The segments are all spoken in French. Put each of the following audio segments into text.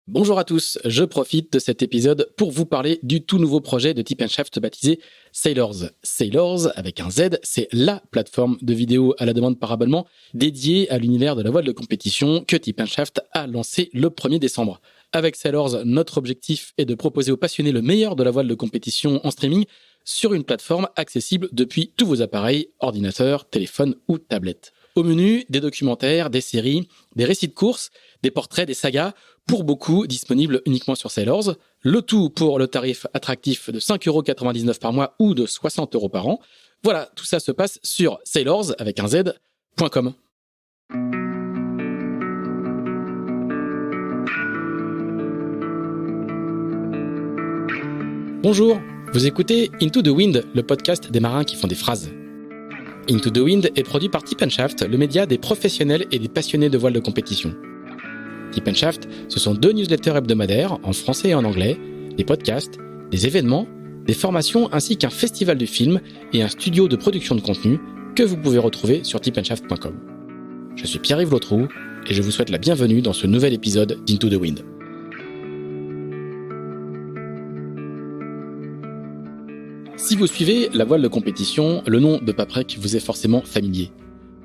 Bonjour à tous, je profite de cet épisode pour vous parler du tout nouveau projet de Tip & Shaft baptisé Sailors. Sailors, avec un Z, c'est la plateforme de vidéo à la demande par abonnement dédiée à l'univers de la voile de compétition que Tip & Shaft a lancé le 1er décembre. Avec Sailors, notre objectif est de proposer aux passionnés le meilleur de la voile de compétition en streaming sur une plateforme accessible depuis tous vos appareils, ordinateurs, téléphones ou tablettes. Au menu, des documentaires, des séries, des récits de courses, des portraits, des sagas, pour beaucoup disponibles uniquement sur Sailors. Le tout pour le tarif attractif de 5,99€ par mois ou de 60€ par an. Voilà, tout ça se passe sur sailors, avec un Z.com. Bonjour, vous écoutez Into the Wind, le podcast des marins qui font des phrases. Into the Wind est produit par Tip & Shaft, le média des professionnels et des passionnés de voile de compétition. Tip & Shaft, ce sont 2 newsletters hebdomadaires, en français et en anglais, des podcasts, des événements, des formations ainsi qu'un festival du film et un studio de production de contenu que vous pouvez retrouver sur tipandshaft.com. Je suis Pierre-Yves Lautroux et je vous souhaite la bienvenue dans ce nouvel épisode d'Into the Wind. Si vous suivez la voile de compétition, le nom de Paprec vous est forcément familier.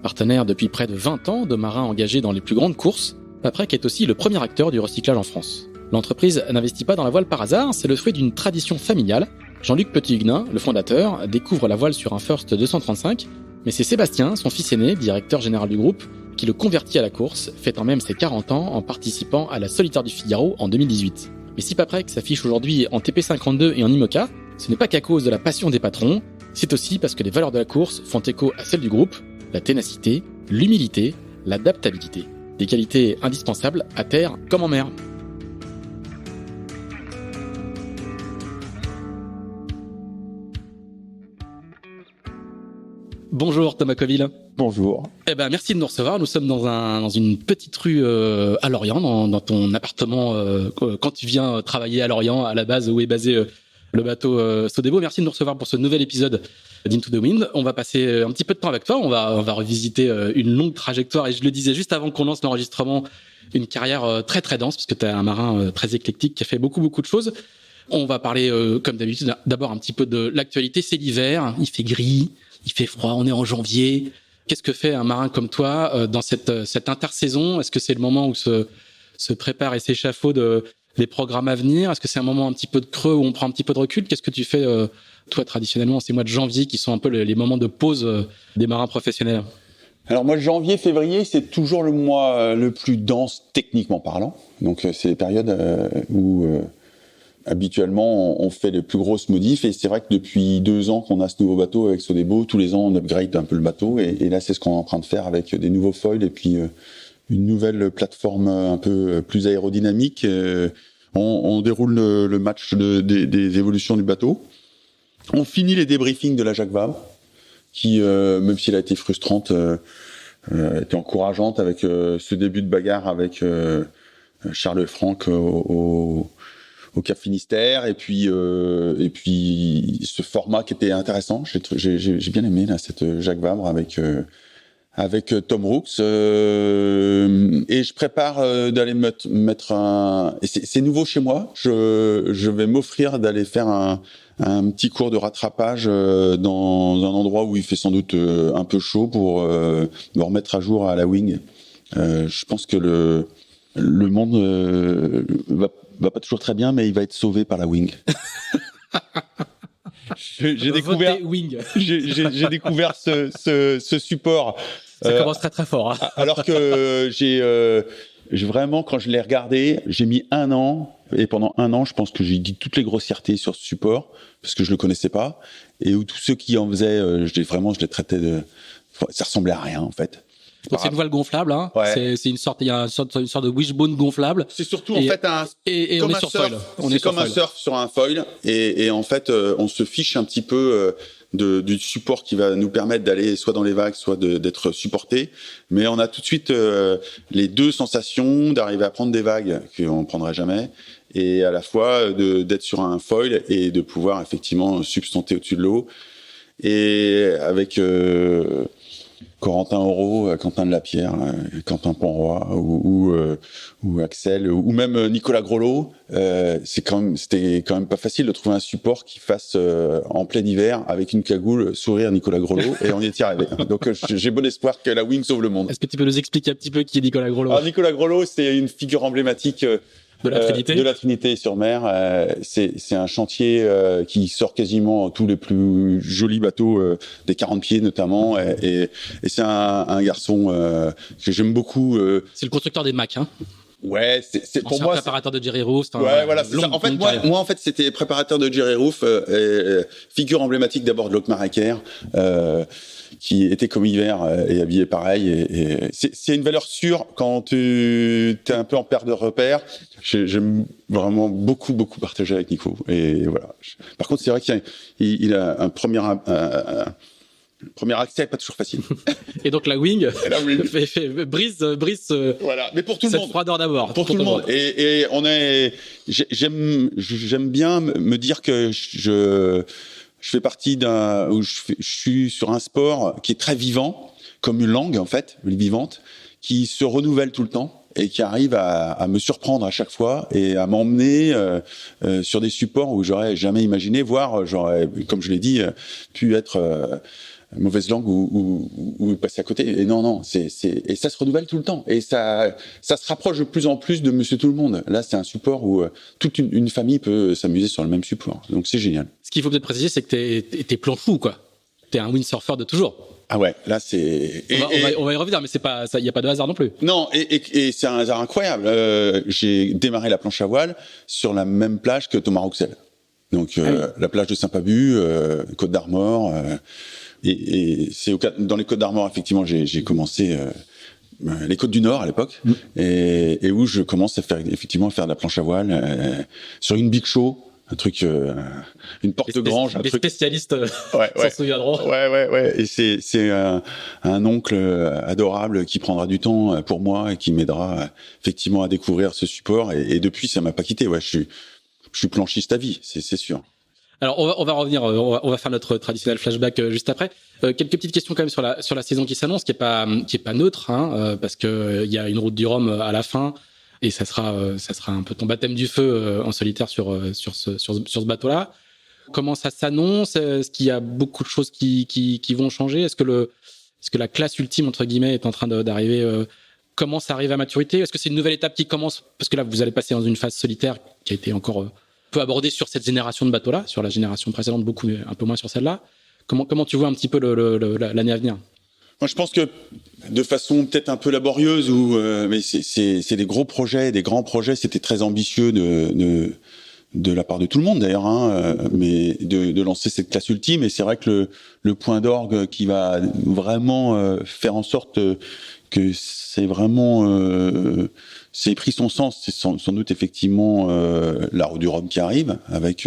Partenaire depuis près de 20 ans de marins engagés dans les plus grandes courses, Paprec est aussi le premier acteur du recyclage en France. L'entreprise n'investit pas dans la voile par hasard, c'est le fruit d'une tradition familiale. Jean-Luc Petit-Huguenin, le fondateur, découvre la voile sur un First 235, mais c'est Sébastien, son fils aîné, directeur général du groupe, qui le convertit à la course, fêtant même ses 40 ans en participant à la Solitaire du Figaro en 2018. Mais si Paprec s'affiche aujourd'hui en TP52 et en IMOCA, ce n'est pas qu'à cause de la passion des patrons, c'est aussi parce que les valeurs de la course font écho à celles du groupe, la ténacité, l'humilité, l'adaptabilité. Des qualités indispensables à terre comme en mer. Bonjour Thomas Coville. Bonjour. Merci de nous recevoir. Nous sommes dans une petite rue à Lorient, dans ton appartement quand tu viens travailler à Lorient, à la base où est basé le bateau Sodebo. Merci de nous recevoir pour ce nouvel épisode d'Into the Wind. On va passer un petit peu de temps avec toi. On va revisiter une longue trajectoire. Et je le disais juste avant qu'on lance l'enregistrement, une carrière très très dense, parce que tu es un marin très éclectique qui a fait beaucoup de choses. On va parler, comme d'habitude, d'abord un petit peu de l'actualité. C'est l'hiver, il fait gris, il fait froid, on est en janvier. Qu'est-ce que fait un marin comme toi dans cette intersaison ? Est-ce que c'est le moment où se prépare et s'échafaude les programmes à venir? Est-ce que c'est un moment un petit peu de creux où on prend un petit peu de recul? Qu'est-ce que tu fais, toi, traditionnellement, ces mois de janvier qui sont un peu les moments de pause des marins professionnels? Alors moi, janvier, février, c'est toujours le mois le plus dense techniquement parlant. Donc c'est les périodes où habituellement on fait les plus grosses modifs. Et c'est vrai que depuis 2 ans qu'on a ce nouveau bateau avec Sodebo, tous les ans on upgrade un peu le bateau. Et là, c'est ce qu'on est en train de faire avec des nouveaux foils et puis une nouvelle plateforme un peu plus aérodynamique. On déroule le match des évolutions du bateau. On finit les débriefings de la Jacques Vabre, qui, même s'il a été frustrante, était encourageante avec ce début de bagarre avec Charles Franck au Cap Finistère, et puis ce format qui était intéressant. J'ai bien aimé là cette Jacques Vabre avec Tom Rooks, et je prépare d'aller mettre un. Et c'est nouveau chez moi. Je vais m'offrir d'aller faire un petit cours de rattrapage dans un endroit où il fait sans doute un peu chaud pour me remettre à jour à la wing. Je pense que le monde va pas toujours très bien, mais il va être sauvé par la wing. J'ai découvert ce support. Ça commence très fort. Hein. Alors que j'ai vraiment, quand je l'ai regardé, j'ai mis 1 an, et pendant 1 an, je pense que j'ai dit toutes les grossièretés sur ce support, parce que je le connaissais pas, et où tous ceux qui en faisaient, je les traitais ça ressemblait à rien, en fait. Donc c'est une voile gonflable, hein. Ouais. Il y a une sorte de wishbone gonflable. C'est surtout en fait et on est sur foil. C'est comme un surf sur un foil, et en fait on se fiche un petit peu du support qui va nous permettre d'aller soit dans les vagues, soit d'être supporté. Mais on a tout de suite les 2 sensations d'arriver à prendre des vagues qu'on prendrait jamais, et à la fois d'être sur un foil et de pouvoir effectivement substanter au-dessus de l'eau. Et avec Corentin Auro, Quentin de la Pierre, Quentin Ponroy ou Axel ou même Nicolas Grelot. C'était quand même pas facile de trouver un support qui fasse en plein hiver avec une cagoule sourire Nicolas Grelot et on y est arrivé. Donc j'ai bon espoir que la Wing sauve le monde. Est-ce que tu peux nous expliquer un petit peu qui est Nicolas Grelot? Alors Nicolas Grelot, c'est une figure emblématique de la Trinité-sur-Mer. C'est un chantier qui sort quasiment tous les plus jolis bateaux des 40 pieds notamment. Et c'est un garçon que j'aime beaucoup. C'est le constructeur des Mac, hein. Ouais, c'est pour moi préparateur de Jerry Roof. Ouais, voilà, c'est ça. En fait, moi, en fait, c'était préparateur de Jerry Roof, figure emblématique d'abord de Lockmar Ecker, qui était comme hiver et habillé pareil. Et c'est une valeur sûre quand tu es un peu en perte de repère. J'aime vraiment beaucoup partager avec Nico. Et voilà. Par contre, c'est vrai qu'il a un premier accès, pas toujours facile. Et donc la Wing, brise. Voilà, mais pour tout le monde. Cette froideur d'abord. Pour tout le monde. Et j'aime bien me dire que je fais partie je suis sur un sport qui est très vivant, comme une langue en fait, vivante, qui se renouvelle tout le temps et qui arrive à me surprendre à chaque fois et à m'emmener sur des supports où j'aurais jamais imaginé, voire j'aurais, comme je l'ai dit, pu être mauvaise langue ou passer à côté. Et non, et ça se renouvelle tout le temps. Et ça se rapproche de plus en plus de Monsieur Tout le Monde. Là, c'est un support où toute une famille peut s'amuser sur le même support. Donc, c'est génial. Ce qu'il faut peut-être préciser, c'est que t'es plan fou, quoi. T'es un windsurfer de toujours. Ah ouais, là, c'est... On va y revenir, mais il n'y a pas de hasard non plus. Non, et c'est un hasard incroyable. J'ai démarré la planche à voile sur la même plage que Thomas Rouxel. Donc, la plage de Saint-Pabu, Côte d'Armor... Et c'est dans les Côtes d'Armor, effectivement, j'ai commencé les Côtes du Nord à l'époque, et où je commence à faire de la planche à voile sur une Big Show, un truc, une porte grange, un truc. Spécialistes s'en souviendront. Ouais. Et c'est un oncle adorable qui prendra du temps pour moi et qui m'aidera effectivement à découvrir ce support. Et depuis, ça m'a pas quitté. Ouais, je suis planchiste à vie, c'est sûr. Alors on va revenir, on va faire notre traditionnel flashback juste après. Quelques petites questions quand même sur la saison qui s'annonce, qui est pas neutre, hein, parce que il y a une route du Rhum à la fin et ça sera un peu ton baptême du feu en solitaire sur ce bateau-là. Comment ça s'annonce? Est-ce qu'il y a beaucoup de choses qui vont changer? Est-ce que la classe ultime entre guillemets est en train d'arriver? Comment ça arrive à maturité? Est-ce que c'est une nouvelle étape qui commence? Parce que là vous allez passer dans une phase solitaire qui a été encore peu abordé sur cette génération de bateaux-là, sur la génération précédente beaucoup, mais un peu moins sur celle-là. Comment tu vois un petit peu l'année à venir? Moi, je pense que de façon peut-être un peu laborieuse, mais c'est des gros projets, des grands projets. C'était très ambitieux de la part de tout le monde d'ailleurs, hein, mais de lancer cette classe ultime. Et c'est vrai que le point d'orgue qui va vraiment faire en sorte que c'est vraiment c'est pris son sens, c'est sans doute effectivement la route du Rhum qui arrive, avec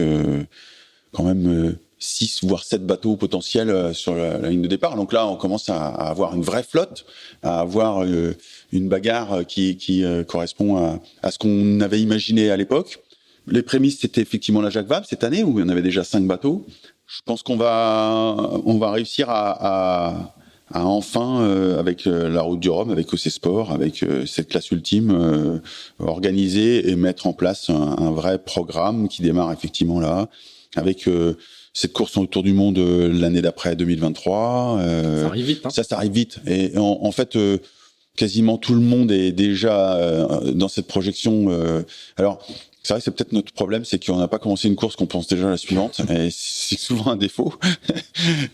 quand même 6 voire 7 bateaux potentiels sur la ligne de départ. Donc là, on commence à avoir une vraie flotte, à avoir une bagarre qui correspond à ce qu'on avait imaginé à l'époque. Les prémices, c'était effectivement la Jacques Vabre cette année, où il y en avait déjà 5 bateaux. Je pense qu'on va réussir à enfin, avec la route du Rhum, avec OC Sport, avec cette classe ultime, organiser et mettre en place un vrai programme qui démarre effectivement là, avec cette course autour du monde l'année d'après 2023. Ça arrive vite. Hein. Ça arrive vite. Et en fait, quasiment tout le monde est déjà dans cette projection. Alors, c'est vrai que c'est peut-être notre problème, c'est qu'on n'a pas commencé une course qu'on pense déjà à la suivante, et c'est souvent un défaut.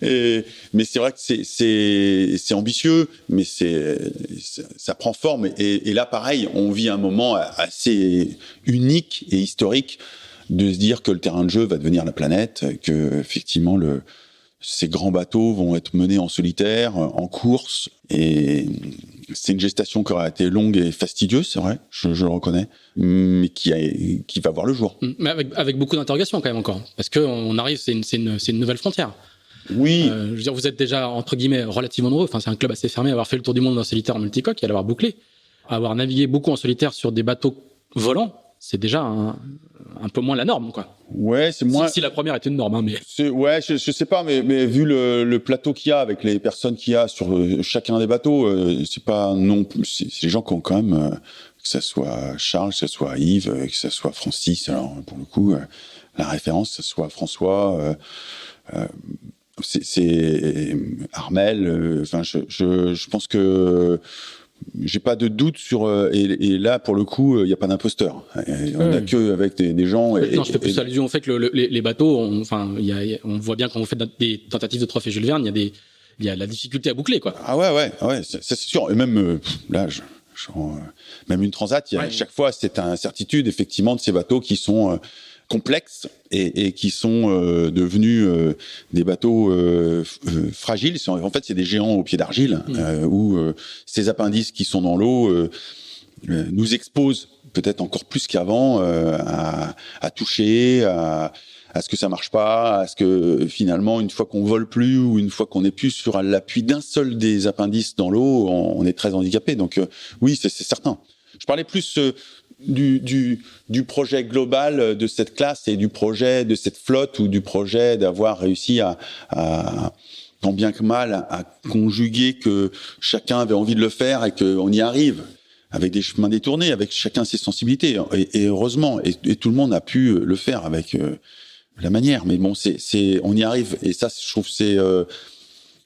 Mais c'est vrai que c'est ambitieux, mais ça prend forme. Et là, pareil, on vit un moment assez unique et historique de se dire que le terrain de jeu va devenir la planète, que effectivement ces grands bateaux vont être menés en solitaire, en course, et c'est une gestation qui aura été longue et fastidieuse, c'est vrai, je le reconnais, mais qui va voir le jour. Mais avec beaucoup d'interrogations quand même encore, parce que on arrive, c'est une nouvelle frontière. Oui. Je veux dire, vous êtes déjà entre guillemets relativement nombreux. Enfin, c'est un club assez fermé, avoir fait le tour du monde en solitaire en multicoque et à l'avoir bouclé, avoir navigué beaucoup en solitaire sur des bateaux volants, c'est déjà un un peu moins la norme, quoi. Ouais, c'est moins. Si la première était une norme, hein, mais. Je sais pas, mais vu le plateau qu'il y a avec les personnes qu'il y a sur chacun des bateaux, c'est pas non plus. C'est les gens qui ont quand même, que ça soit Charles, que ça soit Yves, que ça soit Francis. Alors pour le coup, la référence, que ça soit François. C'est Armel. Enfin, je pense que j'ai pas de doute sur et là pour le coup il y a pas d'imposteur. On a que avec des gens. Non, je fais plus allusion au fait que les bateaux, on voit bien quand on fait des tentatives de trophée Jules Verne, il y a la difficulté à boucler, quoi. Ah ouais, ça c'est sûr. Et même là, même une transat, chaque fois c'est une incertitude effectivement de ces bateaux qui sont complexes et qui sont devenus des bateaux fragiles. En fait, c'est des géants au pied d'argile où ces appendices qui sont dans l'eau nous exposent peut-être encore plus qu'avant à toucher, à ce que ça marche pas, à ce que finalement une fois qu'on vole plus ou une fois qu'on n'est plus sur l'appui d'un seul des appendices dans l'eau, on est très handicapé. Donc oui, c'est certain. Je parlais plus du projet global de cette classe et du projet de cette flotte ou du projet d'avoir réussi à tant bien que mal à conjuguer que chacun avait envie de le faire et qu'on y arrive avec des chemins détournés, avec chacun ses sensibilités et heureusement et tout le monde a pu le faire avec la manière. Mais bon, on y arrive et ça, je trouve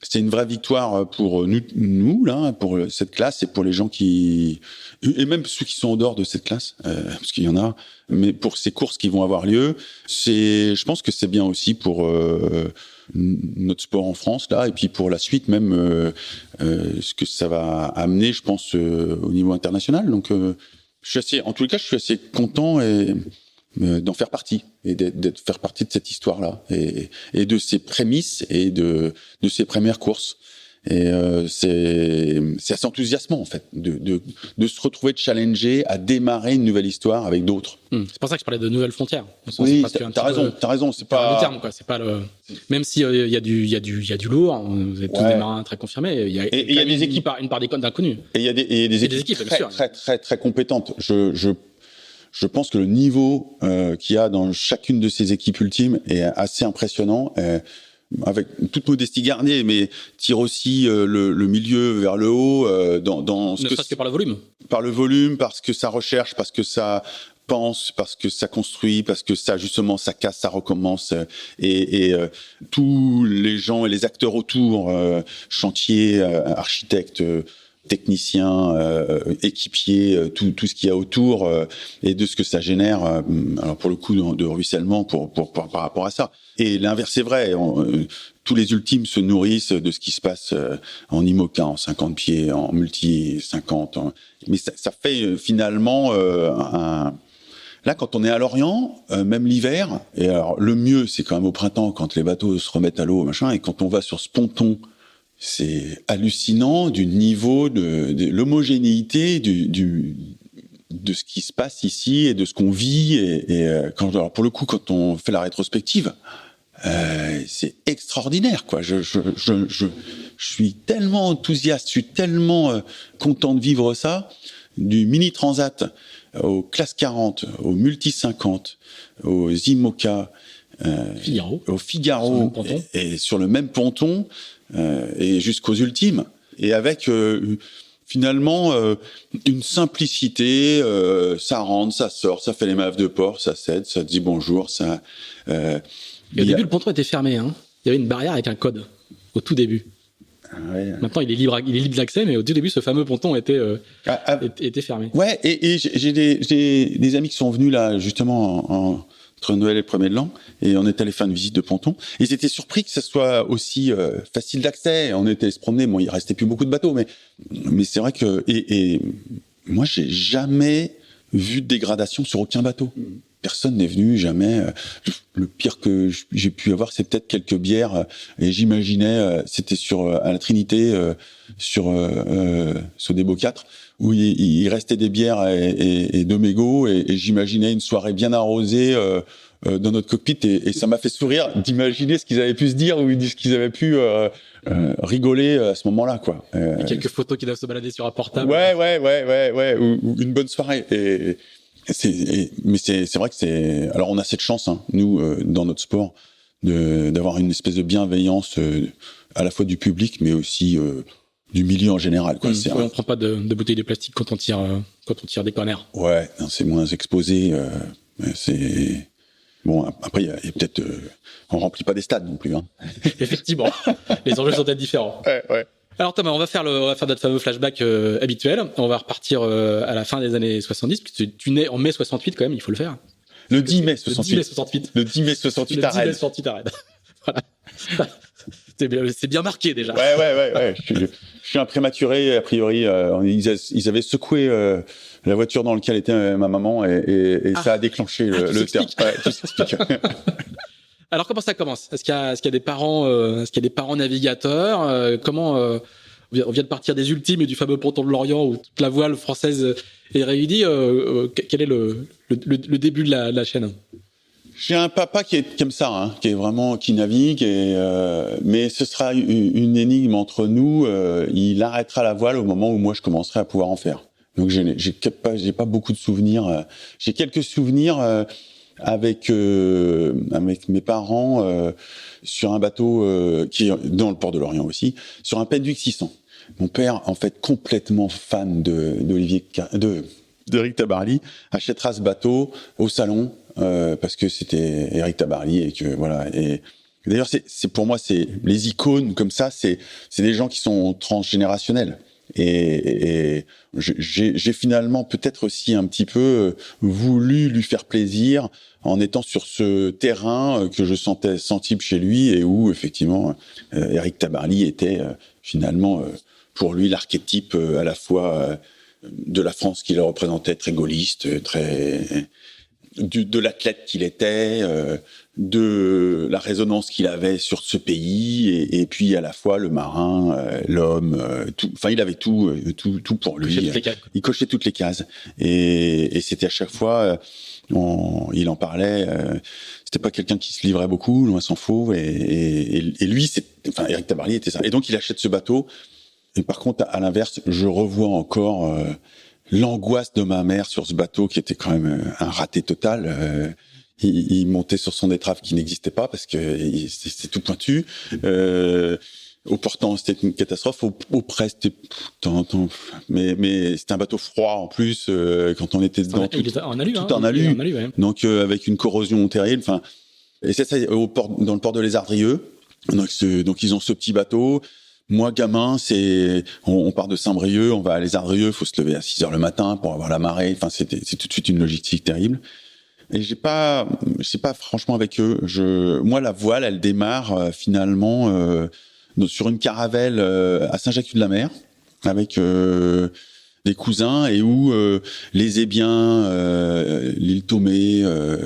c'est une vraie victoire pour nous là, pour cette classe et pour les gens et même ceux qui sont en dehors de cette classe, parce qu'il y en a. Mais pour ces courses qui vont avoir lieu, je pense que c'est bien aussi pour notre sport en France là, et puis pour la suite même ce que ça va amener, je pense au niveau international. Donc, je suis assez content d'en faire partie et d'être faire partie de cette histoire-là et de ses prémices et de ses premières courses. Et c'est assez enthousiasmant en fait de se retrouver challenger à démarrer une nouvelle histoire avec d'autres. C'est pour ça que je parlais de nouvelles frontières. Oui, t'as raison. C'est pas le terme, quoi. C'est pas le. Même si il y a du lourd, vous êtes tous des marins très confirmés. Il y a des équipes, une part d'inconnus. Et il y a des équipes très compétentes. Je pense que le niveau qu'il y a dans chacune de ces équipes ultimes est assez impressionnant. Avec toute modestie gardée, mais tire aussi le milieu vers le haut dans ce ne serait-ce que par le volume. Par le volume, parce que ça recherche, parce que ça pense, parce que ça construit, parce que ça justement ça casse, ça recommence et tous les gens et les acteurs autour, chantiers, architectes, techniciens, équipiers, tout ce qu'il y a autour et de ce que ça génère. Alors pour le coup de ruissellement par rapport à ça. Et l'inverse est vrai. Tous les ultimes se nourrissent de ce qui se passe en IMOCA, en 50 pieds, en multi 50. Mais ça fait finalement Là, quand on est à Lorient, même l'hiver, et alors le mieux, c'est quand même au printemps, quand les bateaux se remettent à l'eau, machin, et quand on va sur ce ponton, c'est hallucinant du niveau de l'homogénéité de ce qui se passe ici et de ce qu'on vit. Alors pour le coup, quand on fait la rétrospective, c'est extraordinaire, quoi. Je suis tellement enthousiaste, je suis tellement content de vivre ça, du mini transat aux classes 40, aux multi 50, aux IMOCA, au Figaro, et sur le même ponton, et jusqu'aux ultimes, et avec finalement une simplicité, ça rentre, ça sort, ça fait les maves de port, ça cède, ça dit bonjour, ça. Et au début, le ponton était fermé, hein. Il y avait une barrière avec un code au tout début. Ouais. Maintenant, il est libre d'accès, mais au tout début, ce fameux ponton était fermé. Ouais, et j'ai des amis qui sont venus là justement entre Noël et le 1er de l'an, et on est allé faire une visite de ponton. Et ils étaient surpris que ça soit aussi facile d'accès. On était allé se promener. Bon, il restait plus beaucoup de bateaux, mais c'est vrai que et moi, j'ai jamais vu de dégradation sur aucun bateau. Personne n'est venu, jamais. Le pire que j'ai pu avoir, c'est peut-être quelques bières. Et j'imaginais, c'était à la Trinité, sur Sodebo 4, où il restait des bières et deux mégots. Et j'imaginais une soirée bien arrosée dans notre cockpit. Et ça m'a fait sourire d'imaginer ce qu'ils avaient pu se dire ou ce qu'ils avaient pu rigoler à ce moment-là, quoi. Et quelques photos qui doivent se balader sur un portable. Ouais. Ou une bonne soirée. Mais c'est vrai que alors on a cette chance, hein, nous, dans notre sport, d'avoir une espèce de bienveillance à la fois du public, mais aussi du milieu en général, quoi. On prend pas de bouteilles de plastique quand on tire des corners. Ouais, non, c'est moins exposé. C'est bon. Après, il y a peut-être, on remplit pas des stades non plus, hein. Effectivement, les enjeux sont peut-être différents. Ouais. Alors Thomas, on va faire notre fameux flashback habituel. On va repartir à la fin des années 70, parce que tu nais en mai 68 quand même, il faut le faire. Le 10 mai 68. Le 10 mai 68 à Rennes. Le 10 mai 68 à Rennes. Voilà. C'est bien marqué déjà. Ouais. Je suis un prématuré, a priori. Ils avaient secoué la voiture dans laquelle était ma maman et ça a déclenché le terme. Ouais, tout s'explique. Alors comment ça commence ? Est-ce qu'il y a des parents navigateurs ? Comment on vient de partir des Ultimes et du fameux ponton de l'Orient où toute la voile française est réunie. Quel est le début de la chaîne ? J'ai un papa qui est comme ça, hein, qui navigue, mais ce sera une énigme entre nous. Il arrêtera la voile au moment où moi je commencerai à pouvoir en faire. Donc j'ai pas beaucoup de souvenirs. J'ai quelques souvenirs avec mes parents sur un bateau qui est dans le port de l'Orient aussi, sur un Penduic 600. Mon père, en fait, complètement fan d'Éric Tabarly, achètera ce bateau au salon parce que c'était Éric Tabarly et que voilà. Et d'ailleurs, c'est pour moi, c'est les icônes comme ça, c'est des gens qui sont transgénérationnels. Et j'ai finalement peut-être aussi un petit peu voulu lui faire plaisir en étant sur ce terrain que je sentais sensible chez lui et où effectivement Éric Tabarly était finalement pour lui l'archétype à la fois de la France qu'il représentait, très gaulliste, très de l'athlète qu'il était, de la résonance qu'il avait sur ce pays, et puis à la fois le marin, l'homme, tout. Enfin, il avait tout pour lui. Il cochait toutes les cases, et c'était à chaque fois, il en parlait. C'était pas quelqu'un qui se livrait beaucoup, loin s'en faut, et lui, Éric Tabarly était ça. Et donc il achète ce bateau. Et par contre, à l'inverse, je revois encore l'angoisse de ma mère sur ce bateau qui était quand même un raté total. Il montait sur son étrave qui n'existait pas parce que c'était tout pointu. Au portant, c'était une catastrophe. Au près, c'était mais c'était un bateau froid en plus quand on était dedans. Il était en alu, tout en alu. Ouais. Donc avec une corrosion terrible. Enfin, et c'est ça dans le port de Les Ardrieux. Donc ils ont ce petit bateau. Moi, gamin, on part de Saint-Brieuc, on va à Les Ardrieux, faut se lever à 6h le matin pour avoir la marée. Enfin, c'est tout de suite une logistique terrible. Et je sais pas franchement avec eux. Moi, la voile, elle démarre finalement sur une caravelle à Saint-Jacques-de-la-Mer avec des cousins et où les Ébiens, l'île Thomé,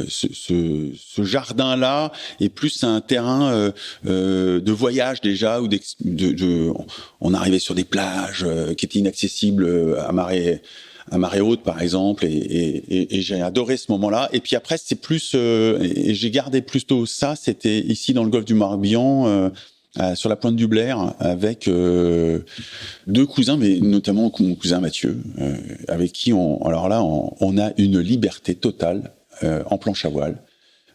ce jardin-là est plus un terrain de voyage déjà, où on arrivait sur des plages qui étaient inaccessibles à marée haute par exemple, et j'ai adoré ce moment-là. Et puis après c'est plus et j'ai gardé plutôt ça, c'était ici dans le golfe du Morbihan. Sur la pointe du Blair avec deux cousins, mais notamment mon cousin Mathieu, avec qui on a une liberté totale en planche à voile.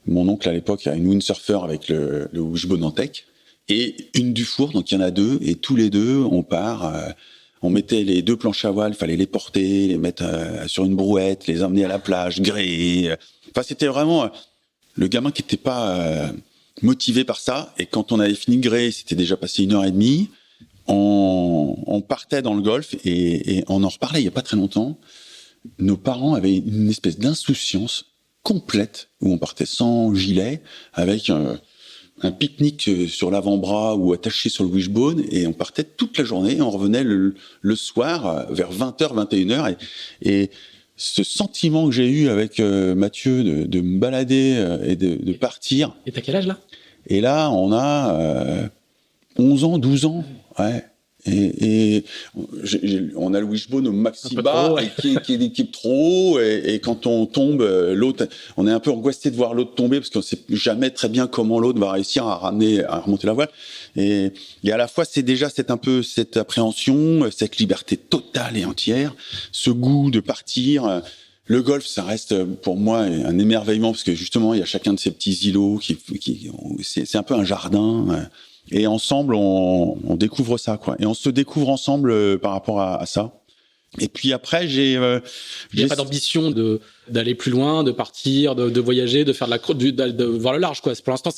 Mon oncle à l'époque a une windsurfer avec le wishbone en tech et une Dufour, donc il y en a deux, et tous les deux on part. On mettait les deux planches à voile, il fallait les porter, les mettre sur une brouette, les emmener à la plage, gréer. Enfin, c'était vraiment le gamin qui n'était pas motivé par ça. Et quand on avait fini de gréer, c'était déjà passé 1h30. On partait dans le golfe et on en reparlait il n'y a pas très longtemps. Nos parents avaient une espèce d'insouciance complète où on partait sans gilet, avec un pique-nique sur l'avant-bras ou attaché sur le wishbone, et on partait toute la journée et on revenait le soir vers 20h, 21h. Et ce sentiment que j'ai eu avec Mathieu de me balader et de partir. Et t'as quel âge là ? Et là, on a 11 ans, 12 ans, ouais. Et on a le wishbone au maxi bas, trop, ouais. qui est trop haut, et quand on tombe, l'autre, on est un peu angoissé de voir l'autre tomber parce qu'on sait jamais très bien comment l'autre va réussir à remonter la voile. Et à la fois, c'est déjà cette appréhension, cette liberté totale et entière, ce goût de partir. Le golf, ça reste pour moi un émerveillement parce que justement, il y a chacun de ces petits îlots c'est un peu un jardin. Et ensemble, on découvre ça, quoi. Et on se découvre ensemble par rapport à ça. Et puis après, il n'y a pas d'ambition d'aller plus loin, de partir, de voyager, de faire de voir le large, quoi. Pour l'instant,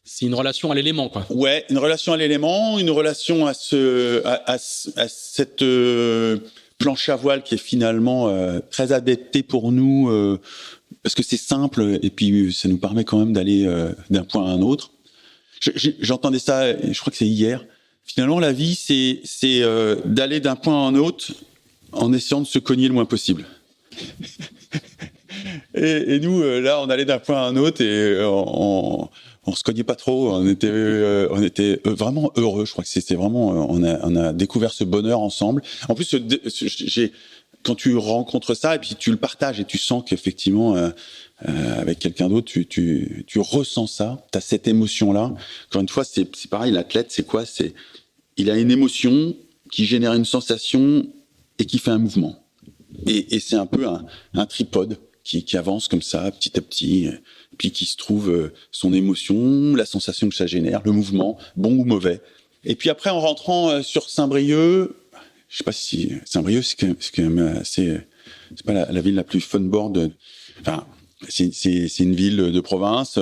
c'est une relation à l'élément, quoi. Ouais, une relation à l'élément, une relation à cette planche à voile qui est finalement très adaptée pour nous parce que c'est simple et puis ça nous permet quand même d'aller d'un point à un autre. J'entendais ça, je crois que c'est hier. Finalement, la vie, c'est d'aller d'un point à un autre en essayant de se cogner le moins possible. et nous, là, on allait d'un point à un autre et on se cognait pas trop. On était vraiment heureux. Je crois que c'était vraiment, on a découvert ce bonheur ensemble. En plus, quand tu rencontres ça et puis tu le partages et tu sens qu'effectivement, avec quelqu'un d'autre, tu ressens ça. T'as cette émotion-là. Encore une fois, c'est pareil. L'athlète, c'est quoi? Il a une émotion qui génère une sensation et qui fait un mouvement. Et c'est un peu un tripode qui avance comme ça, petit à petit, puis qui se trouve son émotion, la sensation que ça génère, le mouvement, bon ou mauvais. Et puis après, en rentrant sur Saint-Brieuc, je sais pas si Saint-Brieuc, c'est quand même assez, c'est pas la ville la plus fun board. Enfin, c'est une ville de province.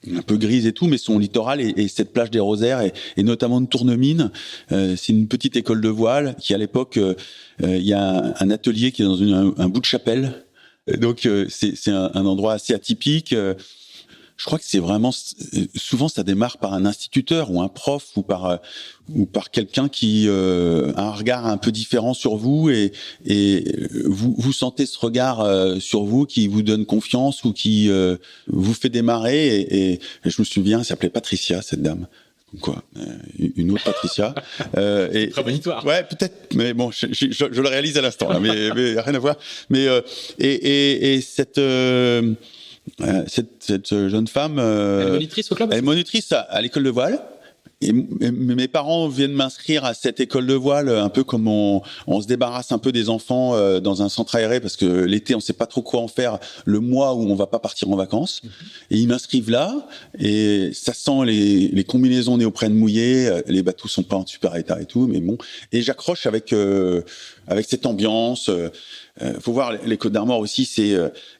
Un peu grise et tout, mais son littoral et cette plage des Rosaires et notamment de Tournemine, c'est une petite école de voile qui à l'époque, il y a un atelier qui est dans un bout de chapelle, donc c'est un endroit assez atypique. Je crois que c'est vraiment souvent ça démarre par un instituteur ou un prof ou par quelqu'un qui a un regard un peu différent sur vous et vous sentez ce regard sur vous qui vous donne confiance ou qui vous fait démarrer et je me souviens, elle s'appelait Patricia, cette dame. Quoi, une autre Patricia. Très bonne histoire. Ouais, peut-être, mais bon, je le réalise à l'instant, là, mais rien à voir. Mais cette jeune femme, elle est monitrice au club. Elle est monitrice à l'école de voile. Et mes parents viennent m'inscrire à cette école de voile, un peu comme on se débarrasse un peu des enfants dans un centre aéré parce que l'été on sait pas trop quoi en faire le mois où on va pas partir en vacances. Et ils m'inscrivent là et ça sent les combinaisons néoprène mouillées, les bateaux sont pas en super état et tout, mais bon. Et j'accroche avec cette ambiance. Faut voir les Côtes d'Armor aussi,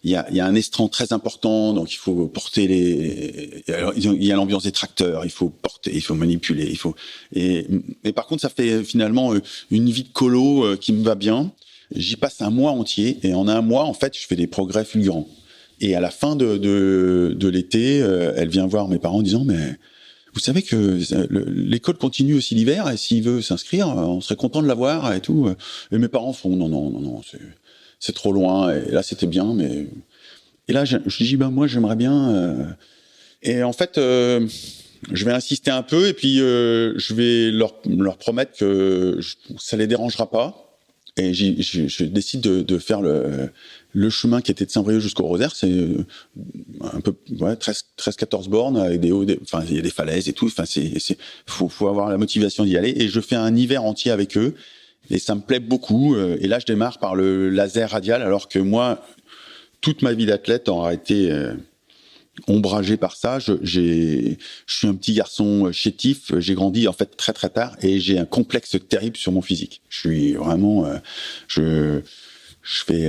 il y a un estran très important, donc il faut porter il y a l'ambiance des tracteurs, il faut porter, il faut manipuler, et par contre ça fait finalement une vie de colo qui me va bien. J'y passe un mois entier et en un mois en fait je fais des progrès fulgurants. Et à la fin de l'été, elle vient voir mes parents en disant mais vous savez que l'école continue aussi l'hiver et s'il veut s'inscrire, on serait content de l'avoir et tout. Et mes parents font non, c'est trop loin. Et là, c'était bien, mais et là, je dis moi, j'aimerais bien. Et en fait, je vais insister un peu et puis je vais leur promettre que ça les dérangera pas. Et je décide de faire le chemin qui était de Saint-Brieuc jusqu'au Rosaire. C'est un peu 13-14 bornes avec enfin il y a des falaises et tout. Enfin faut avoir la motivation d'y aller. Et je fais un hiver entier avec eux. Et ça me plaît beaucoup. Et là, je démarre par le laser radial, alors que moi, toute ma vie d'athlète aura été ombragée par ça. Je suis un petit garçon chétif. J'ai grandi en fait très très tard et j'ai un complexe terrible sur mon physique. Je suis vraiment, je fais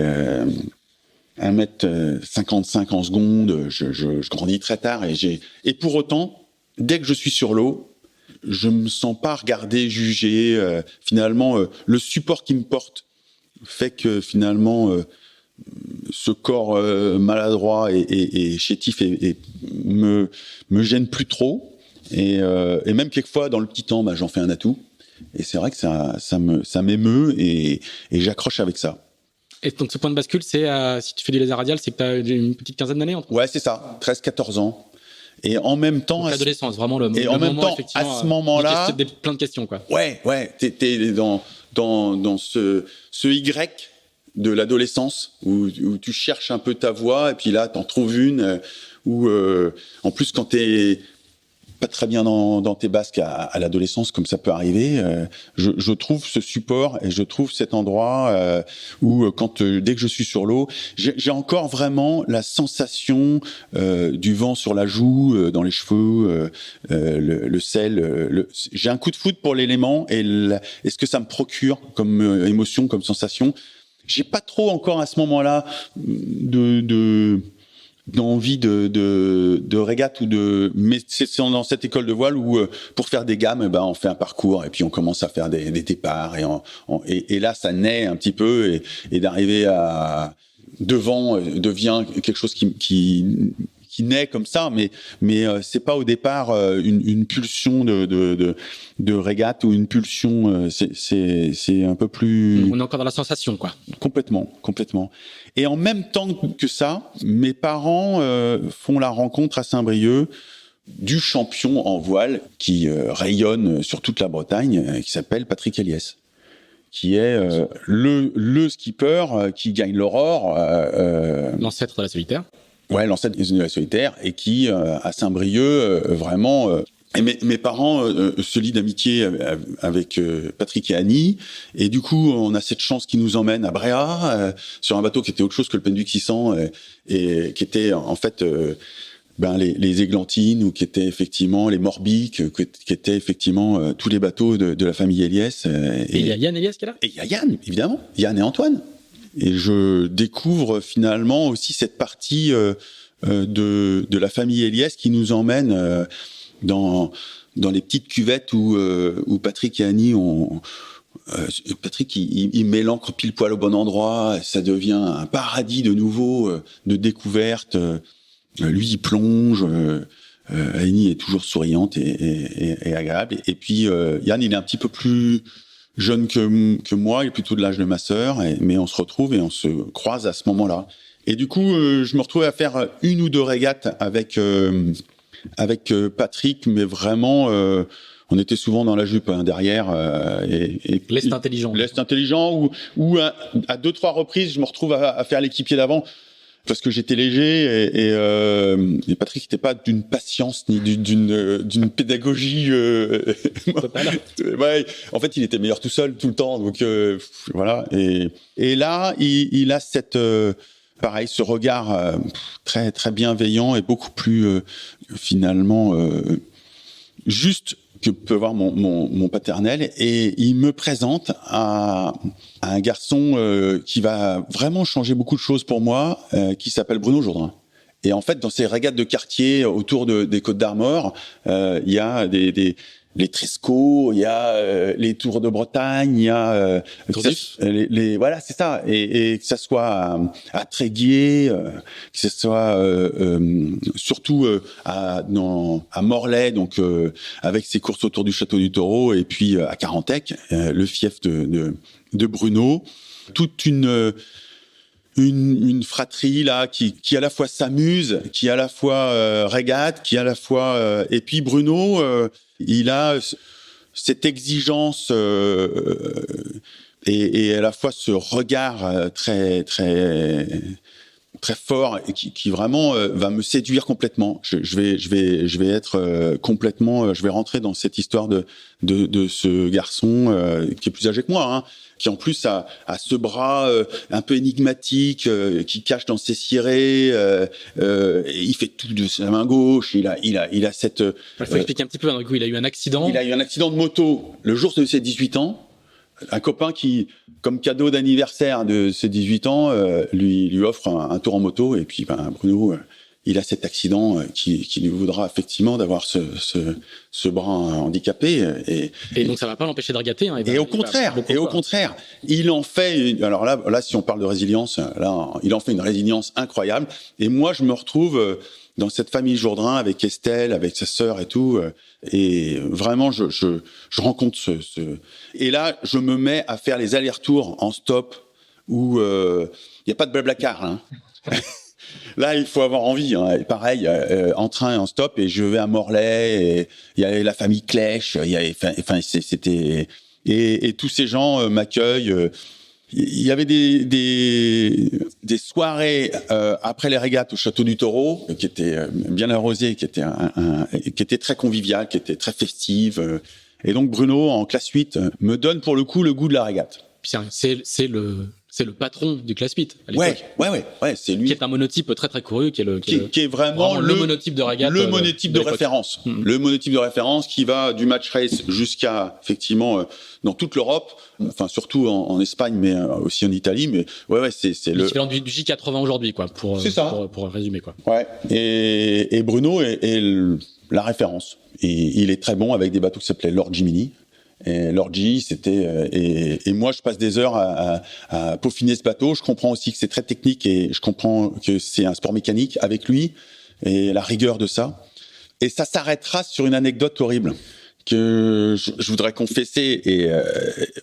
1m55 en seconde. Je grandis très tard et pour autant, dès que je suis sur l'eau, je me sens pas regardé, jugé. Finalement, le support qui me porte fait que finalement, ce corps maladroit et chétif me gêne plus trop. Et même quelquefois, dans le petit temps, j'en fais un atout. Et c'est vrai que ça m'émeut et j'accroche avec ça. Et donc, ce point de bascule, c'est si tu fais du laser radial, c'est que tu as une petite quinzaine d'années entre. Ouais, c'est ça, 13-14 ans. Et en même temps, l'adolescence, vraiment le et en même moment, temps, à ce moment-là, plein de questions, quoi. Ouais, t'es dans ce Y de l'adolescence où tu cherches un peu ta voie et puis là t'en trouves une où en plus quand t'es pas très bien dans tes basques à l'adolescence, comme ça peut arriver, je trouve ce support et je trouve cet endroit où dès que je suis sur l'eau, j'ai encore vraiment la sensation du vent sur la joue, dans les cheveux, le sel. J'ai un coup de foudre pour l'élément et ce que ça me procure comme émotion, comme sensation. J'ai pas trop encore à ce moment-là d'envie de régate mais c'est dans cette école de voile où pour faire des gammes, on fait un parcours et puis on commence à faire des départs et là ça naît un petit peu et d'arriver à devant devient quelque chose qui naît comme ça, mais c'est pas au départ une pulsion de régate ou une pulsion, c'est un peu plus. On est encore dans la sensation, quoi. Complètement. Et en même temps que ça, mes parents font la rencontre à Saint-Brieuc du champion en voile qui rayonne sur toute la Bretagne, qui s'appelle Patrick Eliès, qui est le skipper qui gagne l'Aurore. L'ancêtre de la solitaire. Ouais, l'ancêtre de la solitaire, et qui, à Saint-Brieuc, vraiment... et mes parents se lient d'amitié avec Patrick et Annie, et du coup, on a cette chance qui nous emmène à Bréa, sur un bateau qui était autre chose que le Penduic 600, et qui était, en fait... les églantines, ou qui étaient effectivement les morbiques, qui étaient effectivement tous les bateaux de la famille Eliès. Et il y a Yann Eliès qui est là ? Et il y a Yann, évidemment. Yann et Antoine. Et je découvre finalement aussi cette partie de la famille Eliès qui nous emmène dans les petites cuvettes où Patrick et Annie ont... Patrick, il met l'encre pile poil au bon endroit, ça devient un paradis de nouveau, de découverte. Lui, il plonge, Annie est toujours souriante et agréable. Et puis, Yann, il est un petit peu plus jeune que moi, il est plutôt de l'âge de ma sœur, mais on se retrouve et on se croise à ce moment-là. Et du coup, je me retrouvais à faire une ou deux régates avec Patrick, mais vraiment, on était souvent dans la jupe derrière. L'est intelligent. L'est intelligent, ou à 2-3 reprises, je me retrouve à faire l'équipier d'avant. Parce que j'étais léger et Patrick n'était pas d'une patience ni d'une pédagogie. Ouais, en fait, il était meilleur tout seul tout le temps. Donc voilà. Et là, il a cette pareil, ce regard très très bienveillant et beaucoup plus finalement juste que peut avoir mon paternel, et il me présente à un garçon qui va vraiment changer beaucoup de choses pour moi, qui s'appelle Bruno Jourdain. Et en fait, dans ces régates de quartier autour des Côtes d'Armor, il y a les Tresco, il y a les Tours de Bretagne, il y a voilà, c'est ça, et que ça soit à Tréguier, que ce soit surtout à Morlaix, donc avec ses courses autour du château du Taureau, et puis à Carantec, le fief de Bruno, toute une fratrie là qui à la fois s'amuse, qui à la fois régate, qui à la fois et puis Bruno il a cette exigence et à la fois ce regard très très très fort et qui vraiment va me séduire complètement. Je vais être complètement, je vais rentrer dans cette histoire de ce garçon qui est plus âgé que moi, hein, qui en plus a ce bras un peu énigmatique qui cache dans ses cirés, et il fait tout de sa main gauche. Il a cette. Il faut expliquer un petit peu. Il a eu un accident. Il a eu un accident de moto le jour de ses 18 ans. Un copain qui, comme cadeau d'anniversaire de ses 18 ans, lui offre un tour en moto, et puis Bruno, il a cet accident qui lui voudra effectivement d'avoir ce bras handicapé, et donc ça va pas l'empêcher de regatter. Hein, et au contraire, il en fait. Alors là, si on parle de résilience, là, il en fait une résilience incroyable. Et moi, je me retrouve dans cette famille Jourdain avec Estelle, avec sa sœur et tout, et vraiment je rencontre et là je me mets à faire les allers-retours en stop où il y a pas de blablacar, hein. Là il faut avoir envie, hein. Et pareil, en train et en stop, et je vais à Morlaix, et il y a la famille Clèche, c'était et tous ces gens m'accueillent. il y avait des soirées après les régates au Château du Taureau qui étaient bien arrosées, qui étaient très conviviales, qui étaient très festives. Et donc Bruno, en classe 8, me donne pour le coup le goût de la régate. Puis c'est le patron du class 8 à l'époque. Ouais, c'est lui. Qui est un monotype très très couru, qui est vraiment le monotype de régate. Le monotype de référence. Le monotype de référence qui va du match race jusqu'à, effectivement, dans toute l'Europe, enfin, surtout en Espagne, mais aussi en Italie, mais c'est le. L'équivalent du J80 aujourd'hui, quoi, pour résumer, quoi. Ouais. Et Bruno est la référence. Et il est très bon avec des bateaux qui s'appelaient Lord Jiminy. Et Lord G, c'était et moi je passe des heures à peaufiner ce bateau. Je comprends aussi que c'est très technique et je comprends que c'est un sport mécanique avec lui et la rigueur de ça. Et ça s'arrêtera sur une anecdote horrible que je voudrais confesser. Et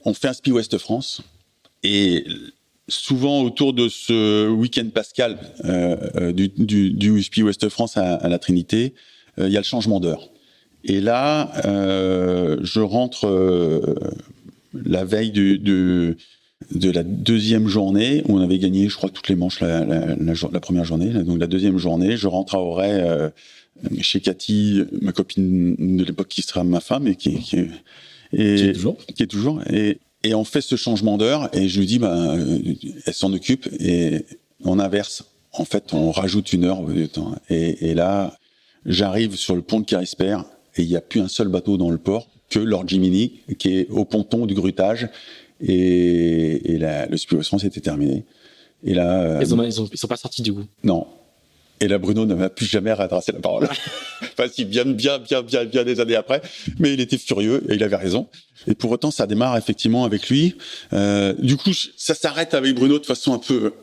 on fait un Spi Ouest France et souvent autour de ce week-end pascal du Spi Ouest France à la Trinité, il y a le changement d'heure. Et là, je rentre la veille de la deuxième journée où on avait gagné, je crois, toutes les manches la première journée. Donc la deuxième journée, je rentre à Auray chez Cathy, ma copine de l'époque qui sera ma femme et qui est toujours. Et on fait ce changement d'heure et je lui dis, elle s'en occupe et on inverse. En fait, on rajoute une heure de temps. Et là, j'arrive sur le pont de Carisper. Et il n'y a plus un seul bateau dans le port que Lord Jiminy, qui est au ponton du grutage. Et là, le Spi Ouest France était terminé. Et là, ils sont pas sortis du coup. Non. Et là, Bruno ne m'a plus jamais redressé la parole. Enfin, si, bien des années après. Mais il était furieux et il avait raison. Et pour autant, ça démarre effectivement avec lui. Du coup, ça s'arrête avec Bruno de façon un peu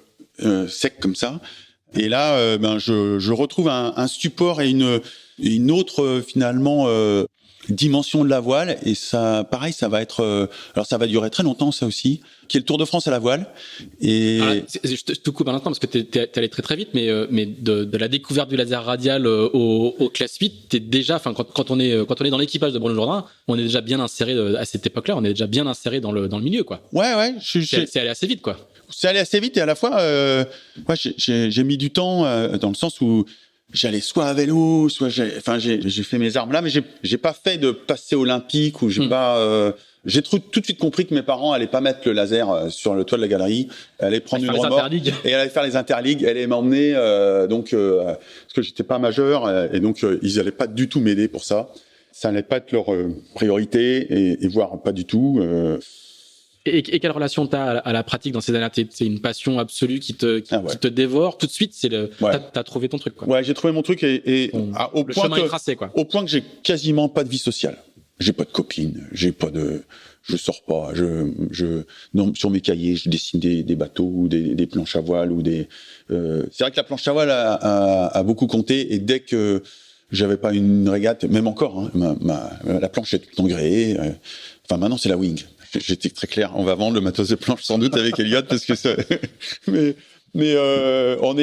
sec comme ça. Et là, je retrouve un support et une autre finalement dimension de la voile. Et ça, pareil, ça va être. Alors ça va durer très longtemps, ça aussi. Qui est le Tour de France à la voile. Et je te coupe un instant parce que t'es allé très très vite, mais de la découverte du laser radial au class 8, t'es déjà, enfin quand on est dans l'équipage de Bruno Jourdain, on est déjà bien inséré à cette époque-là, on est déjà bien inséré dans le milieu, quoi. Ouais. C'est allé assez vite, quoi. C'est allé assez vite et à la fois, j'ai mis du temps dans le sens où j'allais soit à vélo, soit j'ai fait mes armes là, mais j'ai pas fait de passé olympique ou j'ai pas. J'ai tout de suite compris que mes parents allaient pas mettre le laser sur le toit de la galerie, allaient prendre une remorque et allaient faire les interligues, allaient m'emmener parce que j'étais pas majeur et donc ils allaient pas du tout m'aider pour ça. Ça allait pas être leur priorité et voire pas du tout. Et quelle relation t'as à la pratique dans ces années-là? C'est une passion absolue qui te dévore tout de suite. T'as trouvé ton truc, quoi. Ouais, j'ai trouvé mon truc au point chemin est tracé, quoi. Au point que j'ai quasiment pas de vie sociale. J'ai pas de copine, je sors pas, non, sur mes cahiers, je dessine des bateaux ou des planches à voile ou c'est vrai que la planche à voile a beaucoup compté et dès que j'avais pas une régate, même encore, la planche est tout le temps gréée. Enfin, maintenant c'est la wing. J'étais très clair. On va vendre le matos de planche sans doute avec Elliott parce que ça. mais on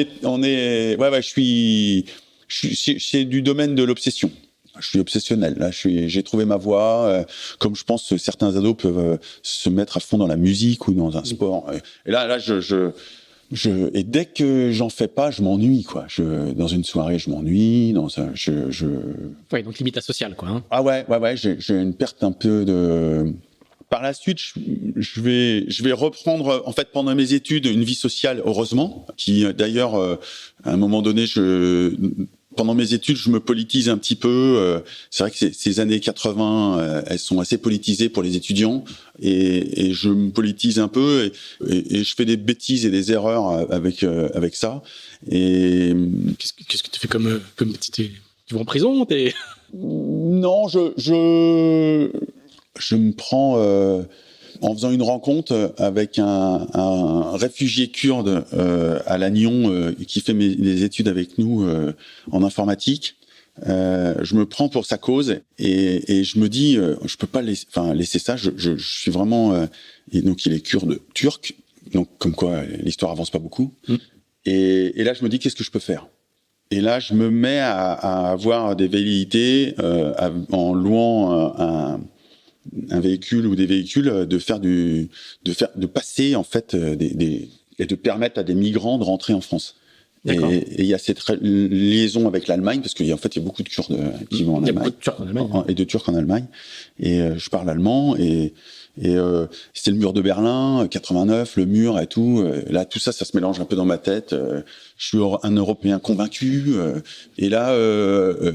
est. Ouais. C'est du domaine de l'obsession. Je suis obsessionnel. Là, j'ai trouvé ma voie. Comme je pense que certains ados peuvent se mettre à fond dans la musique ou dans un sport. Et là, et dès que j'en fais pas, je m'ennuie, quoi. Dans une soirée, je m'ennuie. Ouais, donc limite à social, quoi. Hein. Ah ouais. J'ai une perte un peu de. Par la suite, je vais reprendre, en fait, pendant mes études, une vie sociale, heureusement, qui, d'ailleurs, à un moment donné, pendant mes études, je me politise un petit peu. C'est vrai que ces années 80, elles sont assez politisées pour les étudiants, et je me politise un peu, et je fais des bêtises et des erreurs avec ça. Et qu'est-ce que tu fais comme tu vas en prison, t'es... Non, je me prends en faisant une rencontre avec un réfugié kurde à Lannion qui fait les études avec nous en informatique. Je me prends pour sa cause et je me dis je peux pas laisser ça. Je suis vraiment et donc il est kurde turc, donc comme quoi l'histoire avance pas beaucoup. Et là je me dis qu'est-ce que je peux faire. Et là je me mets à avoir des velléités en louant un véhicule ou des véhicules, de passer en fait et de permettre à des migrants de rentrer en France. Et il y a cette liaison avec l'Allemagne, parce qu'il y a beaucoup de Kurdes qui vont en Allemagne. Il y a beaucoup de Turcs en Allemagne. Et de Turcs en Allemagne. Et je parle allemand, et c'était le mur de Berlin, 89, le mur et tout. Là, tout ça se mélange un peu dans ma tête. Je suis un Européen convaincu. Et là,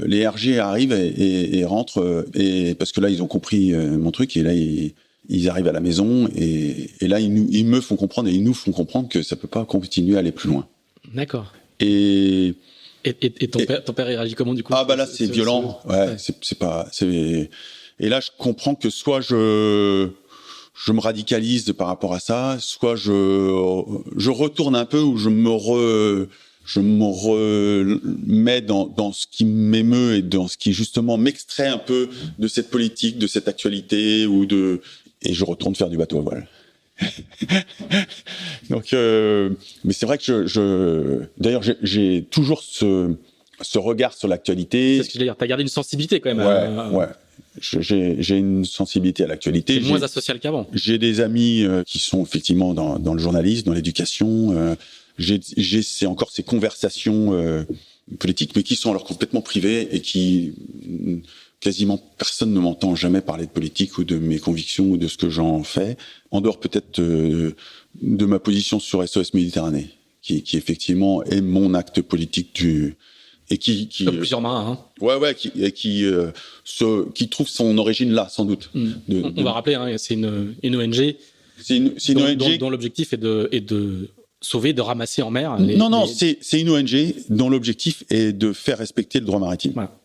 les RG arrivent et rentrent. Et parce que là, ils ont compris mon truc. Et là, ils arrivent à la maison. Et là, ils me font comprendre et ils nous font comprendre que ça peut pas continuer à aller plus loin. D'accord. Et ton père il réagit comment du coup? Ah bah là c'est violent. Ouais. C'est pas. Et là je comprends que soit je me radicalise par rapport à ça, soit je retourne un peu, ou je me remets dans ce qui m'émeut et dans ce qui justement m'extrait un peu de cette politique, de cette actualité, et je retourne faire du bateau à voile. Donc, mais c'est vrai que d'ailleurs, j'ai toujours ce regard sur l'actualité. C'est ce que je veux dire. T'as gardé une sensibilité quand même. Ouais. J'ai une sensibilité à l'actualité. C'est moins asocial qu'avant. J'ai des amis qui sont effectivement dans le journalisme, dans l'éducation. C'est encore ces conversations politiques, mais qui sont alors complètement privées et qui quasiment personne ne m'entend jamais parler de politique ou de mes convictions ou de ce que j'en fais, en dehors peut-être de ma position sur SOS Méditerranée, qui effectivement est mon acte politique et qui comme plusieurs marins, hein. qui trouve son origine là, sans doute. On va rappeler, hein, c'est une ONG. C'est une ONG dont l'objectif est de sauver, de ramasser en mer. C'est une ONG dont l'objectif est de faire respecter le droit maritime. Voilà.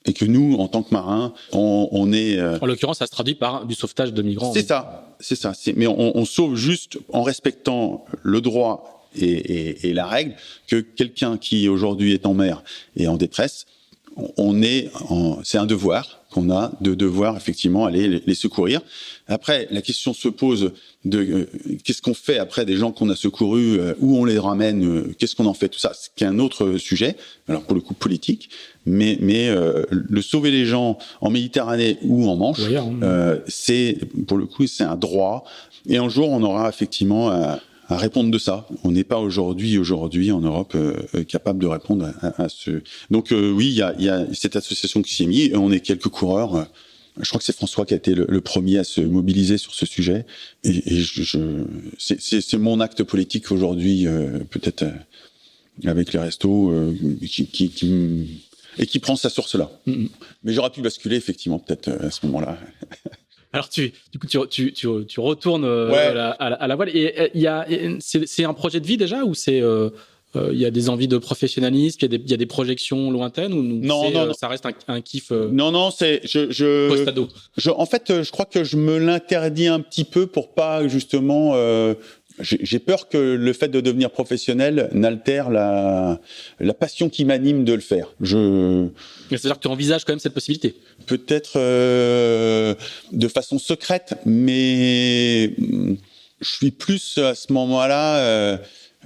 Et que nous, en tant que marins, on est... En l'occurrence, ça se traduit par du sauvetage de migrants. C'est ça. Mais on sauve juste en respectant le droit et la règle, que quelqu'un qui aujourd'hui est en mer et en détresse, c'est un devoir qu'on a de devoir effectivement aller les secourir. Après, la question se pose de qu'est-ce qu'on fait après des gens qu'on a secourus, où on les ramène, qu'est-ce qu'on en fait, tout ça, c'est un autre sujet, alors pour le coup politique, mais le sauver les gens en Méditerranée ou en Manche, c'est pour le coup c'est un droit, et un jour on aura effectivement à répondre de ça. On n'est pas aujourd'hui en Europe capable de répondre à ce. Donc oui, il y a cette association qui s'y est mise. On est quelques coureurs. Je crois que c'est François qui a été le premier à se mobiliser sur ce sujet. Et c'est mon acte politique aujourd'hui, peut-être avec les restos, qui prend sa source là. Mm-hmm. Mais j'aurais pu basculer effectivement peut-être à ce moment-là. Alors tu retournes à la voile, et c'est un projet de vie déjà, ou c'est il y a des envies de professionnalisme, il y a des projections lointaines, ou non, ça reste un kiff non, c'est post-ado. En fait, je crois que je me l'interdis un petit peu pour pas justement j'ai peur que le fait de devenir professionnel n'altère la passion qui m'anime de le faire. C'est-à-dire que tu envisages quand même cette possibilité. Peut-être de façon secrète, mais je suis plus à ce moment-là.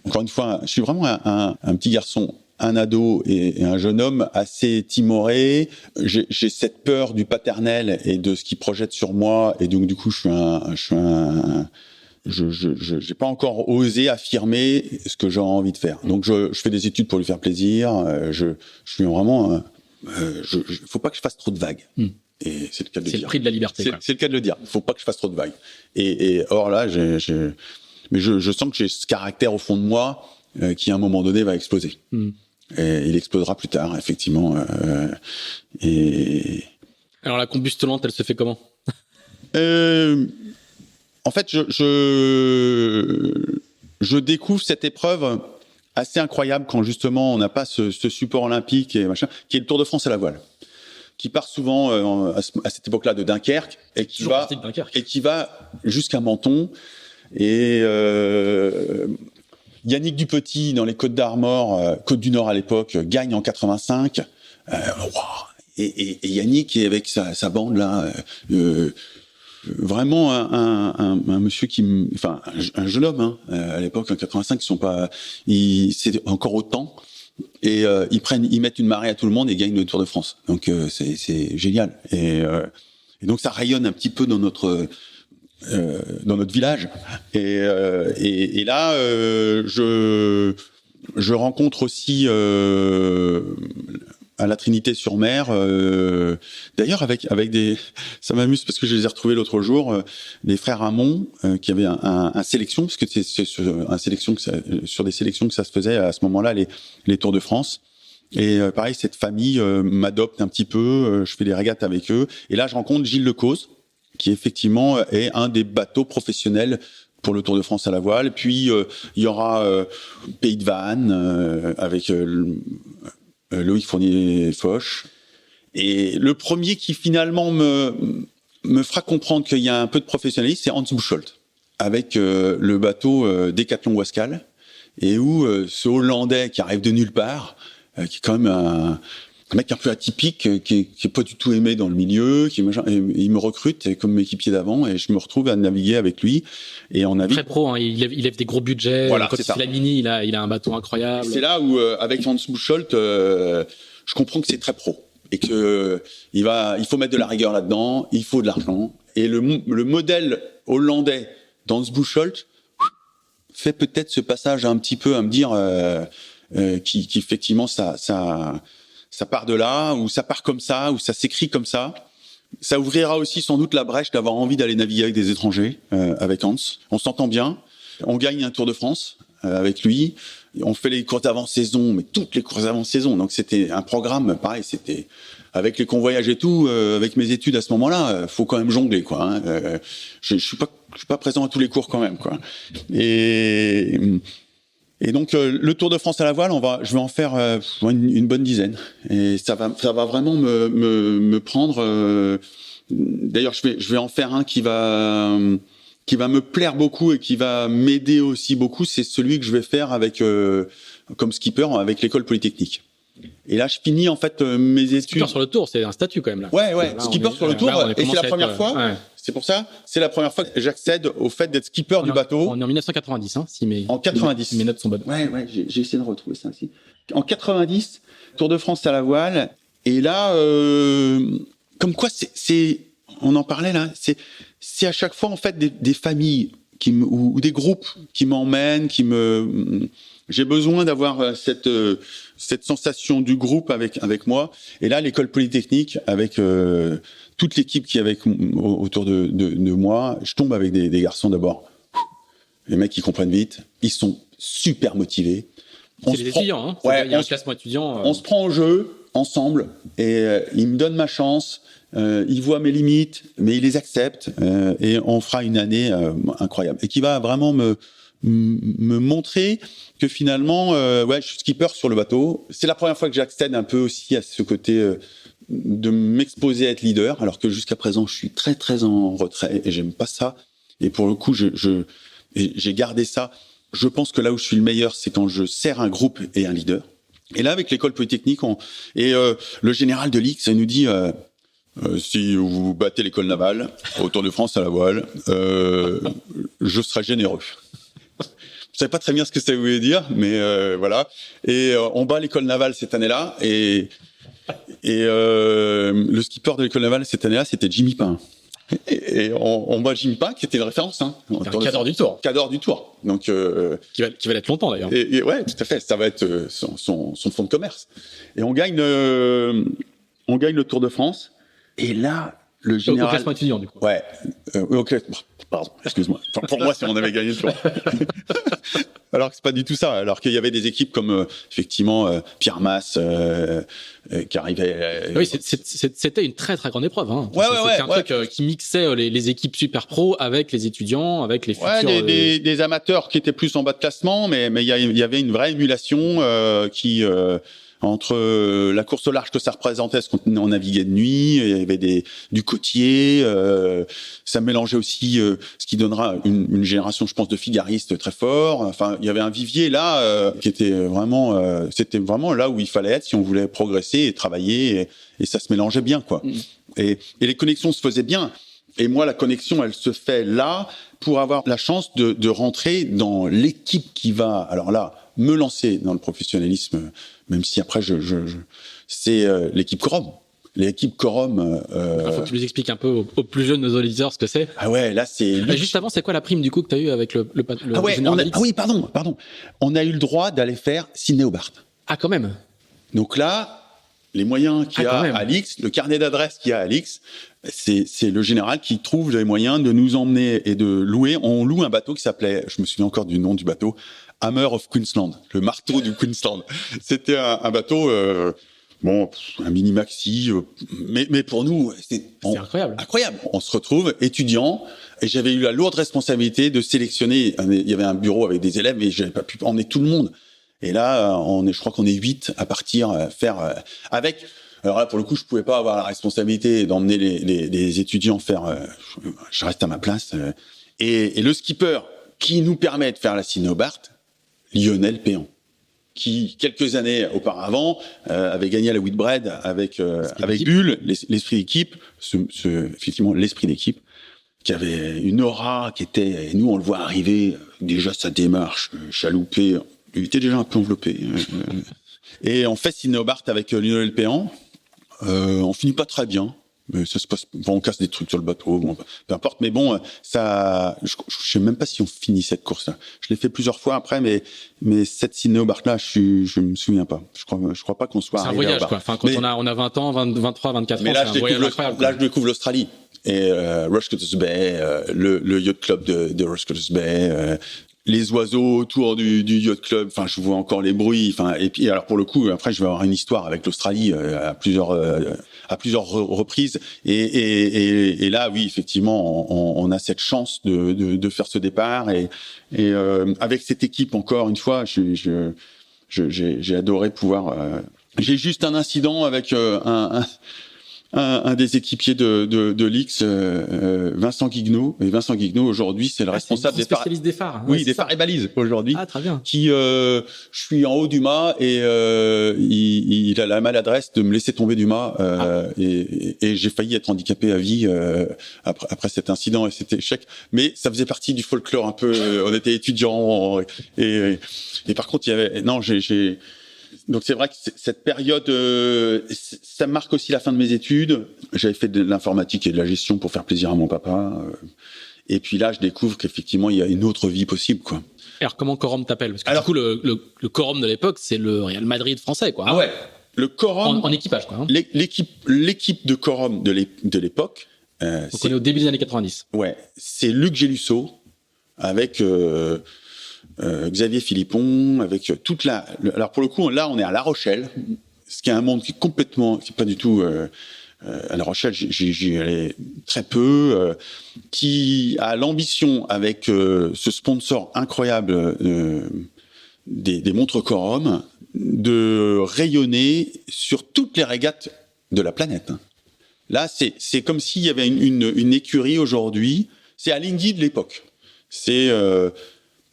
Encore une fois, je suis vraiment un petit garçon, un ado et un jeune homme assez timoré. J'ai cette peur du paternel et de ce qu'il projette sur moi, et donc du coup, j'ai pas encore osé affirmer ce que j'ai envie de faire. Donc je fais des études pour lui faire plaisir. Je suis vraiment. Faut pas que je fasse trop de vagues. Et c'est le cas de le dire. C'est le prix de la liberté. C'est le cas de le dire. Faut pas que je fasse trop de vagues. Et or là, mais je sens que j'ai ce caractère au fond de moi qui à un moment donné va exploser. Et il explosera plus tard, effectivement. Alors la combustion lente, elle se fait comment? En fait, je découvre cette épreuve assez incroyable quand justement on n'a pas ce support olympique et machin, qui est le Tour de France à la voile, qui part souvent à cette époque-là de Dunkerque et qui va jusqu'à Menton. Et Yannick Dupetit dans les Côtes d'Armor, Côte du Nord à l'époque, gagne en 85. Et Yannick est avec sa bande là. Vraiment un monsieur un jeune homme à l'époque en 85, c'est encore autant, et ils mettent une marée à tout le monde et gagnent le Tour de France. Donc c'est génial. Et Et donc ça rayonne un petit peu dans notre village. Et là, je rencontre aussi à la Trinité-sur-Mer. D'ailleurs, avec des, ça m'amuse parce que je les ai retrouvés l'autre jour, des frères Hamon qui avaient un sélection, parce que c'est sur des sélections que ça se faisait à ce moment-là, les Tours de France. Et pareil, cette famille m'adopte un petit peu. Je fais des régates avec eux. Et là, je rencontre Gilles Lecause, qui effectivement est un des bateaux professionnels pour le Tour de France à la voile. Puis il y aura Pays de Vannes avec Loïc Fournier-Foch. Et le premier qui finalement me fera comprendre qu'il y a un peu de professionnalisme, c'est Hans Buchholz, avec le bateau Décathlon Wascal, et où ce Hollandais qui arrive de nulle part, qui est quand même un mec un peu atypique, qui est pas du tout aimé dans le milieu, il me recrute comme équipier d'avant, et je me retrouve à naviguer avec lui. Et on navigue. Très pro, hein, il lève des gros budgets. Voilà, quand il fait la mini, il a un bateau incroyable. C'est là où, avec Hans Buchholz, je comprends que c'est très pro. Et que il faut mettre de la rigueur là-dedans, il faut de l'argent. Et le modèle hollandais d'Hans Buchholz fait peut-être ce passage un petit peu à me dire qui effectivement ça part de là, ou ça part comme ça, ou ça s'écrit comme ça. Ça ouvrira aussi sans doute la brèche d'avoir envie d'aller naviguer avec des étrangers, avec Hans. On s'entend bien. On gagne un Tour de France avec lui. On fait les courses d'avant-saison, mais toutes les courses d'avant-saison. Donc c'était un programme, pareil, c'était avec les convoyages et tout, avec mes études à ce moment-là, faut quand même jongler, quoi. Hein. Je suis pas présent à tous les cours quand même, quoi. Et donc le Tour de France à la voile, je vais en faire une bonne dizaine. Et ça va vraiment me prendre. D'ailleurs, je vais en faire un qui va me plaire beaucoup et qui va m'aider aussi beaucoup. C'est celui que je vais faire avec comme skipper avec l'école polytechnique. Et là, je finis en fait mes études. Skipper sur le Tour, c'est un statut quand même là. Ouais. Là, skipper sur le Tour, et c'est la première fois. Ouais. C'est pour ça, c'est la première fois que j'accède au fait d'être skipper du bateau. On est en 1990, hein, en 90. Si mes notes sont bonnes. Ouais, j'ai essayé de retrouver ça aussi. En 90, Tour de France à la voile. Et là, comme quoi, on en parlait là, c'est à chaque fois en fait des familles ou des groupes qui m'emmènent, j'ai besoin d'avoir cette sensation du groupe avec moi. Et là, l'école polytechnique, avec toute l'équipe qui est autour de moi, je tombe avec des garçons d'abord. Les mecs, ils comprennent vite. Ils sont super motivés. C'est des étudiants, hein. Ouais, il y a un classement étudiant. On se prend au jeu ensemble, et ils me donnent ma chance. Ils voient mes limites, mais ils les acceptent, et on fera une année incroyable, et qui va vraiment me montrer que finalement, je suis skipper sur le bateau. C'est la première fois que j'accède un peu aussi à ce côté de m'exposer à être leader, alors que jusqu'à présent, je suis très très en retrait et j'aime pas ça. Et pour le coup, j'ai gardé ça. Je pense que là où je suis le meilleur, c'est quand je sers un groupe et un leader. Et là, avec l'école polytechnique, le général de l'X nous dit. Si vous battez l'école navale au Tour de France à la voile, je serai généreux. Je savais pas très bien ce que ça voulait dire, mais voilà. Et on bat l'école navale cette année-là, et le skipper de l'école navale cette année-là, c'était Jimmy Pain. Et on bat Jimmy Pain, qui était une référence, hein. Un cadre du Tour. Cadre du Tour. Donc qui va l'être longtemps d'ailleurs. Et ouais, tout à fait. Ça va être son fonds de commerce. Et on gagne le Tour de France. Et là, le général... Au classement étudiant, du coup. Ouais. Pardon, excuse-moi. Enfin, pour moi, si on avait gagné le Tour. Alors que c'est pas du tout ça. Alors qu'il y avait des équipes comme, effectivement, Pierre Mas, qui arrivait... Oui, c'était une très, très grande épreuve. Hein. C'était un truc qui mixait les équipes super pro avec les étudiants, avec les futurs... Ouais, des amateurs qui étaient plus en bas de classement, mais il y avait une vraie émulation entre la course au large que ça représentait, parce qu'on naviguait de nuit, il y avait du côtier, ça mélangeait aussi ce qui donnera une génération, je pense, de figaristes très forts. Enfin, il y avait un vivier là qui était vraiment, c'était vraiment là où il fallait être si on voulait progresser et travailler, et ça se mélangeait bien, quoi. Et les connexions se faisaient bien. Et moi, la connexion, elle se fait là pour avoir la chance de rentrer dans l'équipe qui va, alors là, me lancer dans le professionnalisme, même si après c'est l'équipe Corom. l'équipe Corum. Il faut que tu nous expliques un peu aux plus jeunes de nos auditeurs ce que c'est. Ah ouais, là c'est. Juste avant, c'est quoi la prime du coup que tu as eu avec le oui, pardon. On a eu le droit d'aller faire Sydney Hobart. Ah, quand même. Donc là, les moyens qu'il y a à l'X, le carnet d'adresses qu'il y a à l'X, c'est le général qui trouve les moyens de nous emmener et de louer. On loue un bateau qui s'appelait, je me souviens encore du nom du bateau, Hammer of Queensland, le marteau du Queensland. C'était un bateau, un mini maxi, mais pour nous, c'est incroyable. Incroyable. On se retrouve étudiants et j'avais eu la lourde responsabilité de sélectionner. Il y avait un bureau avec des élèves et j'avais pas pu emmener tout le monde. Et là, je crois qu'on est 8 à partir faire avec. Alors là, pour le coup, je pouvais pas avoir la responsabilité d'emmener les étudiants faire. Je reste à ma place. Et le skipper qui nous permet de faire la Sydney Hobart, Lionel Péan, qui quelques années auparavant avait gagné à la Whitbread avec Bull, l'esprit d'équipe, effectivement l'esprit d'équipe, qui avait une aura qui était. Et nous, on le voit arriver déjà sa démarche, chaloupé. Il était déjà un peu enveloppé. Et on fait Sydney Hobart avec Lionel Péan. On finit pas très bien. Mais ça se passe. On casse des trucs sur le bateau. Bon, peu importe. Mais bon, ça. Je sais même pas si on finit cette course-là. Je l'ai fait plusieurs fois après, mais cette Sydney Hobart-là, je me souviens pas. Je crois pas qu'on soit. C'est un voyage, quoi. Enfin, quand on a 20 ans, 23, 24 ans, c'est un voyage incroyable. Là, je découvre l'Australie. Et Rushcutters Bay, le yacht club de Rushcutters Bay. Les oiseaux autour du yacht club, enfin je vois encore les bruits, enfin et puis alors pour le coup après je vais avoir une histoire avec l'Australie à plusieurs reprises et là oui effectivement on a cette chance de faire ce départ et avec cette équipe encore une fois j'ai adoré pouvoir j'ai juste un incident avec un des équipiers de l'X, Vincent Guignot. Et Vincent Guignot, aujourd'hui, c'est le responsable des phares. Spécialiste des phares. Oui, des phares et balises, aujourd'hui. Ah, très bien. Qui, je suis en haut du mât et il a la maladresse de me laisser tomber du mât. Et j'ai failli être handicapé à vie après cet incident et cet échec. Mais ça faisait partie du folklore un peu. On était étudiants. Et par contre, il y avait... Non, donc c'est vrai que cette période, ça marque aussi la fin de mes études. J'avais fait de l'informatique et de la gestion pour faire plaisir à mon papa. Et puis là, je découvre qu'effectivement, il y a une autre vie possible, quoi. Alors comment Corum t'appelle? Parce que du coup, le Corum de l'époque, c'est le Real Madrid français, quoi. Ah ouais. Le Corum en équipage, quoi. Hein. L'équipe de Corum de l'époque. Donc on est au début des années 90. Ouais. C'est Luc Gélusso avec. Xavier Philippon, avec toute alors pour le coup, là, on est à La Rochelle, ce qui est un monde qui est pas du tout à La Rochelle. J'y allais très peu, qui a l'ambition avec ce sponsor incroyable des montres Corum de rayonner sur toutes les régates de la planète. Là, c'est comme s'il y avait une écurie aujourd'hui. C'est Alinghi de l'époque. C'est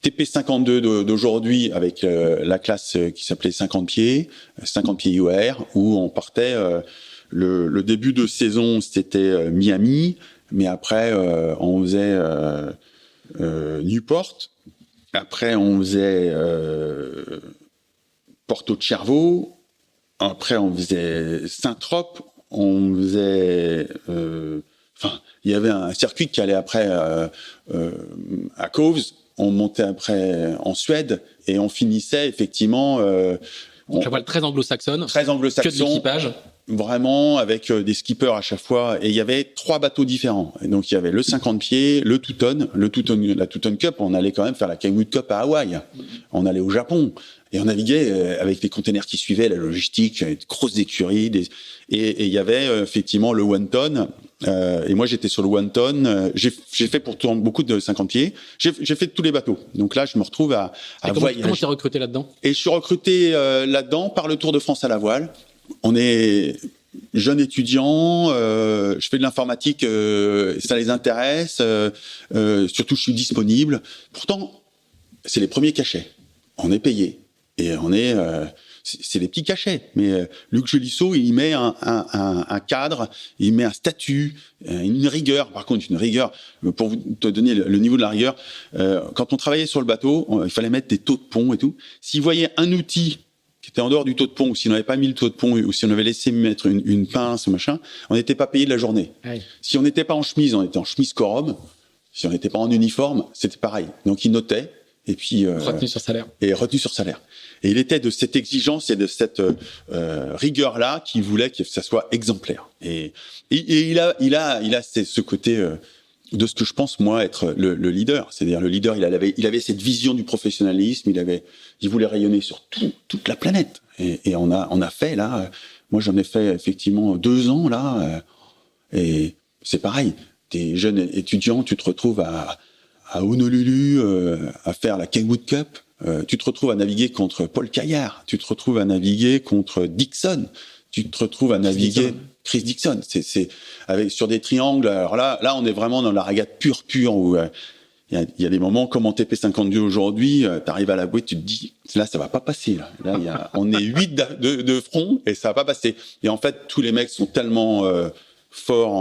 TP52 d'aujourd'hui avec la classe qui s'appelait 50 pieds UR, où on partait, le début de saison c'était Miami, mais après on faisait Newport, après on faisait Porto de Cervo, après on faisait Saint-Trope, on faisait... il y avait un circuit qui allait après à Coves. On montait après en Suède et on finissait effectivement. Donc la voile très anglo-saxonne. Très anglo-saxon. Que de l'équipage. Vraiment avec des skippers à chaque fois. Et il y avait 3 bateaux différents. Et donc il y avait le 50 pieds, la Touton Cup. On allait quand même faire la Kaiwood Cup à Hawaï. On allait au Japon. Et on naviguait avec les containers qui suivaient, la logistique, une grosse écurie. Et il y avait effectivement le one ton. Et moi, j'étais sur le one ton. J'ai fait pourtant beaucoup de 50 pieds. J'ai fait tous les bateaux. Donc là, je me retrouve à voyager. Comment t'es recruté là-dedans? Et je suis recruté là-dedans par le Tour de France à la voile. On est jeune étudiant, je fais de l'informatique, ça les intéresse. Surtout, je suis disponible. Pourtant, c'est les premiers cachets. On est payé. Et on est... c'est des petits cachets, mais Luc Gélusso, il met un cadre, il met un statut, une rigueur. Par contre, une rigueur, pour vous te donner le niveau de la rigueur, quand on travaillait sur le bateau, il fallait mettre des taux de pont et tout. S'il voyait un outil qui qui était en dehors du taux de pont, ou si on n'avait pas mis le taux de pont, ou si on avait laissé mettre une pince, machin, on n'était pas payé de la journée. Oui. Si on n'était pas en chemise, on était en chemise quorum. Si on n'était pas en uniforme, c'était pareil. Donc il notait, et puis retenu sur salaire. Et retenu sur salaire. Et il était de cette exigence et de cette rigueur-là qu'il voulait que ça soit exemplaire. Et il a ce côté de ce que je pense moi être le leader. C'est-à-dire le leader, il avait cette vision du professionnalisme. Il voulait rayonner sur toute la planète. Et on a fait là. Moi, j'en ai fait effectivement 2 ans là. Et c'est pareil. T'es jeune étudiant, tu te retrouves à Honolulu à faire la Kenwood Cup. Tu te retrouves à naviguer contre Paul Caillard. Tu te retrouves à naviguer contre Dixon. Tu te retrouves à naviguer Chris Dixon. C'est avec sur des triangles. Alors là, on est vraiment dans la régate pure où il y a des moments comme en TP52 aujourd'hui. T'arrives à la bouée, tu te dis là, ça va pas passer. Là, on est 8 de front et ça va pas passer. Et en fait, tous les mecs sont tellement fort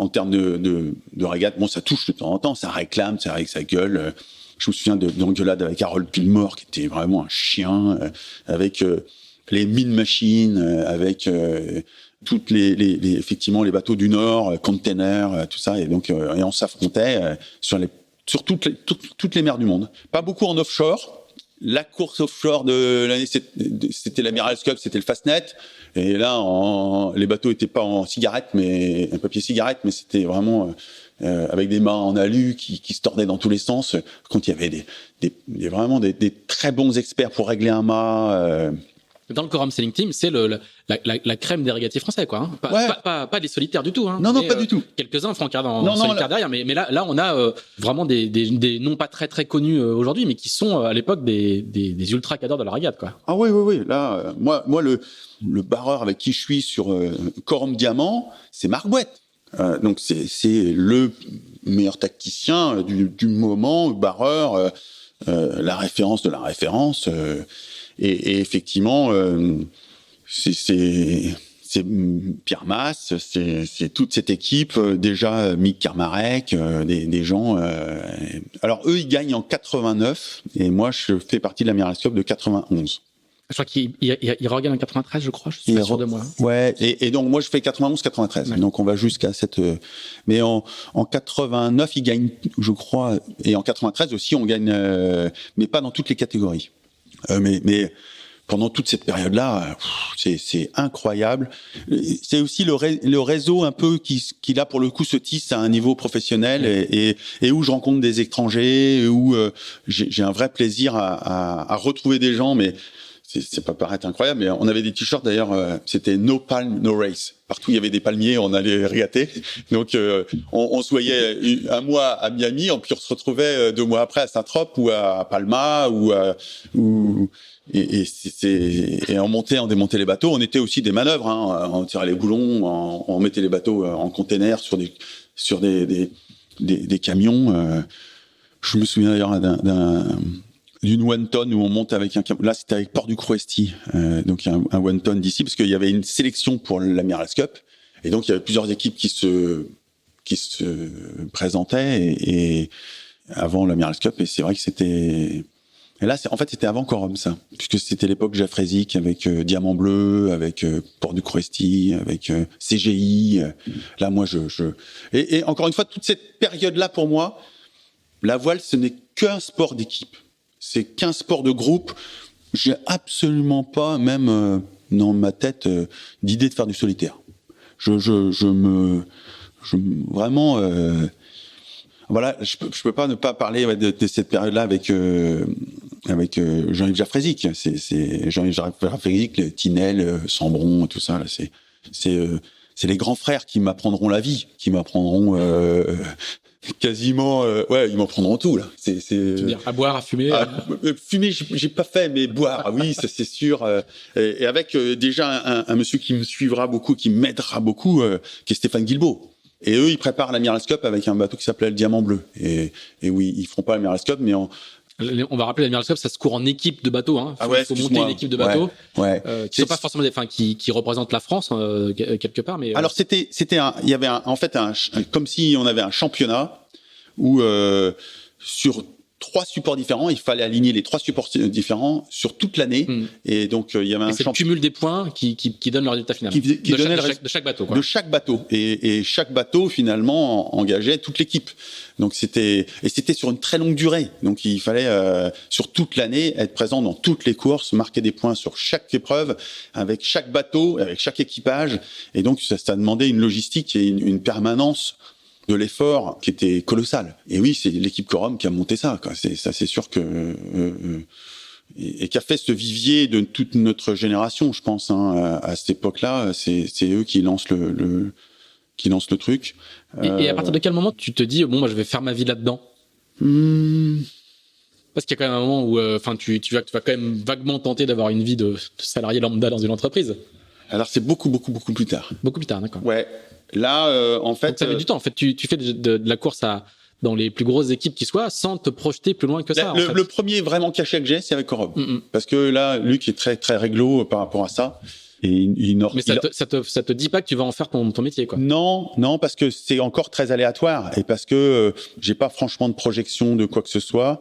en termes de régate. Bon, ça touche de temps en temps, ça réclame, ça avec sa gueule. Je me souviens d'engueulade avec Harold Pillmore, qui était vraiment un chien, avec les mine machines, avec toutes effectivement les bateaux du Nord, containers, tout ça. Et donc, et on s'affrontait sur toutes les mers du monde. Pas beaucoup en offshore. La course offshore de l'année, c'était l'Amiral's Cup, c'était le Fastnet. Et là, les bateaux étaient pas en cigarette, mais un papier cigarette, mais c'était vraiment avec des mâts en alu qui se tordaient dans tous les sens. Quand il y avait vraiment des très bons experts pour régler un mât. Dans le Quorum Sailing Team, c'est la crème des régatiers français, quoi. Pas des solitaires du tout. Hein. Non, pas du tout. Quelques-uns font carrière en solitaire derrière, mais là, on a vraiment des noms pas très très connus aujourd'hui, mais qui sont à l'époque des ultra cadors de la régate, quoi. Ah oui. Là, moi le barreur avec qui je suis sur Quorum Diamant, c'est Marc Bouette. Donc c'est le meilleur tacticien du moment, barreur, la référence de la référence. Et effectivement, c'est Pierre Masse, c'est toute cette équipe, déjà Mick Karmarek, des gens. Alors eux, ils gagnent en 89, et moi, je fais partie de l'Amiral's Cup de 91. Je crois qu'il regagne en 93, je crois. Je suis pas sûr de moi. Ouais. Et donc moi, je fais 91-93. Ouais. Donc on va jusqu'à cette. Mais en 89, ils gagnent, je crois, et en 93 aussi, on gagne, mais pas dans toutes les catégories. Mais pendant toute cette période-là, c'est incroyable. C'est aussi le réseau un peu qui là pour le coup se tisse à un niveau professionnel et où je rencontre des étrangers, où j'ai un vrai plaisir à retrouver des gens, mais c'est pas paraître incroyable, mais on avait des t-shirts d'ailleurs, c'était No Palm, No Race. Partout il y avait des palmiers, on allait régater. Donc on se voyait un mois à Miami, puis on se retrouvait 2 mois après à Saint-Tropez ou à Palma et on montait, on démontait les bateaux. On était aussi des manœuvres, hein. On tirait les boulons, on mettait les bateaux en container sur des camions. Je me souviens d'ailleurs d'une one ton où on monte avec là c'était avec Port du Crouesty, donc un one ton d'ici, parce qu'il y avait une sélection pour l'Amiral's Cup, et donc il y avait plusieurs équipes qui se présentaient et avant l'Amiral's Cup, et c'est vrai que c'était. Et là, c'était avant Quorum, ça, puisque c'était l'époque Jafresic avec Diamant Bleu, avec Port du Crouesty, avec CGI. Là, moi, et encore une fois, toute cette période-là, pour moi, la voile, ce n'est qu'un sport d'équipe. C'est qu'un sport de groupe. J'ai absolument pas, même dans ma tête, d'idée de faire du solitaire. Vraiment. Voilà, je peux pas ne pas parler de cette période-là avec Jean-Yves Jafresic. C'est Jean-Yves Jafresic, Tinel, Sambron, tout ça. Là, c'est les grands frères qui m'apprendront la vie, qui m'apprendront quasiment. Ils m'apprendront tout là. Tu veux dire à boire, à fumer. Fumer, j'ai pas fait, mais boire, oui, ça c'est sûr. Et avec déjà un monsieur qui me suivra beaucoup, qui m'aidera beaucoup, qui est Stéphane Guilbeault. Et eux, ils préparent l'Amiral's Cup avec un bateau qui s'appelait le Diamant Bleu. Et oui, ils feront pas l'Amiral's Cup, mais on va rappeler l'Amiral's Cup, ça se court en équipe de bateaux. Hein. Faut monter une équipe de bateaux, qui sont pas forcément qui représentent la France quelque part. Mais alors il y avait en fait comme si on avait un championnat où sur 3 supports différents. Il fallait aligner les 3 supports différents sur toute l'année. Et donc, il y avait c'est le cumul des points qui donne le résultat final. De chaque bateau, quoi. De chaque bateau. Et chaque bateau, finalement, engageait toute l'équipe. Donc, c'était sur une très longue durée. Donc, il fallait, sur toute l'année, être présent dans toutes les courses, marquer des points sur chaque épreuve, avec chaque bateau, avec chaque équipage. Et donc, ça demandait une logistique et une permanence de l'effort qui était colossal. Et oui, c'est l'équipe Corum qui a monté ça, quoi. C'est sûr que et qui a fait ce vivier de toute notre génération, je pense, hein, à cette époque-là. C'est eux qui lancent le truc. Et à partir de quel moment tu te dis bon, moi, je vais faire ma vie là-dedans? Parce qu'il y a quand même un moment où, tu vas quand même vaguement tenter d'avoir une vie de salarié lambda dans une entreprise. Alors c'est beaucoup plus tard. Beaucoup plus tard, d'accord. Ouais. Là, en fait, donc ça fait du temps. En fait, tu fais de la course dans les plus grosses équipes qui soient, sans te projeter plus loin que ça. Le premier vraiment cachet que j'ai, c'est avec Corum. Parce que là, Luc est très très réglo par rapport à ça. Et mais ça te dit pas que tu vas en faire ton métier, quoi. Non, parce que c'est encore très aléatoire et parce que j'ai pas franchement de projection de quoi que ce soit.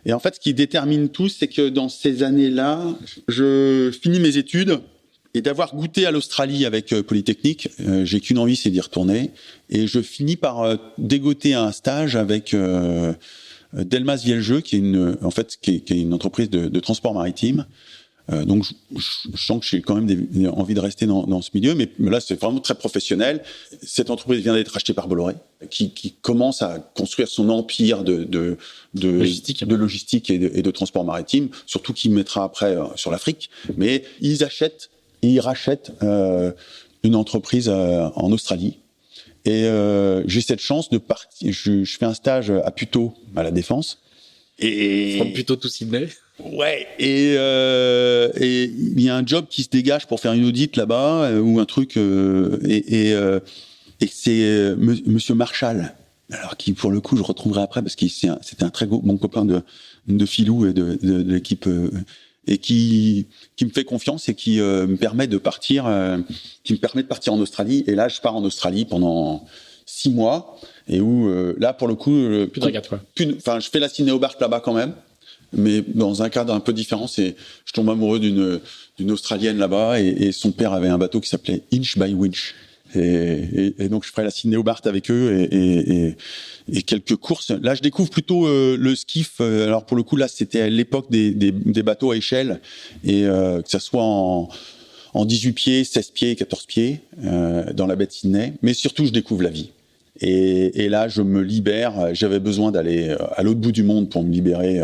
Et en fait, ce qui détermine tout, c'est que dans ces années-là, je finis mes études. Et d'avoir goûté à l'Australie avec Polytechnique, j'ai qu'une envie, c'est d'y retourner. Et je finis par dégoter un stage avec Delmas Vieljeux, qui est une entreprise de transport maritime. Donc je sens que j'ai quand même envie de rester dans ce milieu, mais là c'est vraiment très professionnel. Cette entreprise vient d'être rachetée par Bolloré, qui commence à construire son empire de logistique et de transport maritime, surtout qu'il mettra après sur l'Afrique. Mais ils rachètent une entreprise en Australie. Et j'ai cette chance de partir. Je fais un stage à Puteaux, à la Défense. Et from Puteaux to Sydney. Ouais. Et il y a un job qui se dégage pour faire une audit là-bas ou un truc. Et c'est Monsieur Marshall. Alors qui pour le coup je retrouverai après parce que c'était un très bon copain de Philou et de l'équipe. Et qui me fait confiance et qui me permet de partir en Australie. Et là, je pars en Australie pendant 6 mois et où là, pour le coup, plus de regarde, quoi. Je fais la cinéobarque là-bas quand même, mais dans un cadre un peu différent. Je tombe amoureux d'une Australienne là-bas et son père avait un bateau qui s'appelait Inch by Winch. Et donc je ferai la cinéobarque avec eux et quelques courses. Là, je découvre plutôt le skiff. Alors pour le coup, là, c'était à l'époque des bateaux à échelle et que ça soit en 18 pieds, 16 pieds, 14 pieds dans la baie de Sydney. Mais surtout, je découvre la vie. Et là, je me libère. J'avais besoin d'aller à l'autre bout du monde pour me libérer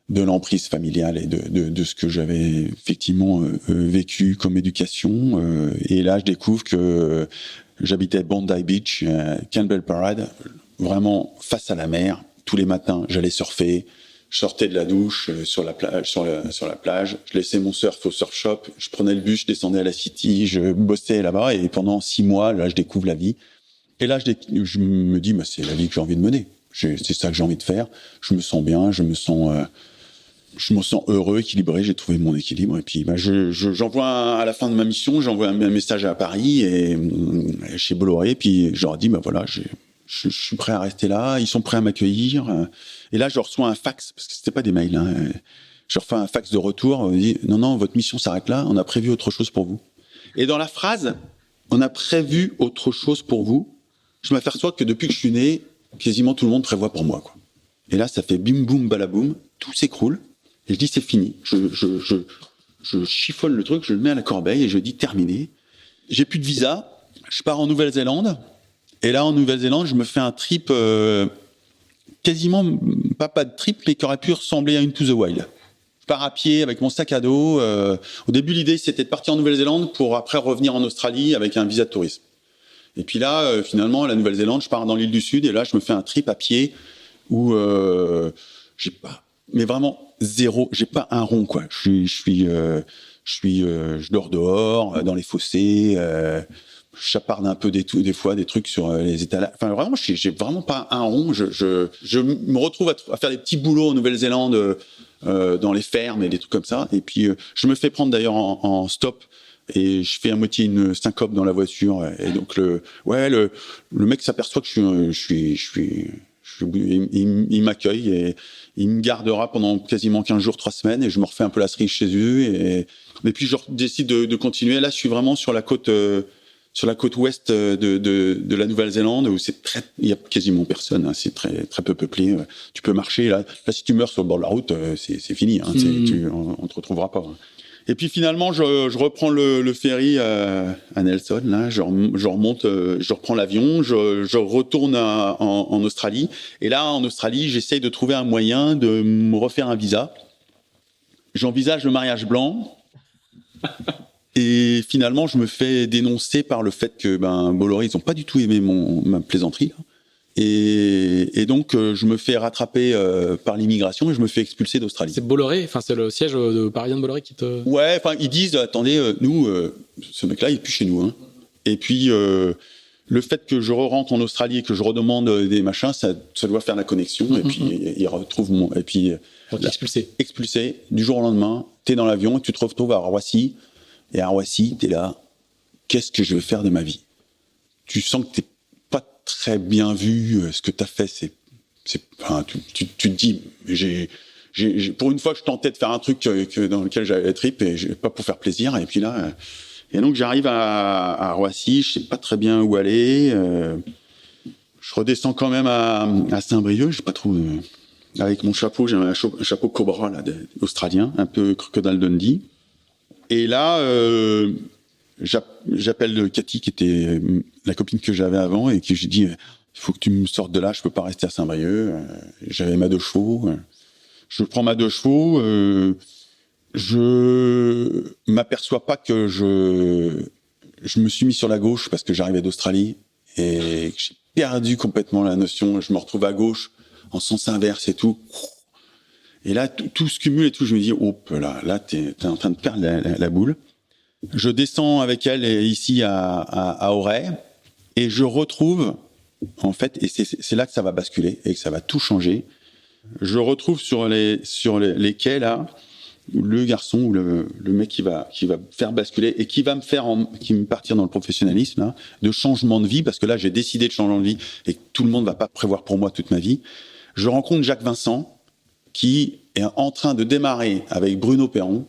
de l'emprise familiale et de ce que j'avais effectivement vécu comme éducation. Et là, je découvre que j'habitais Bondi Beach, Campbell Parade, vraiment face à la mer. Tous les matins, j'allais surfer. Je sortais de la douche sur la plage, sur la plage. Je laissais mon surf au surf shop. Je prenais le bus, je descendais à la City. Je bossais là-bas et pendant 6 mois, là, je découvre la vie. Et là, je me dis, c'est la vie que j'ai envie de mener. C'est ça que j'ai envie de faire. Je me sens bien, je me sens heureux, équilibré, j'ai trouvé mon équilibre. Et puis, j'envoie à la fin de ma mission, j'envoie un message à Paris et chez Bolloré. Et puis, je leur dis, voilà, je suis prêt à rester là. Ils sont prêts à m'accueillir. Et là, je reçois un fax, parce que c'était pas des mails, hein. Je reçois un fax de retour. On me dit, non, votre mission s'arrête là. On a prévu autre chose pour vous. Et dans la phrase, on a prévu autre chose pour vous. Je m'aperçois que depuis que je suis né, quasiment tout le monde prévoit pour moi, quoi. Et là, ça fait bim, boum, balaboum. Tout s'écroule. Et je dis, c'est fini. Je chiffonne le truc, je le mets à la corbeille et je dis, terminé. J'ai plus de visa. Je pars en Nouvelle-Zélande. Et là, en Nouvelle-Zélande, je me fais un trip, quasiment, pas de trip, mais qui aurait pu ressembler à une To the Wild. Je pars à pied avec mon sac à dos. Au début, l'idée, c'était de partir en Nouvelle-Zélande pour après revenir en Australie avec un visa de tourisme. Et puis là, finalement, la Nouvelle-Zélande, je pars dans l'île du Sud et là, je me fais un trip à pied où j'ai pas, mais vraiment zéro, j'ai pas un rond, quoi. Je dors dehors, dans les fossés, je chaparde un peu des fois des trucs sur les étalages. Enfin, vraiment, j'ai vraiment pas un rond. Je me retrouve à faire des petits boulots en Nouvelle-Zélande, dans les fermes et des trucs comme ça. Et puis, je me fais prendre d'ailleurs en stop. Et je fais à moitié une syncope dans la voiture. Et donc le mec s'aperçoit que je Il m'accueille et il me gardera pendant quasiment 15 jours, 3 semaines, et je me refais un peu la cerise chez eux. Et puis je décide de continuer. Là, je suis vraiment sur la côte ouest de la Nouvelle-Zélande, où il y a quasiment personne, hein, c'est très très peu peuplé. Tu peux marcher là, si tu meurs sur le bord de la route, c'est fini, hein, on te retrouvera pas. Et puis finalement, je reprends le ferry à Nelson. Là, je remonte, je reprends l'avion, je retourne en Australie. Et là, en Australie, j'essaye de trouver un moyen de me refaire un visa. J'envisage le mariage blanc. Et finalement, je me fais dénoncer par le fait que Bolloré, ils ont pas du tout aimé ma plaisanterie, là. Et donc, je me fais rattraper par l'immigration et je me fais expulser d'Australie. C'est Bolloré, enfin c'est le siège parisien de Bolloré qui te... Ouais, enfin ils disent, attendez, nous, ce mec-là, il est plus chez nous, hein. Et puis, le fait que je rentre en Australie et que je redemande des machins, ça doit faire la connexion. Et puis, ils retrouvent mon... Et puis, expulsé, du jour au lendemain, t'es dans l'avion et tu te retrouves à Roissy. Et à Roissy, t'es là, qu'est-ce que je vais faire de ma vie? Tu sens que t'es pas très bien vu, ce que t'as fait, enfin, tu te dis, pour une fois, je tentais de faire un truc dans lequel j'avais la tripe, et pas pour faire plaisir, et puis là, et donc j'arrive à Roissy, je sais pas très bien où aller, je redescends quand même à Saint-Brieuc, je sais pas trop, avec mon chapeau, j'avais un chapeau Cobra, là, australien, un peu Crocodile Dundee. Et là, j'appelle Cathy, qui était la copine que j'avais avant, et qui j'ai dit, il faut que tu me sortes de là, je peux pas rester à Saint-Brieuc. J'avais ma 2 chevaux. Je prends ma 2 chevaux. Je m'aperçois pas que je me suis mis sur la gauche parce que j'arrivais d'Australie et que j'ai perdu complètement la notion. Je me retrouve à gauche en sens inverse et tout. Et là, tout se cumule et tout. Je me dis, oh, là, t'es en train de perdre la boule. Je descends avec elle ici à Auray, et je retrouve, en fait, et c'est là que ça va basculer et que ça va tout changer. Je retrouve sur les quais là, le garçon ou le mec qui va faire basculer et qui va me partir dans le professionnalisme là, de changement de vie, parce que là j'ai décidé de changer de vie et que tout le monde va pas prévoir pour moi toute ma vie. Je rencontre Jacques Vincent, qui est en train de démarrer avec Bruno Perron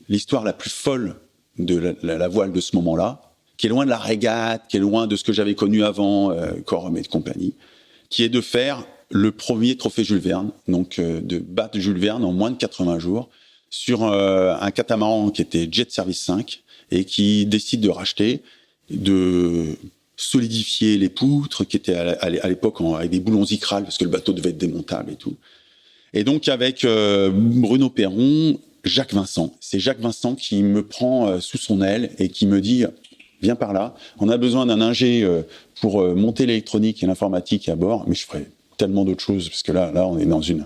l'histoire la plus folle de la voile de ce moment-là, qui est loin de la régate, qui est loin de ce que j'avais connu avant, Corum et compagnie, qui est de faire le premier trophée Jules Verne, donc de battre Jules Verne en moins de 80 jours sur un catamaran qui était Jet Service 5 et qui décide de racheter, de solidifier les poutres qui étaient à l'époque avec des boulons Icral parce que le bateau devait être démontable et tout. Et donc avec Bruno Perron, Jacques Vincent. C'est Jacques Vincent qui me prend sous son aile et qui me dit, viens par là, on a besoin d'un ingé pour monter l'électronique et l'informatique à bord, mais je ferai tellement d'autres choses, parce que là on est dans une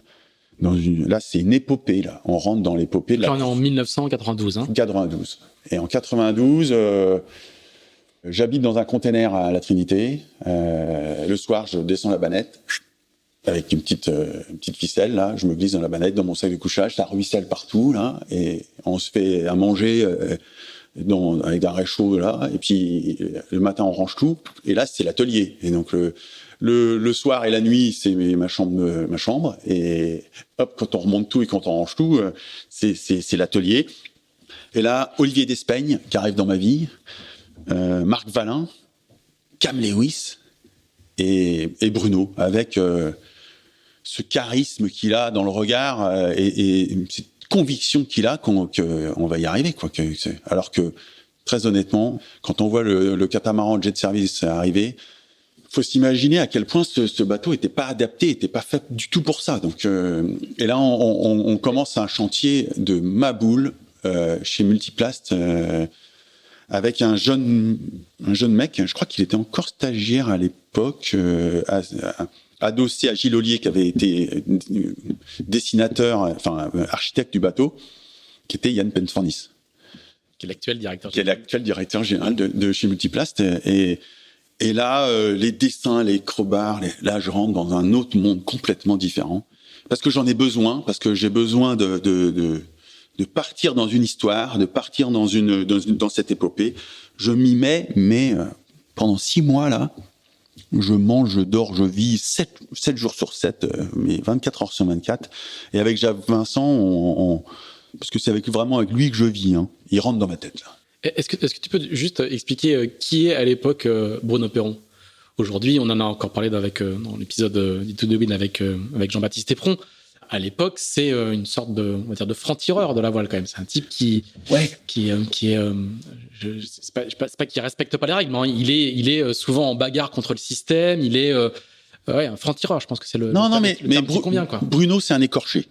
là c'est une épopée, là. On rentre dans l'épopée. Là on est en 1992. Hein. 92. Et en 92, j'habite dans un container à la Trinité. Le soir, je descends la banette avec une petite ficelle, là, je me glisse dans la banette, dans mon sac de couchage, ça ruisselle partout, là, et on se fait à manger avec un réchaud, là, et puis le matin on range tout, et là c'est l'atelier. Et donc le soir et la nuit c'est ma chambre, et hop, quand on remonte tout et quand on range tout, c'est l'atelier. Et là, Olivier Despeigne qui arrive dans ma vie, Marc Valin, Cam Lewis et Bruno, avec ce charisme qu'il a dans le regard et cette conviction qu'il a qu'on va y arriver, quoi. Alors que, très honnêtement, quand on voit le catamaran Jet Service arriver, faut s'imaginer à quel point ce bateau était pas adapté, était pas fait du tout pour ça. Donc, et là, on commence un chantier de Maboule chez Multiplast avec un jeune mec, je crois qu'il était encore stagiaire à l'époque, adossé à Gilles Ollier, qui avait été dessinateur, enfin architecte du bateau, qui était Yann Pensfornis, qui est l'actuel directeur général de chez Multiplast. Et là, les dessins, les crobards, là, je rentre dans un autre monde complètement différent, parce que j'en ai besoin, parce que j'ai besoin de partir dans une histoire, de partir dans cette épopée. Je m'y mets, mais pendant 6 mois là, Je mange, je dors, je vis 7 jours sur 7, mais 24 heures sur 24. Et avec Jacques Vincent, parce que c'est vraiment avec lui que je vis, hein. Il rentre dans ma tête, là. Est-ce que tu peux juste expliquer qui est à l'époque Bruno Perron? Aujourd'hui, on en a encore parlé dans l'épisode d'Ito de Win avec Jean-Baptiste Éperon. À l'époque, c'est une sorte de, on va dire, de franc-tireur de la voile quand même. C'est un type qui c'est pas qu'il respecte pas les règles, mais il est souvent en bagarre contre le système. Il est un franc-tireur. Je pense que c'est le. Non, mais convient, quoi. Bruno, c'est un écorché.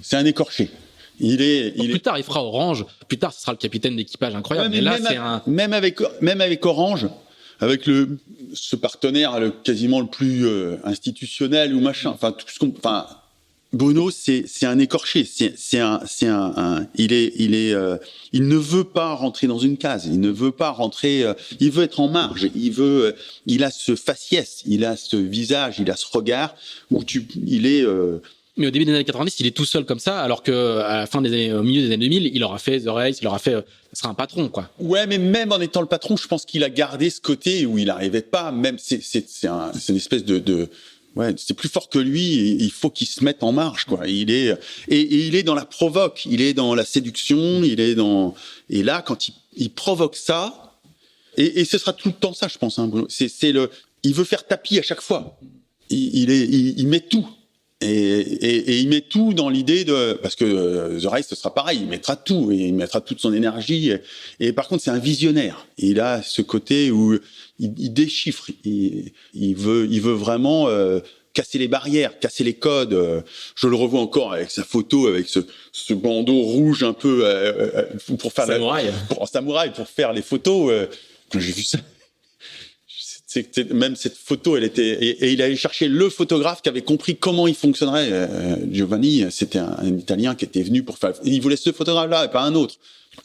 C'est un écorché. Plus tard, il fera Orange. Plus tard, ce sera le capitaine d'équipage incroyable. Ouais, mais là, c'est même avec Orange, avec ce partenaire quasiment le plus institutionnel ou machin. Enfin, tout ce qu'on. Enfin, Bruno, c'est un écorché. Il ne veut pas rentrer dans une case. Il ne veut pas rentrer. Il veut être en marge. Il a ce faciès. Il a ce visage. Il a ce regard où Mais au début des années 90, il est tout seul comme ça, alors que à la fin au milieu des années 2000, il aura fait The Race, ça sera un patron, quoi. Ouais, mais même en étant le patron, je pense qu'il a gardé ce côté où il n'arrivait pas. Même c'est une espèce ouais, c'est plus fort que lui. Il faut qu'il se mette en marche, quoi. Il est dans la provoque, il est dans la séduction, et là, quand il provoque ça, et ce sera tout le temps ça, je pense. Hein, Bruno. Il veut faire tapis à chaque fois. Il met tout. Et il met tout dans l'idée parce que The Race, ce sera pareil, il mettra tout, et il mettra toute son énergie, et par contre c'est un visionnaire, il a ce côté où il déchiffre, il veut vraiment casser les barrières, casser les codes. Je le revois encore avec sa photo, avec ce bandeau rouge un peu pour faire samouraï, pour faire les photos. Quand j'ai vu ça, même cette photo, elle était, et il allait chercher le photographe qui avait compris comment il fonctionnerait. Giovanni, c'était un Italien qui était venu pour faire. Il voulait ce photographe-là et pas un autre.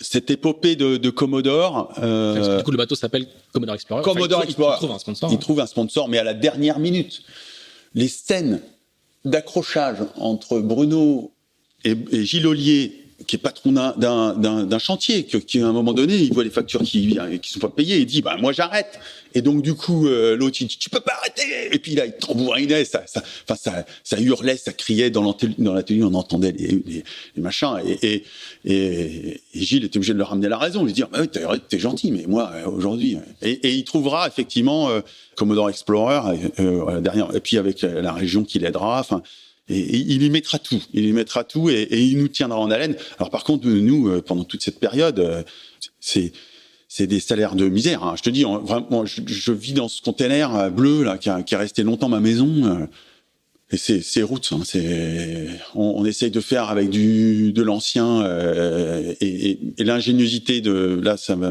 Cette épopée de Commodore. Parce que du coup, le bateau s'appelle Commodore Explorer. Explorer. Il trouve un sponsor. Il trouve un sponsor, mais à la dernière minute. Les scènes d'accrochage entre Bruno et Gilles Ollier, qui est patron d'un chantier, qui à un moment donné, il voit les factures qui sont pas payées, il dit moi j'arrête. Et donc du coup l'autre il dit tu peux pas arrêter. Et puis là il tambourinait, ça hurlait, ça criait dans l'atelier, on entendait les machins. Et Gilles était obligé de le ramener à la raison, lui dire oui, t'es gentil, mais moi aujourd'hui. Et il trouvera effectivement Commodore Explorer derrière, et puis avec la région qui l'aidera. Enfin. Et il y mettra tout. Et il nous tiendra en haleine. Alors par contre, nous, pendant toute cette période, c'est des salaires de misère. Hein. Je te dis, vraiment, je vis dans ce container bleu là qui est resté longtemps ma maison. Et c'est roots. Hein. On essaye de faire avec de l'ancien et l'ingéniosité là, ça va.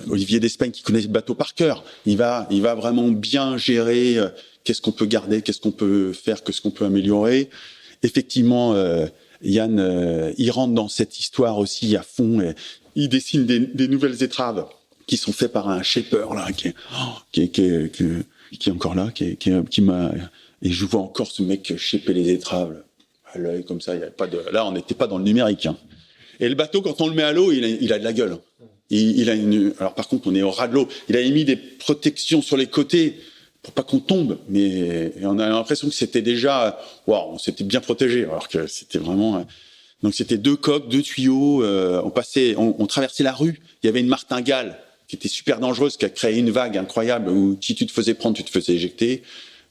Olivier Despagne qui connaît le bateau par cœur. Il va vraiment bien gérer. Qu'est-ce qu'on peut garder, qu'est-ce qu'on peut faire, qu'est-ce qu'on peut améliorer. Effectivement, Yann, il rentre dans cette histoire aussi à fond. Et il dessine des nouvelles étraves qui sont faites par un shaper là, qui est encore là, qui m'a. Et je vois encore ce mec shaper les étraves à l'œil comme ça. Il y a pas de. Là, on n'était pas dans le numérique. Hein. Et le bateau, quand on le met à l'eau, il a de la gueule. Alors par contre, on est au ras de l'eau. Il a mis des protections sur les côtés. Pour pas qu'on tombe, mais on a l'impression que c'était déjà, on s'était bien protégé, alors que c'était vraiment. Donc c'était 2 coques, 2 tuyaux. On traversait la rue. Il y avait une martingale qui était super dangereuse, qui a créé une vague incroyable où si tu te faisais prendre, tu te faisais éjecter.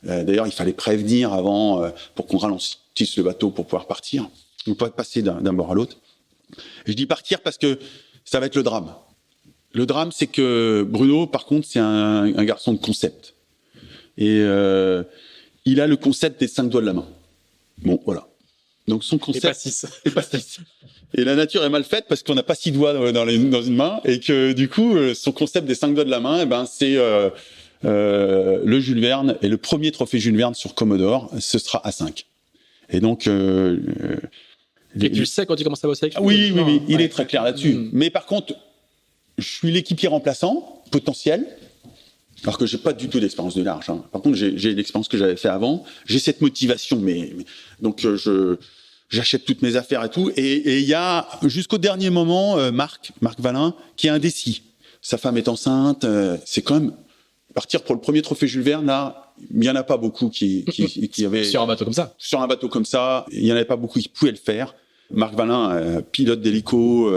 D'ailleurs, il fallait prévenir avant pour qu'on ralentisse le bateau pour pouvoir partir, ou pas passer d'un bord à l'autre. Et je dis partir parce que ça va être le drame. Le drame, c'est que Bruno, par contre, c'est un garçon de concept. Et il a le concept des 5 doigts de la main. Bon, voilà. Donc son concept. Et pas 6. Et la nature est mal faite parce qu'on n'a pas 6 doigts dans une main, et que du coup, son concept des 5 doigts de la main, c'est le Jules Verne, et le premier trophée Jules Verne sur Commodore, ce sera à 5. Et donc. Et tu le sais quand tu commences à bosser avec lui. Oui, il est très clair là-dessus. Mais par contre, je suis l'équipier remplaçant potentiel. Alors que j'ai pas du tout d'expérience de large. Hein. Par contre, j'ai l'expérience que j'avais fait avant. J'ai cette motivation, mais donc j'achète toutes mes affaires et tout. Et il y a jusqu'au dernier moment Marc Valin qui est indécis. Sa femme est enceinte. C'est quand même partir pour le premier trophée Jules Verne, là, il y en a pas beaucoup qui avaient sur un bateau comme ça. Sur un bateau comme ça, il y en avait pas beaucoup qui pouvaient le faire. Marc Valin, pilote d'hélico,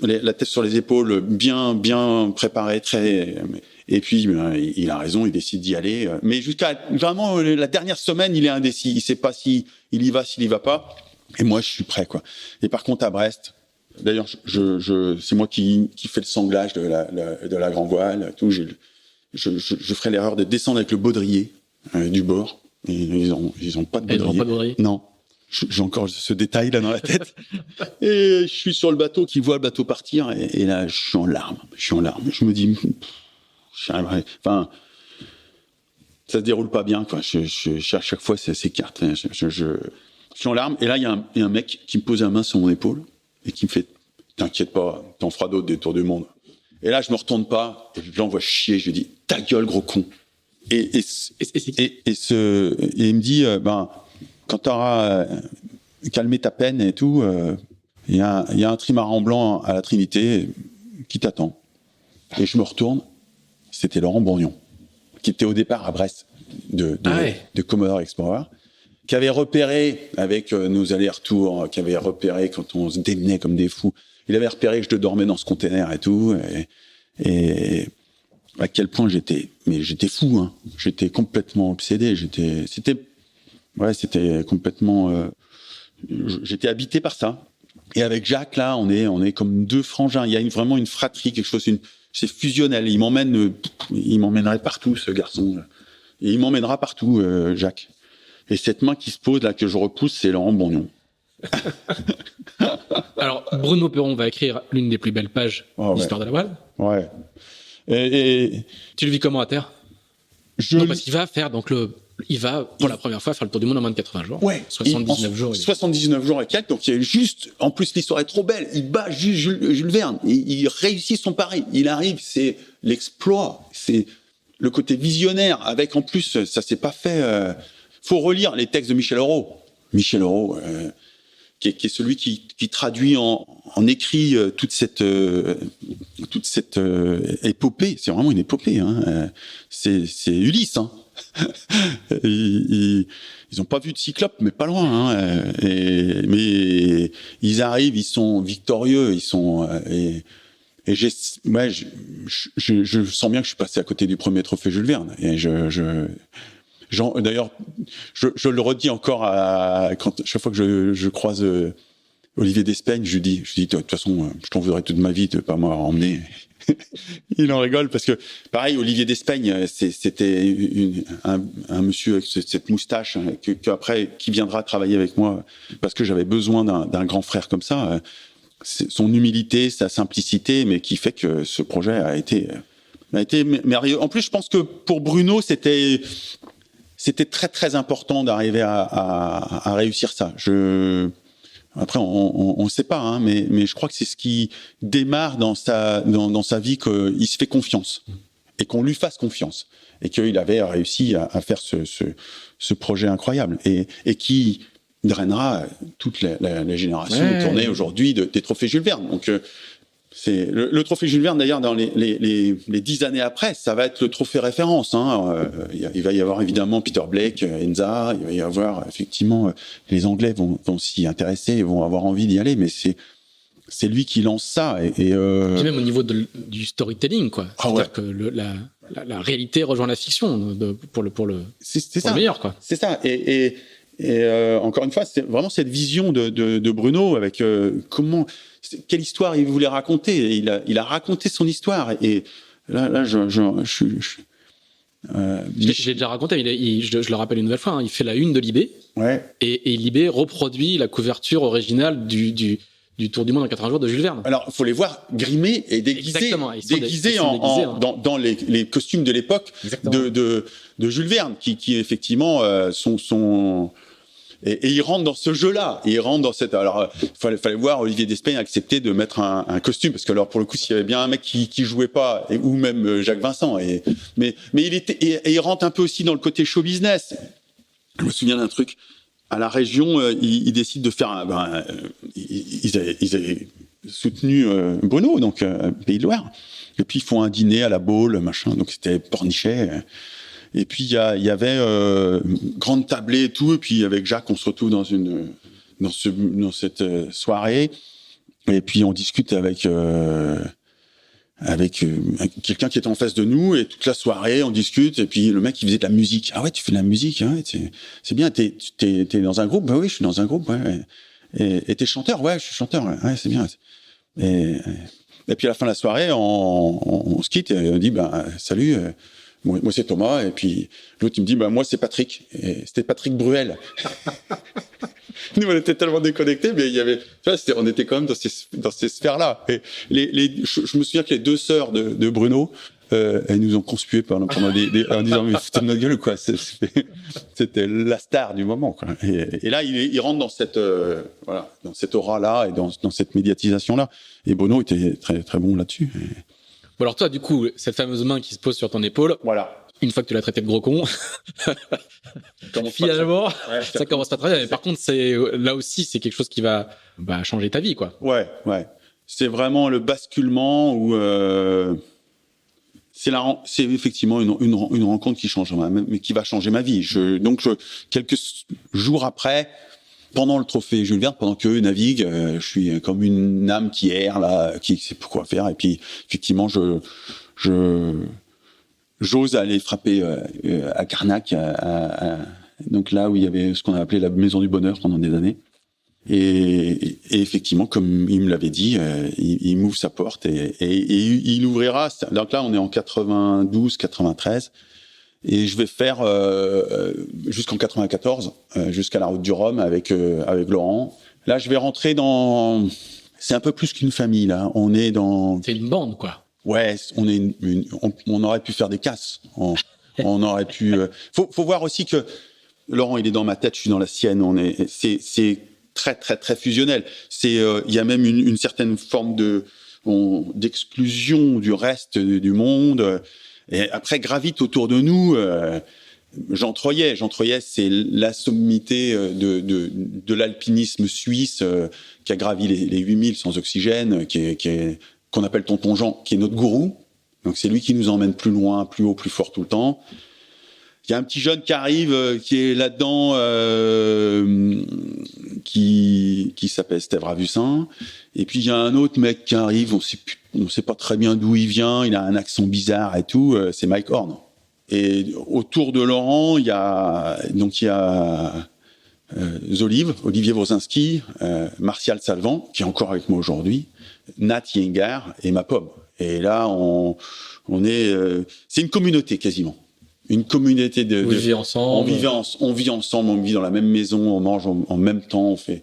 la tête sur les épaules, bien préparé, et puis il a raison, il décide d'y aller. Mais jusqu'à vraiment la dernière semaine, il est indécis, il sait pas s'il y va, s'il y va pas. Et moi, je suis prêt, quoi. Et par contre, à Brest, d'ailleurs, c'est moi qui fais le sanglage de la grand voile, tout. Je ferai l'erreur de descendre avec le baudrier du bord. Et ils ont pas de baudrier. Ils ont pas de baudrier. Non. J'ai encore ce détail là dans la tête. Et je suis sur le bateau, qui voit le bateau partir, et là, je suis en larmes. Je me dis, enfin, ça se déroule pas bien, quoi. À chaque fois, c'est cartes. Je suis en larmes, et là, il y a un mec qui me pose la main sur mon épaule et qui me fait, t'inquiète pas, t'en feras d'autres des tours du monde. Et là, je me retourne pas, et je l'envoie chier, je lui dis, ta gueule, gros con. Et il me dit, quand t'auras calmé ta peine et tout, il y a un trimaran blanc à la Trinité qui t'attend. Et je me retourne, c'était Laurent Bourgnon, qui était au départ à Brest de Commodore Explorer, qui avait repéré avec nos allers-retours, qui avait repéré quand on se démenait comme des fous. Il avait repéré que je dormais dans ce container et tout, et à quel point j'étais fou, hein. J'étais complètement obsédé. C'était complètement. J'étais habité par ça. Et avec Jacques, là, on est comme deux frangins. Il y a vraiment une fratrie, quelque chose. C'est fusionnel. Il m'emmènerait partout, ce garçon. Et il m'emmènera partout, Jacques. Et cette main qui se pose là, que je repousse, c'est Laurent Bourgnon. Alors, Bruno Perron va écrire l'une des plus belles pages de l'histoire de la voile. Ouais. Et tu le vis comment à terre? Non, parce qu'il va faire il va pour la première fois faire le tour du monde en moins de 80 jours. Ouais. 79 jours. 79 jours et quelques. Donc il y a juste, en plus l'histoire est trop belle. Il bat Jules Verne. Il réussit son pari. Il arrive, c'est l'exploit. C'est le côté visionnaire. Avec en plus, ça s'est pas fait. Faut relire les textes de Michel Aurault. Michel Aurault, qui est celui qui traduit en écrit toute cette épopée. C'est vraiment une épopée, hein. C'est Ulysse, hein. Ils ont pas vu de Cyclope, mais pas loin, hein. Mais ils arrivent, ils sont victorieux, ils sont je sens bien que je suis passé à côté du premier trophée Jules Verne. Et d'ailleurs, je le redis encore chaque fois que je croise Olivier Despeigne, je lui dis, de toute façon, je t'en voudrais toute ma vie de pas m'avoir emmené. Il en rigole parce que, pareil, Olivier Despeigne, c'était un monsieur avec cette moustache, hein, qui viendra travailler avec moi parce que j'avais besoin d'un grand frère comme ça. Son humilité, sa simplicité, mais qui fait que ce projet a été merveilleux. En plus, je pense que pour Bruno, c'était très très important d'arriver à réussir ça. Après, on ne sait pas, hein, mais je crois que c'est ce qui démarre dans sa vie, qu'il se fait confiance et qu'on lui fasse confiance et qu'il avait réussi à faire ce projet incroyable et qui drainera toute la génération de tournées aujourd'hui des trophées Jules Verne. Donc c'est le trophée Jules Verne, d'ailleurs, dans les 10 années après, ça va être le trophée référence, hein. Il va y avoir évidemment Peter Blake, Enza, il va y avoir effectivement, les Anglais vont s'y intéresser, vont avoir envie d'y aller, mais c'est lui qui lance ça. Et même au niveau du storytelling, quoi. C'est-à-dire que la réalité rejoint la fiction pour le meilleur, quoi. C'est ça. Et encore une fois, c'est vraiment cette vision de Bruno avec quelle histoire il voulait raconter. Il a raconté son histoire. Et là, j'ai déjà raconté. Je le rappelle une nouvelle fois. Hein, il fait la une de Libé. Ouais. Et Libé reproduit la couverture originale du Tour du Monde en 80 jours de Jules Verne. Alors, il faut les voir grimés et déguisés dans les costumes de l'époque de Jules Verne, qui effectivement sont et il rentre dans ce jeu-là. Il rentre dans cette. Alors, fallait voir Olivier Despeigne accepter de mettre un costume, parce que alors pour le coup, s'il y avait bien un mec qui jouait pas, ou même Jacques Vincent, mais il rentre un peu aussi dans le côté show business. Je me souviens d'un truc. À la région, ils décident de faire ils avaient soutenu Bruno, donc Pays de Loire. Et puis ils font un dîner à la Baule, machin. Donc c'était Pornichet. Et puis il y avait une grande tablée et tout. Et puis avec Jacques, on se retrouve dans cette soirée. Et puis on discute avec quelqu'un qui était en face de nous, et toute la soirée on discute. Et puis le mec il faisait de la musique. Ah ouais, tu fais de la musique, hein, c'est bien. T'es dans un groupe? Bah oui, je suis dans un groupe. Ouais. Et t'es chanteur? Ouais, je suis chanteur. Ouais, c'est bien. Et puis à la fin de la soirée, on se quitte et on dit salut. Moi c'est Thomas. Et puis l'autre il me dit moi c'est Patrick. Et c'était Patrick Bruel. Nous on était tellement déconnectés, mais il y avait, tu vois, on était quand même dans ces sphères-là. Et je me souviens que les deux sœurs de Bruno, elles nous ont conspué pendant en disant mais foutez de notre gueule quoi. C'était la star du moment quoi. Et là il rentre dans cette dans cette aura-là et dans cette médiatisation-là. Et Bruno était très très bon là-dessus. Bon alors toi du coup cette fameuse main qui se pose sur ton épaule. Voilà. Une fois que tu l'as traité de gros con, finalement, ça commence pas très bien. Mais par contre, là aussi, c'est quelque chose qui va changer ta vie, quoi. Ouais. C'est vraiment le basculement où c'est effectivement une rencontre qui change, mais qui va changer ma vie. Donc quelques jours après, pendant le trophée Jules Verne, pendant qu'eux naviguent, je suis comme une âme qui erre là, qui sait pas quoi faire. Et puis effectivement, j'ose aller frapper à Carnac, donc là où il y avait ce qu'on a appelé la Maison du Bonheur pendant des années. Et effectivement, comme il me l'avait dit, il m'ouvre sa porte et il ouvrira. Donc là, on est en 92, 93, et je vais faire jusqu'en 94, jusqu'à la Route du Rhum avec Laurent. Là, je vais rentrer dans. C'est un peu plus qu'une famille là. On est dans. C'est une bande, quoi. Ouais, on aurait pu faire des casses. On aurait pu. Faut voir aussi que Laurent, il est dans ma tête, je suis dans la sienne. C'est très très très fusionnel. Il y a même une certaine forme d'exclusion du reste du monde. Et après gravite autour de nous. Jean Troyet, c'est la sommité de l'alpinisme suisse qui a gravi les 8000 sans oxygène, qu'on appelle Tonton Jean, qui est notre gourou. Donc c'est lui qui nous emmène plus loin, plus haut, plus fort tout le temps. Il y a un petit jeune qui arrive, qui est là-dedans, qui s'appelle Steve Ravussin. Et puis il y a un autre mec qui arrive, on sait pas très bien d'où il vient, il a un accent bizarre et tout, c'est Mike Horn. Et autour de Laurent, il y a Olivier Wrosinski, Martial Salvant, qui est encore avec moi aujourd'hui, Nat Yengar et ma pomme. Et là, on est, c'est une communauté quasiment, une communauté de. Vous vivez ensemble. On vit ensemble, on vit dans la même maison, on mange en même temps, on fait.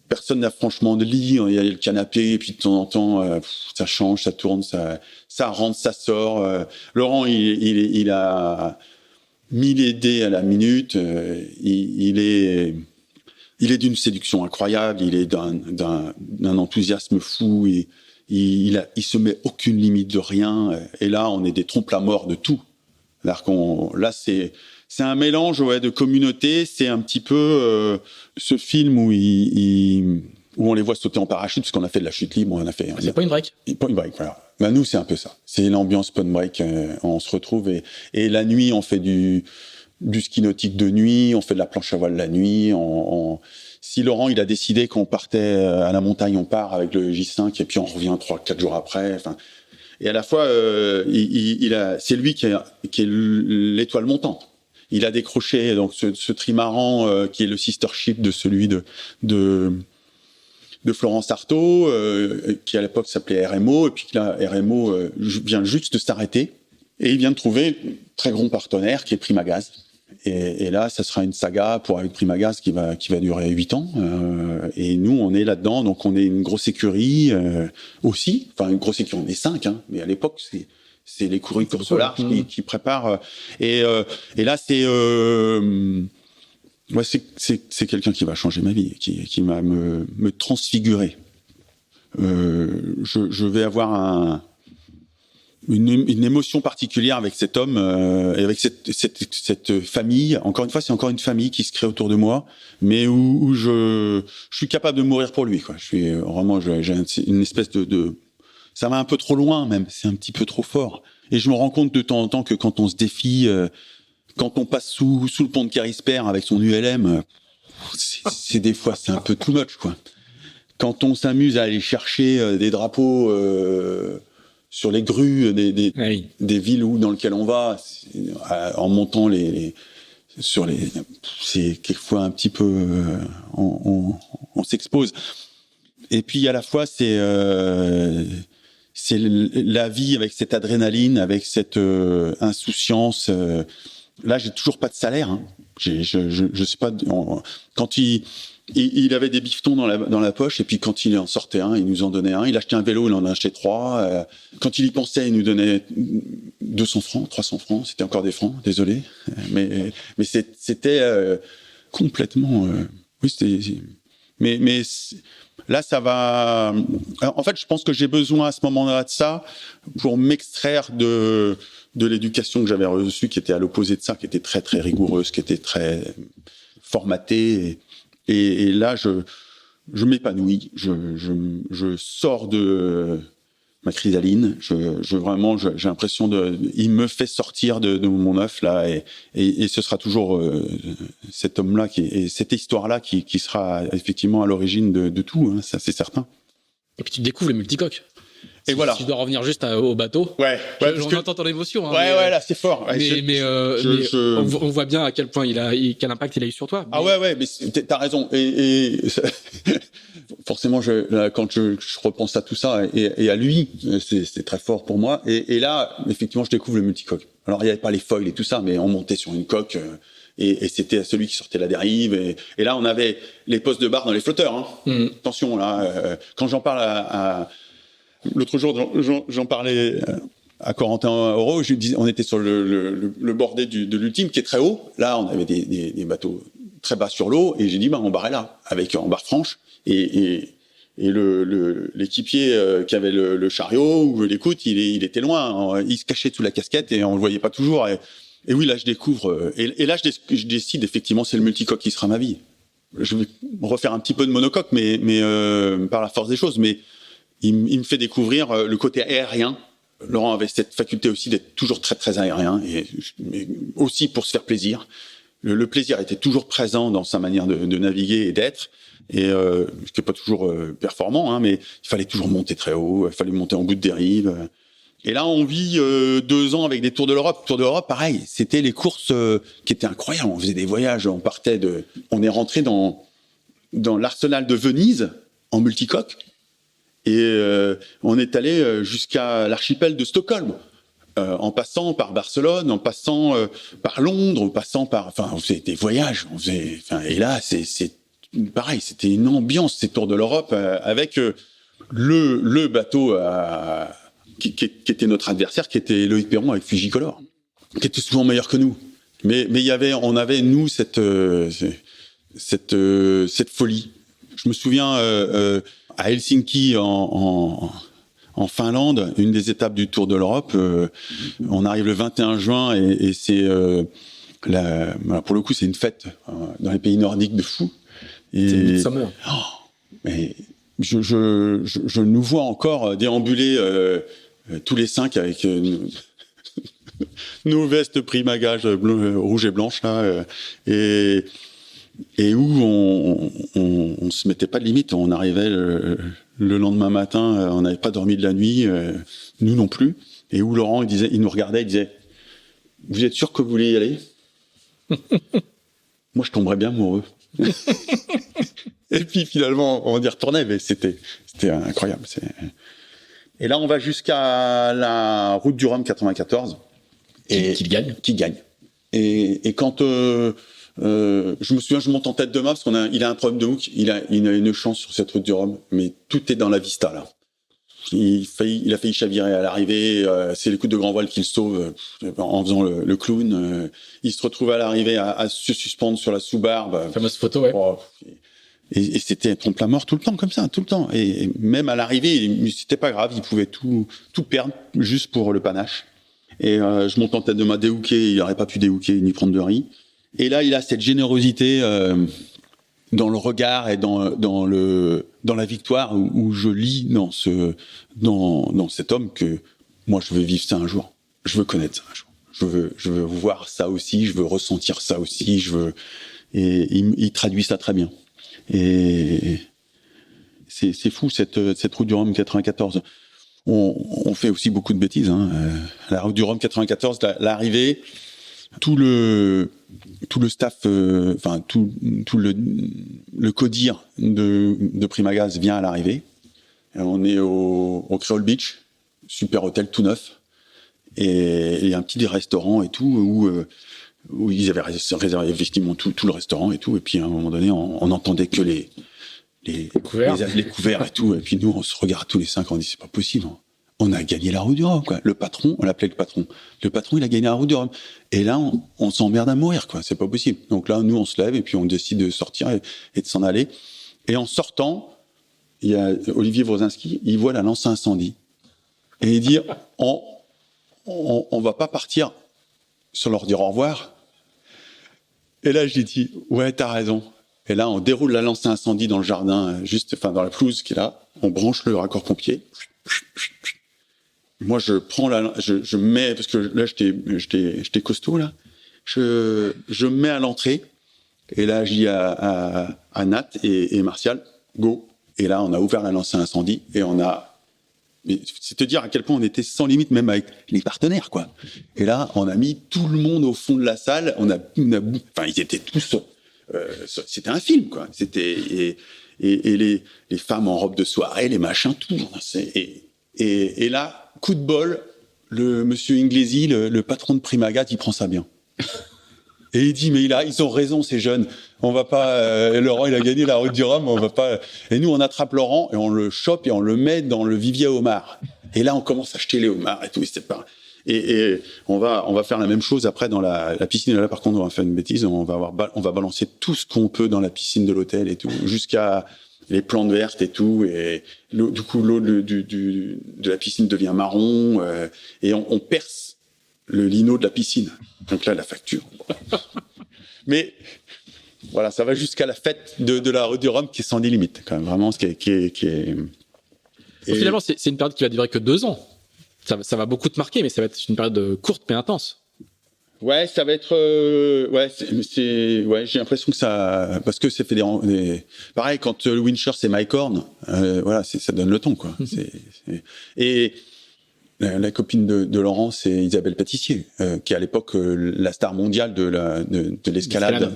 Personne n'a franchement de lit, il y a le canapé, et puis de temps en temps, ça change, ça tourne, ça rentre, ça sort. Laurent, il a 1000 dés à la minute, il est d'une séduction incroyable, il est d'un enthousiasme fou, et il se met aucune limite de rien. Et là, on est des trompe-la-mort de tout. Là, c'est un mélange de communauté. C'est un petit peu ce film où on les voit sauter en parachute, parce qu'on a fait de la chute libre. On a fait. C'est Point Break. Point Break, voilà. Ben, nous, c'est un peu ça. C'est l'ambiance Point Break. On se retrouve et la nuit, on fait du ski nautique de nuit. On fait de la planche à voile la nuit. Si Laurent, il a décidé qu'on partait à la montagne, on part avec le J5 et puis on revient 3-4 jours après. Enfin, et à la fois, c'est lui qui est l'étoile montante. Il a décroché donc ce trimaran qui est le sister ship de celui de Florence Artaud, qui à l'époque s'appelait RMO, et puis là RMO vient juste de s'arrêter et il vient de trouver un très gros partenaire qui est Primagaz. Et là, ça sera une saga avec Primagaz qui va durer 8 ans. Et nous, on est là-dedans, donc on est une grosse écurie aussi. Enfin, une grosse écurie, on est 5, hein, mais à l'époque, c'est l'écurie Course au large qui prépare. Et là, c'est quelqu'un qui va changer ma vie, qui va me transfigurer. Je vais avoir une émotion particulière avec cet homme et avec cette famille. Encore une fois, c'est encore une famille qui se crée autour de moi, mais où je suis capable de mourir pour lui, quoi. Je suis vraiment, j'ai une espèce de ça va un peu trop loin même, c'est un petit peu trop fort. Et je me rends compte de temps en temps que quand on se défie, quand on passe sous le pont de Carisper avec son ULM, c'est des fois c'est un peu too much quoi. Quand on s'amuse à aller chercher des drapeaux sur les grues des villes dans lesquelles on va, en montant c'est quelquefois un petit peu on s'expose. Et puis à la fois c'est la vie avec cette adrénaline, avec cette insouciance. Là, j'ai toujours pas de salaire. Hein. Je sais pas. Quand il avait des bifetons dans la poche, et puis quand il en sortait un, il nous en donnait un. Il achetait un vélo, il en achetait 3. Quand il y pensait, il nous donnait 200 francs, 300 francs. C'était encore des francs, désolé. Mais c'était complètement. Oui, c'était. Mais là, ça va. En fait, je pense que j'ai besoin à ce moment-là de ça pour m'extraire de l'éducation que j'avais reçue, qui était à l'opposé de ça, qui était très très rigoureuse, qui était très formatée. Et là, je m'épanouis. Je sors de ma chrysaline. Vraiment, j'ai l'impression il me fait sortir de mon œuf là, et ce sera toujours cet homme-là et cette histoire-là qui sera effectivement à l'origine de tout. Hein, ça, c'est certain. Et puis tu découvres le multicoque. Et voilà. Si tu dois revenir juste au bateau. Ouais. On entend ton émotion. Hein, ouais, là, c'est fort. Ouais, on voit bien à quel point quel impact il a eu sur toi. Ah ouais, mais t'as raison. Et forcément, quand je repense à tout ça et à lui, c'est très fort pour moi. Et là, effectivement, je découvre le multicoque. Alors, il n'y avait pas les foils et tout ça, mais on montait sur une coque. Et c'était celui qui sortait la dérive. Et là, on avait les postes de barre dans les flotteurs. Hein. Attention, là, quand j'en parle l'autre jour, j'en parlais à Corentin Auro, je lui disais, on était sur le bordé de l'ultime qui est très haut. Là, on avait des bateaux très bas sur l'eau, et j'ai dit, on barrait là, en barre franche. Et l'équipier qui avait le chariot ou l'écoute, il était loin, il se cachait sous la casquette et on le voyait pas toujours. Et oui, là, je découvre. Et là, je décide effectivement, c'est le multicoque qui sera ma vie. Je vais refaire un petit peu de monocoque, mais par la force des choses. Mais il me fait découvrir le côté aérien. Laurent avait cette faculté aussi d'être toujours très très aérien, mais aussi pour se faire plaisir. Le plaisir était toujours présent dans sa manière de naviguer et d'être. Et ce qui n'est pas toujours performant, hein, mais il fallait toujours monter très haut, il fallait monter en bout de dérive. Et là, on vit 2 ans avec des Tours de l'Europe. Tours de l'Europe, pareil, c'était les courses qui étaient incroyables. On faisait des voyages, on est rentré dans l'arsenal de Venise en multicoque. Et on est allé jusqu'à l'archipel de Stockholm, en passant par Barcelone, en passant par Londres, en passant on faisait des voyages. Et là, c'est pareil, c'était une ambiance, ces Tours de l'Europe, avec le bateau qui était notre adversaire, qui était Loïc Perron avec Fujicolor, qui était souvent meilleur que nous. Mais on avait nous cette folie. Je me souviens à Helsinki en Finlande, une des étapes du Tour de l'Europe, on arrive le 21 juin et c'est pour le coup c'est une fête dans les pays nordiques de fou. Et c'est Midsummer. Mais je nous vois encore déambuler tous les 5 avec nos vestes Primagage rouge et blanche là, et où on se mettait pas de limite. On arrivait le lendemain matin, on n'avait pas dormi de la nuit, nous non plus. Et où Laurent, il nous regardait, il disait, vous êtes sûr que vous voulez y aller? Moi, je tomberais bien amoureux. Et puis finalement, on y retournait, mais c'était incroyable. Et là, on va jusqu'à la route du Rhum 94. Qui gagne. Et quand je me souviens, je monte en tête de mât parce il a un problème de hook. Il a une chance sur cette route du Rhum, mais tout est dans la vista là. Il a failli chavirer à l'arrivée. C'est les coups de grand voile qu'il sauve en faisant le clown. Il se retrouve à l'arrivée à se suspendre sur la sous-barbe. Fameuse photo, ouais. Et c'était trompe la mort tout le temps comme ça, tout le temps. Et même à l'arrivée, c'était pas grave. Il pouvait tout perdre juste pour le panache. Et je monte en tête de mât déhooké. Il n'aurait pas pu déhooker ni prendre de riz. Et là, il a cette générosité dans le regard et dans dans la victoire où je lis dans cet homme que moi je veux vivre ça un jour, je veux connaître ça un jour, je veux voir ça aussi, je veux ressentir ça aussi, et il traduit ça très bien. Et c'est fou cette route du Rhum 94. On fait aussi beaucoup de bêtises. La route du Rhum 94, l'arrivée, tout le staff, tout le codir de Primagaz vient à l'arrivée. On est au Creole Beach, super hôtel tout neuf, et il y a un petit restaurant et tout où ils avaient réservé effectivement tout le restaurant et tout. Et puis à un moment donné, on entendait que les couverts et tout. Et puis nous, on se regarde tous les 5 ans, on dit c'est pas possible. On a gagné la route du Rhum, quoi. Le patron, on l'appelait le patron. Le patron, il a gagné la route du Rhum. Et là, on s'emmerde à mourir, quoi. C'est pas possible. Donc là, nous, on se lève et puis on décide de sortir et de s'en aller. Et en sortant, il y a Olivier Wrosinski, il voit la lance à incendie. Et il dit, on va pas partir sans leur dire au revoir. Et là, je lui dis, ouais, t'as raison. Et là, on déroule la lance à incendie dans le jardin, dans la pelouse qui est là. On branche le raccord pompier. Moi, je prends je mets, parce que là, j'étais costaud, là. Je mets à l'entrée. Et là, je dis à Nat et Martial, go. Et là, on a ouvert la lance à incendie et c'est te dire à quel point on était sans limite, même avec les partenaires, quoi. Et là, on a mis tout le monde au fond de la salle. Ils étaient tous, c'était un film, quoi. Et les femmes en robe de soirée, les machins, tout. Et là, coup de bol, le monsieur Inglesi, le patron de Primagaz, il prend ça bien. Et il dit, mais ils ont raison, ces jeunes. On va pas, Laurent, il a gagné la route du Rhum, on va pas. Et nous, on attrape Laurent et on le chope et on le met dans le vivier à homards. Et là, on commence à acheter les homards et tout. Et on va faire la même chose après dans la piscine. Et là, par contre, on va faire une bêtise. On va balancer tout ce qu'on peut dans la piscine de l'hôtel et tout, jusqu'à les plantes vertes et tout. Et du coup, l'eau de la piscine devient marron, et on perce le lino de la piscine. Donc là, la facture. Mais voilà, ça va jusqu'à la fête de la route du Rhum qui est sans limite, quand même, vraiment, ce qui est... Et... Finalement, c'est une période qui va durer que 2 ans. Ça va beaucoup te marquer, mais ça va être une période courte mais intense. Ouais, ça va être... j'ai l'impression que ça... Parce que c'est fait pareil, quand le Wincher, c'est Mike Horn, voilà, ça donne le ton, quoi. Et la copine de Laurent, c'est Isabelle Pâtissier, qui est à l'époque la star mondiale de l'escalade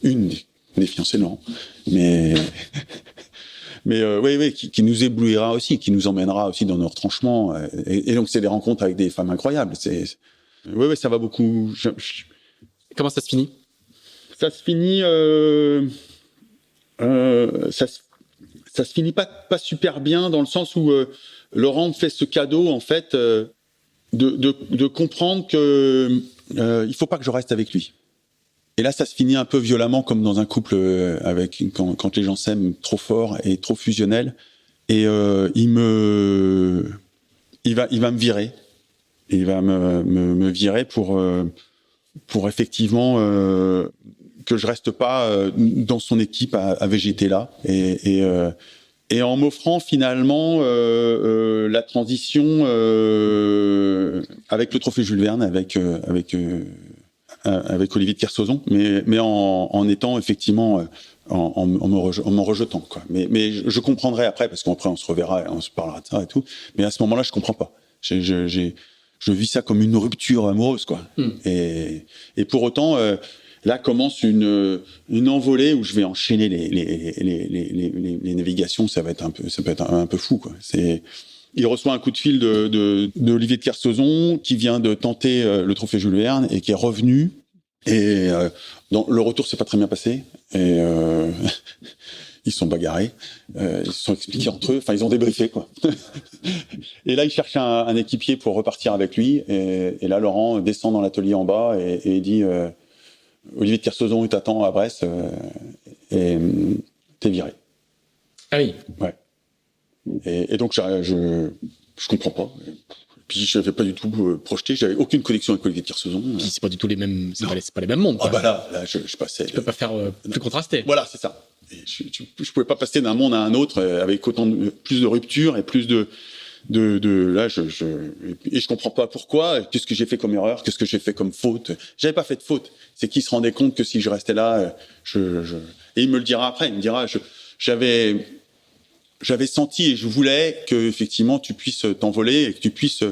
une des fiancées de Laurent. Mais oui, qui nous éblouira aussi, qui nous emmènera aussi dans nos retranchements. Et donc, c'est des rencontres avec des femmes incroyables. Oui, ça va beaucoup. Comment ça se finit ? Ça se finit... ça se finit pas super bien, dans le sens où Laurent fait ce cadeau, en fait, de comprendre que il faut pas que je reste avec lui. Et là, ça se finit un peu violemment, comme dans un couple quand les gens s'aiment trop fort et trop fusionnels. Et il va me virer. Il va me virer pour effectivement que je reste pas dans son équipe à végéter là. Et en m'offrant finalement la transition avec le trophée Jules Verne, avec Olivier de Kersauzon, mais en étant effectivement en me rejetant, quoi. Mais je comprendrai après, parce qu'après on se reverra et on se parlera de ça et tout. Mais à ce moment-là, je comprends pas. Je vis ça comme une rupture amoureuse, quoi. Et pour autant, là commence une envolée où je vais enchaîner les navigations. Ça peut être un peu fou, quoi. Il reçoit un coup de fil de Olivier de Kersauzon, qui vient de tenter le trophée Jules Verne et qui est revenu. Et le retour s'est pas très bien passé. Et ils se sont bagarrés, ils se sont expliqués entre eux. Enfin, ils ont débriefé, quoi. Et là, il cherche un équipier pour repartir avec lui. Et là, Laurent descend dans l'atelier en bas et il dit Olivier de Kersauzon, il t'attend à Brest et t'es viré. Ah oui. Ouais. Et donc, je comprends pas. Puis, je n'avais pas du tout projeté. J'avais aucune connexion avec Olivier de Kersauzon. Puis, c'est pas du tout les mêmes, c'est pas les mêmes mondes, quoi. Ah, bah là, je passais. Tu peux pas faire plus contrasté. Voilà, c'est ça. je pouvais pas passer d'un monde à un autre avec plus de ruptures et plus de là, et je comprends pas pourquoi. Qu'est-ce que j'ai fait comme erreur? Qu'est-ce que j'ai fait comme faute? J'avais pas fait de faute. C'est qu'il se rendait compte que si je restais là, et il me le dira après. Il me dira, j'avais senti et je voulais que effectivement tu puisses t'envoler et que tu puisses.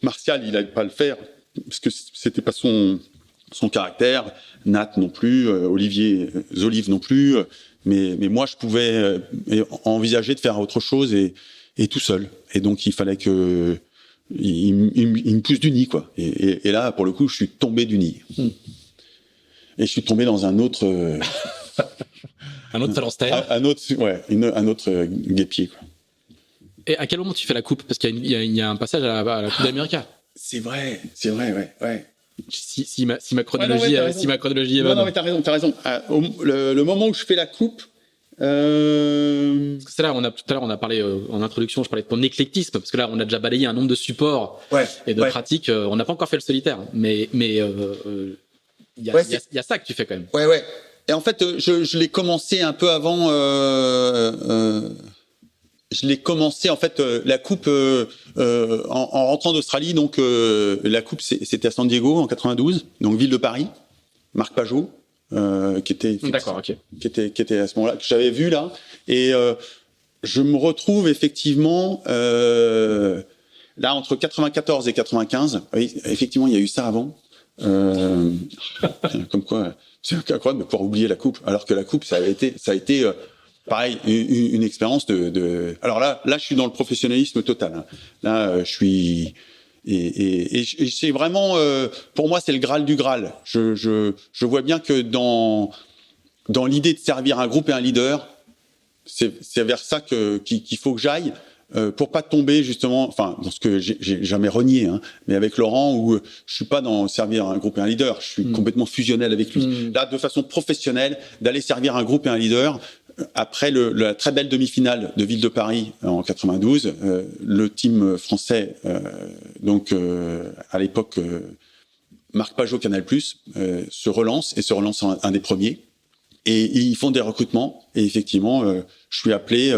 Martial, il n'allait pas le faire parce que c'était pas son caractère. Nat non plus, Olivier Zolive non plus. Mais moi, je pouvais envisager de faire autre chose et tout seul. Et donc, il fallait que il me pousse du nid, quoi. Et là, pour le coup, je suis tombé du nid. Et je suis tombé dans un autre un autre phalanstère. Un autre guêpier, quoi. Et à quel moment tu fais la coupe? Parce qu'il y a un passage à la Coupe d'Amérique. C'est vrai, ouais. Si ma chronologie est bonne. Non, mais t'as raison. Le moment où je fais la coupe. Parce que c'est là, tout à l'heure, on a parlé en introduction, je parlais de ton éclectisme, parce que là, on a déjà balayé un nombre de supports et de pratiques. On n'a pas encore fait le solitaire, mais il y a ça que tu fais quand même. Ouais. Et en fait, je l'ai commencé un peu avant. Je l'ai commencé en fait la coupe en rentrant d'Australie. Donc la coupe c'était à San Diego en 92, donc ville de Paris. Marc Pajot qui était qui était à ce moment-là que j'avais vu là et je me retrouve effectivement là entre 94 et 95. Oui, effectivement, il y a eu ça avant. Comme quoi, c'est incroyable de pouvoir oublier la coupe, alors que la coupe ça a été pareil, une expérience de. Alors là, je suis dans le professionnalisme total. Hein. Là, je suis et c'est vraiment, pour moi, c'est le Graal du Graal. Je vois bien que dans l'idée de servir un groupe et un leader, c'est vers ça qu'il faut que j'aille. Pour pas tomber justement, enfin dans ce que j'ai jamais renié, hein, mais avec Laurent où je suis pas dans servir un groupe et un leader, je suis complètement fusionnel avec lui. Là, de façon professionnelle, d'aller servir un groupe et un leader. Après la très belle demi-finale de Ville de Paris en 92, le team français, à l'époque Marc Pajot Canal+, se relance un des premiers, et ils font des recrutements. Et effectivement, je suis appelé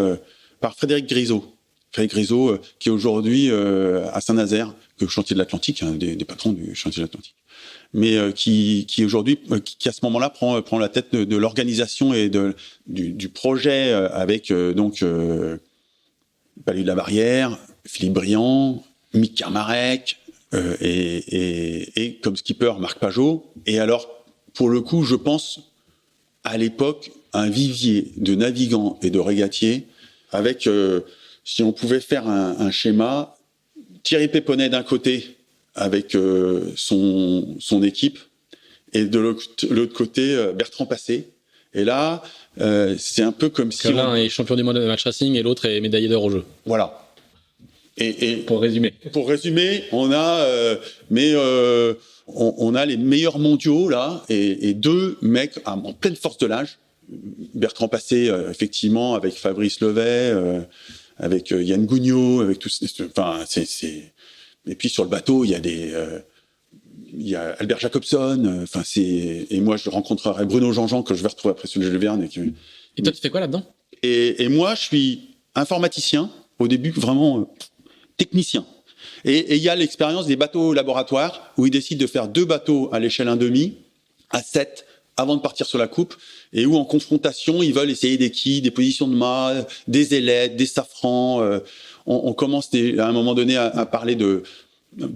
par Frédéric Grisot, qui est aujourd'hui à Saint-Nazaire, que Chantier de l'Atlantique, un des patrons du Chantier de l'Atlantique, mais qui aujourd'hui, qui à ce moment-là prend la tête de l'organisation et du projet avec Palais de la Barrière, Philippe Briand, Mick Kermarek et comme skipper Marc Pajot. Et alors, pour le coup, je pense à l'époque un vivier de navigants et de régatiers avec, si on pouvait faire un schéma, Thierry Péponnet d'un côté avec son équipe, et de l'autre côté Bertrand Passé. Et là, c'est un peu comme si l'un est champion du monde de match racing et l'autre est médaillé d'or au jeu. Voilà. Et pour résumer, on a on a les meilleurs mondiaux là, et deux mecs en pleine force de l'âge. Bertrand Passé, effectivement, avec Fabrice Levet, avec Yann Gougnot, avec tous. Enfin, c'est. Et puis sur le bateau, il y a Albert Jacobson. Enfin, et moi, je rencontrerai Bruno Jean-Jean que je vais retrouver après sur le Jules Verne. Et toi, tu fais quoi là-dedans? Et moi, je suis informaticien au début, vraiment technicien. Et il y a l'expérience des bateaux laboratoires où ils décident de faire 2 bateaux à l'échelle 1,5 à 7 avant de partir sur la coupe, et où en confrontation, ils veulent essayer des quilles, des positions de mât, des ailettes, des safrans. On commence à un moment donné à parler de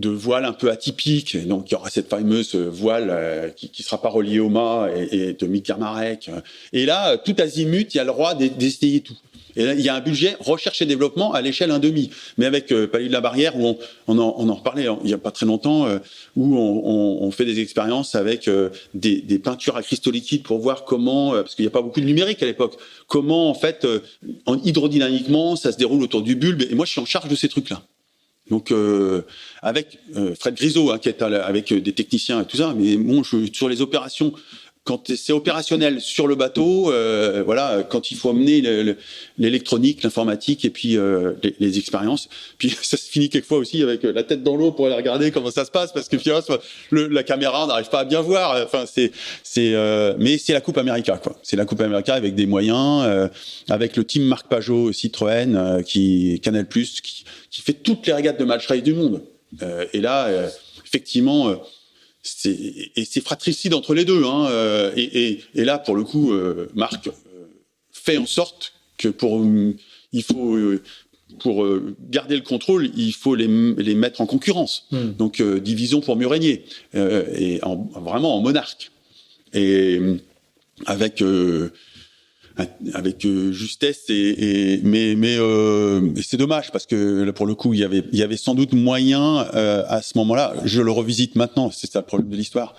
voiles un peu atypiques. Et donc, il y aura cette fameuse voile qui sera pas reliée au mât et de Mick Kermarek. Et là, tout azimut, il y a le droit d'essayer tout. Et là, il y a un budget recherche et développement à l'échelle 1,5. Mais avec Palais de la Barrière, où on en reparlait il y a pas très longtemps, où on fait des expériences avec des peintures à cristaux liquides pour voir comment, parce qu'il n'y a pas beaucoup de numérique à l'époque, comment en fait, hydrodynamiquement, ça se déroule autour du bulbe. Et moi, je suis en charge de ces trucs-là. Donc avec Fred Grisot, qui est avec des techniciens et tout ça, mais bon, sur les opérations quand c'est opérationnel sur le bateau, voilà, quand il faut amener l'électronique, l'informatique et puis les expériences. Puis ça se finit quelquefois aussi avec la tête dans l'eau pour aller regarder comment ça se passe, parce que finalement la caméra on n'arrive pas à bien voir. Enfin mais c'est la Coupe América, quoi. C'est la Coupe América avec des moyens, avec le team Marc Pajot Citroën, qui Canal+, qui fait toutes les régates de match race du monde. Et là, effectivement. C'est fratricide entre les deux, hein. Et là, pour le coup, Marc fait en sorte que pour garder le contrôle, il faut les mettre en concurrence. Donc division pour mieux régner, et vraiment en monarque, et avec justesse, mais c'est dommage, parce que là, pour le coup il y avait sans doute moyen à ce moment-là. Je le revisite maintenant, c'est ça le problème de l'histoire.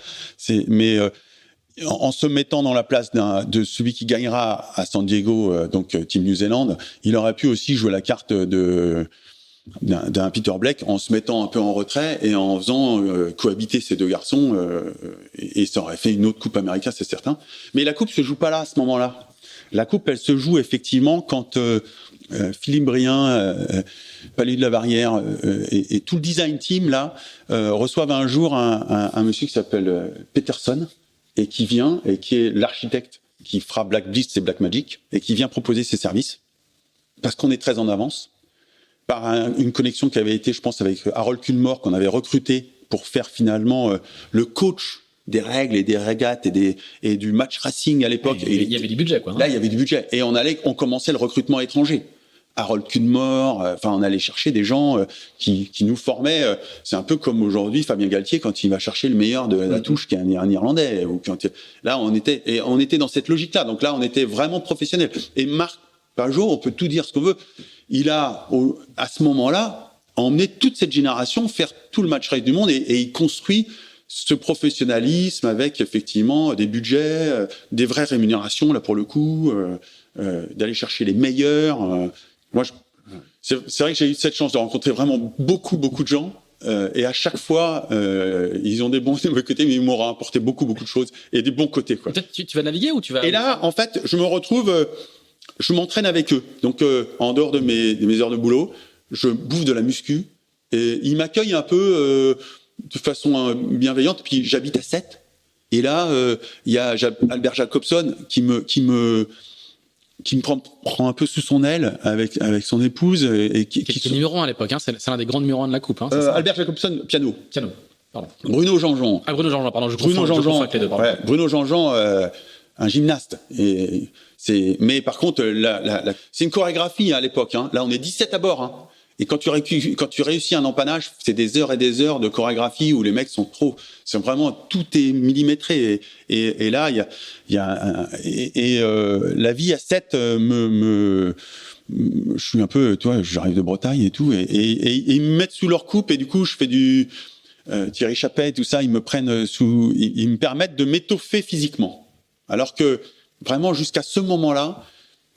En se mettant dans la place de celui qui gagnera à San Diego, donc Team New Zealand, il aurait pu aussi jouer la carte d'un Peter Blake, en se mettant un peu en retrait et en faisant cohabiter ces deux garçons, et ça aurait fait une autre Coupe América, c'est certain. Mais la coupe se joue pas là, à ce moment-là. La coupe, elle se joue effectivement quand Philippe Brien, Palais de la Barrière, et tout le design team là reçoivent un jour un monsieur qui s'appelle Peterson, et qui vient, et qui est l'architecte qui fera Black Blitz et Black Magic, et qui vient proposer ses services, parce qu'on est très en avance, par une connexion qui avait été, je pense, avec Harold Culmore, qu'on avait recruté pour faire finalement le coach des règles et des régates et du match racing à l'époque. Il y avait du budget, quoi. Hein. Là, il y avait du budget. Et on commençait le recrutement étranger. Harold Culmore, on allait chercher des gens qui nous formaient. C'est un peu comme aujourd'hui Fabien Galtier quand il va chercher le meilleur de la touche, qui est un Irlandais. Là, on était dans cette logique-là. Donc là, on était vraiment professionnels. Et Marc Pajot, on peut tout dire ce qu'on veut. Il a, à ce moment-là, emmené toute cette génération faire tout le match race du monde, et il construit ce professionnalisme avec effectivement des budgets, des vraies rémunérations là pour le coup, d'aller chercher les meilleurs. Moi, c'est vrai que j'ai eu cette chance de rencontrer vraiment beaucoup de gens, et à chaque fois ils ont des bons côtés, mais ils m'ont apporté beaucoup de choses et des bons côtés, quoi. Peut-être tu vas naviguer ou tu vas. Et là, en fait, je me retrouve, je m'entraîne avec eux. Donc en dehors de mes heures de boulot, je bouffe de la muscu, et ils m'accueillent un peu de façon bienveillante. Puis j'habite à Sète, et là il y a Albert Jacobson qui me prend un peu sous son aile avec son épouse, et qui était numéro 1 à l'époque, hein. C'est l'un des grands numéros 1 de la coupe, hein, Albert Jacobson, piano, pardon. Bruno Jean-Jean, pardon, Bruno Jean-Jean, un gymnaste. Mais par contre c'est une chorégraphie, hein, à l'époque, hein. Là on est 17 à bord, hein. Et quand tu réussis un empannage, c'est des heures et des heures de chorégraphie où les mecs c'est vraiment, tout est millimétré. Et là, la vie à 7 je suis un peu, j'arrive de Bretagne et tout, et ils me mettent sous leur coupe, et du coup, je fais du Thierry Chappet, tout ça, ils me permettent de m'étoffer physiquement. Alors que, vraiment, jusqu'à ce moment-là,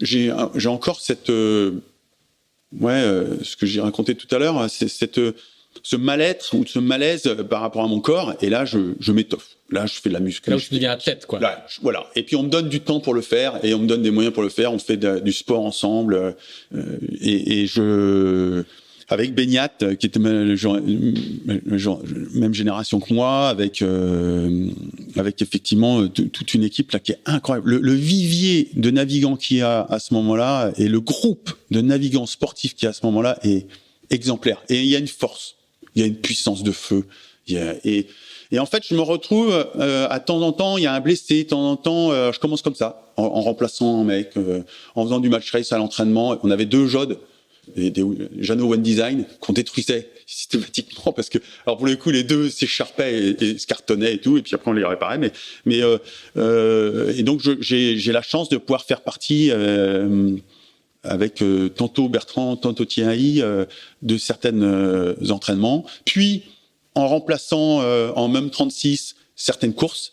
j'ai encore cette, ce que j'ai raconté tout à l'heure, c'est ce mal-être ou ce malaise par rapport à mon corps, et là je m'étoffe. Là je fais de la muscu. Là où tu deviens athlète, quoi. Là, voilà. Et puis on me donne du temps pour le faire, et on me donne des moyens pour le faire. On fait du sport ensemble, et avec Beignat, qui était même génération que moi, avec effectivement toute une équipe là qui est incroyable. Le vivier de navigants qu'il y a à ce moment-là, et le groupe de navigants sportifs qu'il y a à ce moment-là est exemplaire. Et il y a une force, il y a une puissance de feu. Et en fait, je me retrouve à temps en temps, il y a un blessé, de temps en temps, je commence comme ça, en remplaçant un mec, en faisant du match race à l'entraînement. On avait 2 jodes, des Jeannot One Design, qu'on détruisait systématiquement, parce que, alors pour le coup, les 2 s'écharpaient et se cartonnaient et tout, et puis après on les réparait. Et donc j'ai la chance de pouvoir faire partie avec tantôt Bertrand, tantôt Thierry, de certains entraînements. Puis en remplaçant en MEM 36 certaines courses,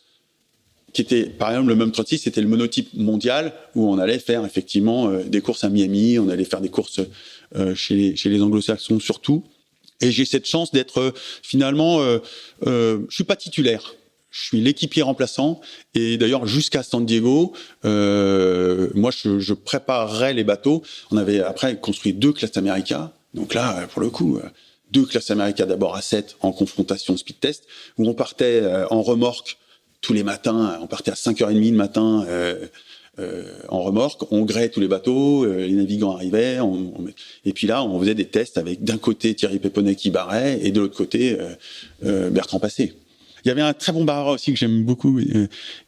qui étaient, par exemple, le MEM 36, c'était le monotype mondial, où on allait faire effectivement des courses à Miami, on allait faire des courses chez les anglo-saxons surtout. Et j'ai cette chance d'être finalement, je suis pas titulaire. je suis l'équipier remplaçant. Et d'ailleurs, jusqu'à San Diego, moi, je préparerais les bateaux. On avait après construit 2 classes America. Donc là, pour le coup, 2 classes America d'abord à 7 en confrontation speed test, où on partait en remorque tous les matins. On partait à 5h30 le matin en remorque. On grayait tous les bateaux, les navigants arrivaient. Et puis là, on faisait des tests avec d'un côté Thierry Péponnet qui barrait et de l'autre côté Bertrand Passé. Il y avait un très bon barreur aussi que j'aime beaucoup,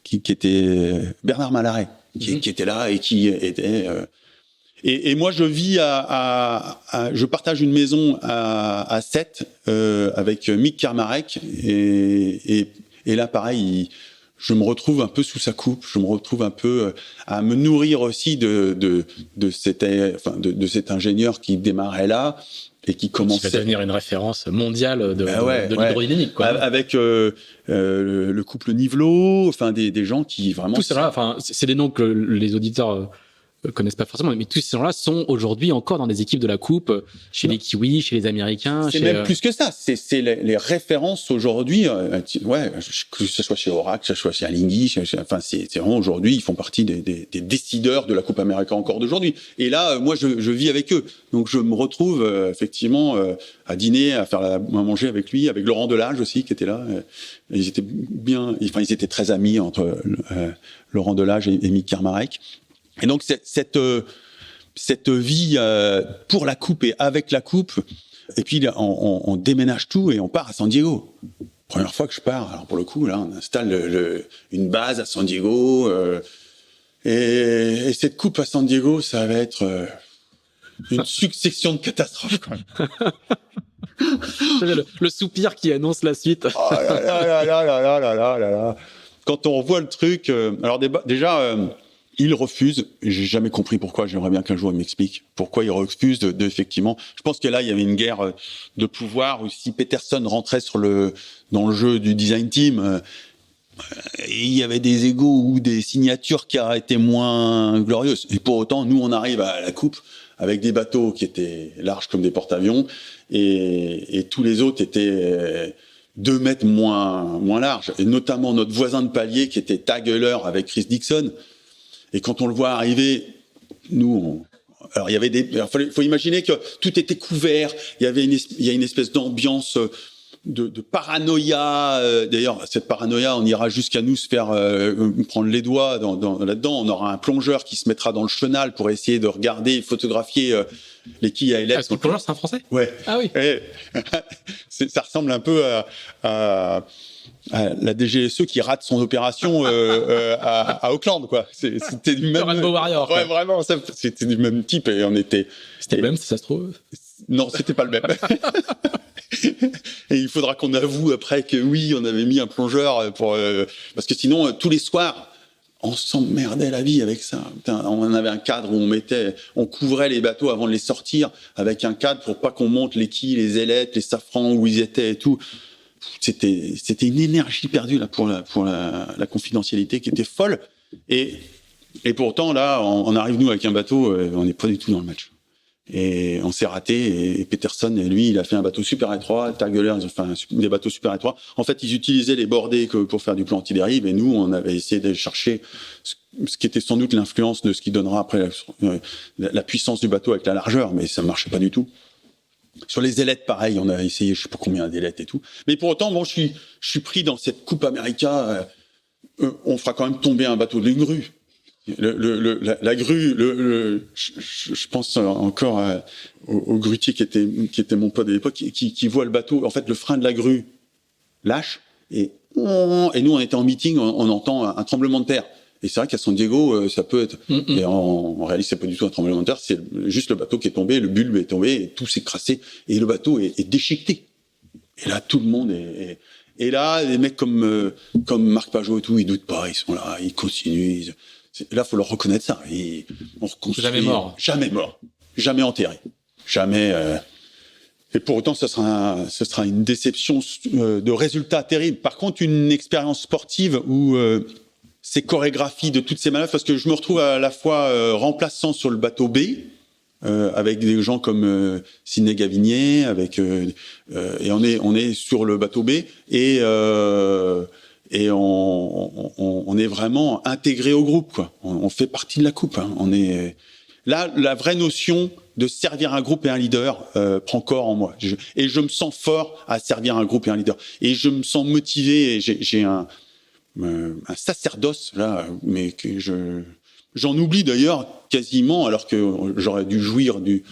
qui était Bernard Malaret, qui était là et qui était... Et moi, je vis je partage une maison à Sète avec Mick Karmarek et là, pareil, je me retrouve un peu sous sa coupe. Je me retrouve un peu à me nourrir aussi de cet ingénieur qui démarrait là et qui commençait à devenir une référence mondiale de l'hydrodynamique, quoi. Avec le couple Nivelot, enfin des gens qui vraiment... Tout ça, enfin, c'est des noms que les auditeurs connaissent pas forcément, mais tous ces gens-là sont aujourd'hui encore dans des équipes de la Coupe, chez les Kiwis, chez les Américains. C'est même plus que ça. C'est les références aujourd'hui. Que ce soit chez Oracle, que ce soit chez Alinghi, enfin c'est vraiment aujourd'hui, ils font partie des décideurs de la Coupe América encore d'aujourd'hui. Et là, moi, je vis avec eux, donc je me retrouve effectivement à dîner, à manger avec lui, avec Laurent Delage aussi qui était là. Ils étaient très amis entre Laurent Delage et Mick Karmarek. Et donc cette vie pour la coupe et avec la coupe, et puis on déménage tout et on part à San Diego. Première fois que je pars, alors pour le coup là, on installe une base à San Diego, et cette coupe à San Diego, ça va être une succession de catastrophes, quoi. le soupir qui annonce la suite. Oh là là. Quand on revoit le truc, alors déjà. Il refuse. J'ai jamais compris pourquoi. J'aimerais bien qu'un jour il m'explique pourquoi il refuse effectivement. Je pense que là il y avait une guerre de pouvoir où si Peterson rentrait dans le jeu du design team, il y avait des égos ou des signatures qui auraient été moins glorieuses. Et pour autant, nous on arrive à la coupe avec des bateaux qui étaient larges comme des porte-avions et tous les autres étaient 2 mètres moins larges. Et notamment notre voisin de palier qui était Tageler avec Chris Dixon. Et quand on le voit arriver, alors il y avait faut imaginer que tout était couvert. Il y a une espèce d'ambiance de paranoïa. D'ailleurs, cette paranoïa, on ira jusqu'à nous se faire prendre les doigts là-dedans. On aura un plongeur qui se mettra dans le chenal pour essayer de regarder, photographier les quilles à ailettes. Le plongeur, c'est un Français ? Ouais. Ah oui. Ça ressemble un peu à la DGSE qui rate son opération à Auckland, quoi. C'était du même Rainbow Warrior. Ouais, vraiment, c'était du même type et on était. C'était le même, si ça se trouve. Non, c'était pas le même. Et il faudra qu'on avoue après que oui, on avait mis un plongeur parce que sinon tous les soirs on s'emmerdait la vie avec ça. Putain, on avait un cadre où on couvrait les bateaux avant de les sortir avec un cadre pour pas qu'on monte les quilles, les ailettes, les safrans où ils étaient et tout. C'était une énergie perdue là pour la confidentialité qui était folle. Et pourtant là, on arrive nous avec un bateau, on n'est pas du tout dans le match. Et on s'est raté. Et Peterson, lui, il a fait un bateau super étroit. Tageler, ils ont fait des bateaux super étroits. En fait, ils utilisaient les bordées pour faire du plan anti-dérive. Et nous, on avait essayé de chercher ce qui était sans doute l'influence de ce qui donnera après la puissance du bateau avec la largeur. Mais ça marchait pas du tout. Sur les ailettes, pareil, on a essayé, je sais pas combien d'ailettes et tout. Mais pour autant, bon, je suis pris dans cette Coupe América. On fera quand même tomber un bateau d'une grue. La grue, je pense encore au grutier qui était mon pote de l'époque, qui voit le bateau. En fait, le frein de la grue lâche et nous, on était en meeting, on entend un tremblement de terre. Et c'est vrai qu'à San Diego, ça peut être. Et en réalité, c'est pas du tout un tremblement de terre, c'est juste le bateau qui est tombé, le bulbe est tombé, et tout s'est crassé, et le bateau est déchiqueté. Et là, tout le monde est. Et là, les mecs comme Marc Pajot et tout, ils doutent pas, ils sont là, ils continuent. Là, faut leur reconnaître ça. On reconstruit. Jamais mort. Jamais mort. Jamais enterré. Jamais. Et pour autant, ce sera une déception de résultats terribles. Par contre, une expérience sportive où ces chorégraphies de toutes ces manœuvres, parce que je me retrouve à la fois remplaçant sur le bateau B, avec des gens comme Sidney Gavinier, et on est sur le bateau B, et et on est vraiment intégré au groupe, quoi. On fait partie de la coupe, hein. On est là, la vraie notion de servir un groupe et un leader prend corps en moi. Et je me sens fort à servir un groupe et un leader. Et je me sens motivé. Et j'ai un sacerdoce là, mais que j'en oublie d'ailleurs quasiment, alors que j'aurais dû jouir du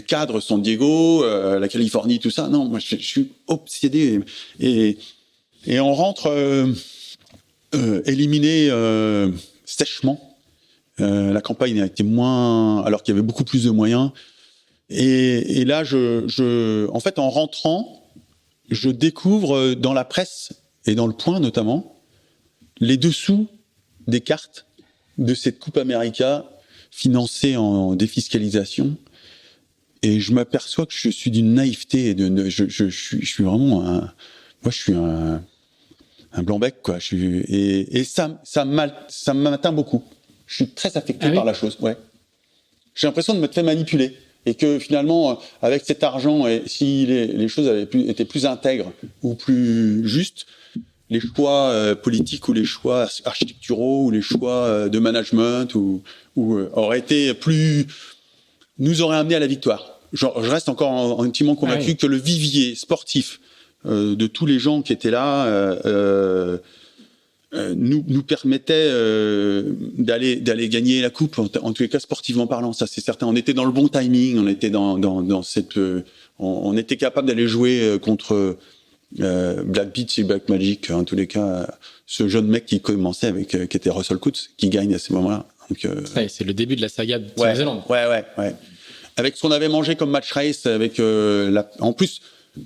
cadre San Diego, la Californie, tout ça. Non, moi je suis obsédé et on rentre éliminé sèchement. La campagne a été moins, alors qu'il y avait beaucoup plus de moyens. Et là, en fait, en rentrant, je découvre dans la presse et dans Le Point notamment les dessous des cartes de cette Coupe América financée en défiscalisation. Et je m'aperçois que je suis d'une naïveté. Je suis vraiment moi, je suis un blanc-bec, quoi. Et ça m'atteint beaucoup. Je suis très affecté par la chose, ouais. J'ai l'impression de me faire manipuler. Et que finalement, avec cet argent, et si les choses étaient plus intègres ou plus justes, les choix politiques ou les choix architecturaux ou les choix de management auraient été nous auraient amené à la victoire. Je reste encore intimement convaincu que le vivier sportif de tous les gens qui étaient là nous permettait d'aller gagner la coupe, en tous les cas sportivement parlant, ça c'est certain. On était dans le bon timing, on était dans cette, on était capable d'aller jouer contre Black Beach et Black Magic, en tous les cas, ce jeune mec qui commençait qui était Russell Coutts, qui gagne à ce moment-là. Donc, c'est le début de la saga de Nouvelle-Zélande. Ouais. Avec ce qu'on avait mangé comme match race, en plus,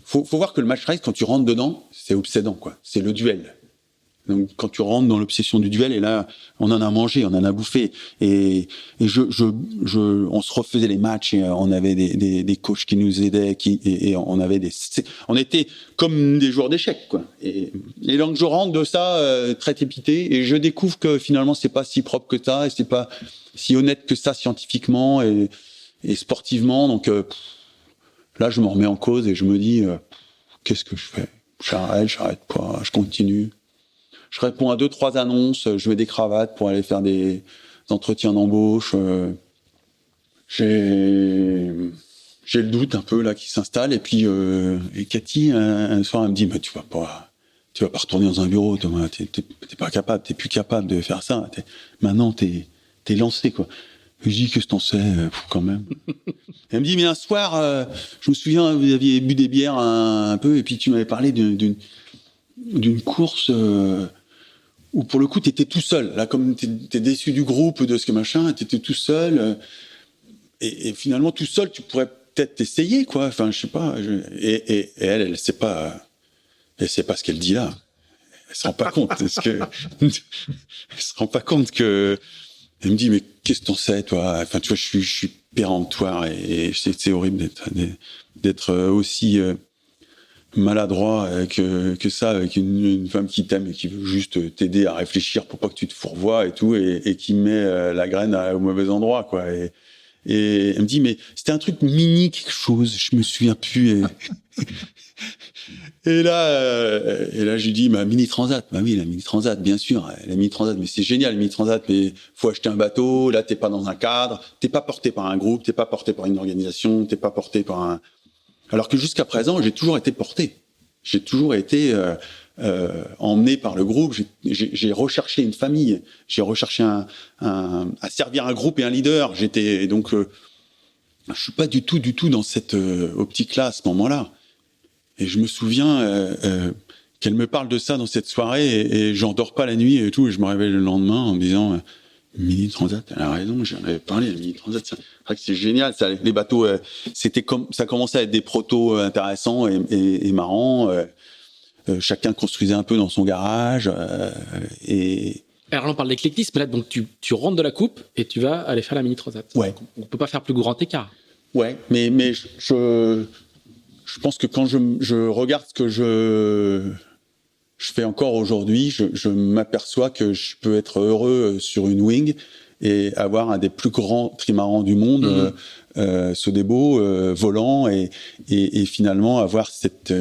faut voir que le match race, quand tu rentres dedans, c'est obsédant, quoi. C'est le duel. Donc, quand tu rentres dans l'obsession du duel, et là, on en a mangé, on en a bouffé, et on se refaisait les matchs, et on avait des coachs qui nous aidaient, et on était comme des joueurs d'échecs, quoi. Et donc, je rentre de ça, très épité, et je découvre que finalement, c'est pas si propre que ça, et c'est pas si honnête que ça scientifiquement et sportivement. Donc, là, je me remets en cause, et je me dis, qu'est-ce que je fais? J'arrête pas, je continue. Je réponds à 2-3 annonces, je mets des cravates pour aller faire des entretiens d'embauche. J'ai le doute un peu là qui s'installe, et puis Cathy un soir elle me dit tu vas pas retourner dans un bureau, Thomas, t'es pas capable, t'es plus capable de faire ça. Maintenant t'es lancé, quoi. Je dis, qu'est-ce que t'en sais, quand même. Elle me dit, mais un soir, je me souviens, vous aviez bu des bières un peu, et puis tu m'avais parlé d'une course où pour le coup t'étais tout seul. Là, comme t'es déçu du groupe, de ce que machin, t'étais tout seul, et finalement tout seul, tu pourrais peut-être essayer, quoi. Enfin, je sais pas. Et elle sait pas ce qu'elle dit là. Elle se rend pas compte. Elle se rend pas compte que. Elle me dit, mais qu'est-ce que t'en sais, toi? Enfin, tu vois, je suis péremptoire, et c'est horrible d'être aussi maladroit que ça, avec une femme qui t'aime et qui veut juste t'aider à réfléchir pour pas que tu te fourvoies et tout, et qui met la graine au mauvais endroit, quoi. Et elle me dit, mais c'était un truc mini quelque chose, je me souviens plus. Et là, je lui dis, Mini Transat. Bah oui, la Mini Transat, bien sûr, la Mini Transat, mais c'est génial, la Mini Transat, mais faut acheter un bateau, là, t'es pas dans un cadre, t'es pas porté par un groupe, t'es pas porté par une organisation, t'es pas porté par alors que jusqu'à présent, j'ai toujours été porté. J'ai toujours été emmené par le groupe, j'ai recherché une famille, j'ai recherché à servir un groupe et un leader. Donc, je suis pas du tout dans cette optique-là à ce moment-là. Et je me souviens qu'elle me parle de ça dans cette soirée, et j'en dors pas la nuit et tout, et je me réveille le lendemain en me disant Mini Transat, elle a raison, j'en avais parlé, la Mini Transat, c'est vrai que c'est génial, ça, les bateaux, ça commençait à être des protos intéressants et marrants, chacun construisait un peu dans son garage, et... Alors là, on parle d'éclectisme, là, donc tu rentres de la coupe et tu vas aller faire la Mini Transat. Ouais. Donc, on peut pas faire plus grand écart. Ouais, mais je pense que quand je regarde ce que je fais encore aujourd'hui, je m'aperçois que je peux être heureux sur une wing et avoir un des plus grands trimarans du monde, Sodebo, volant, et finalement avoir cette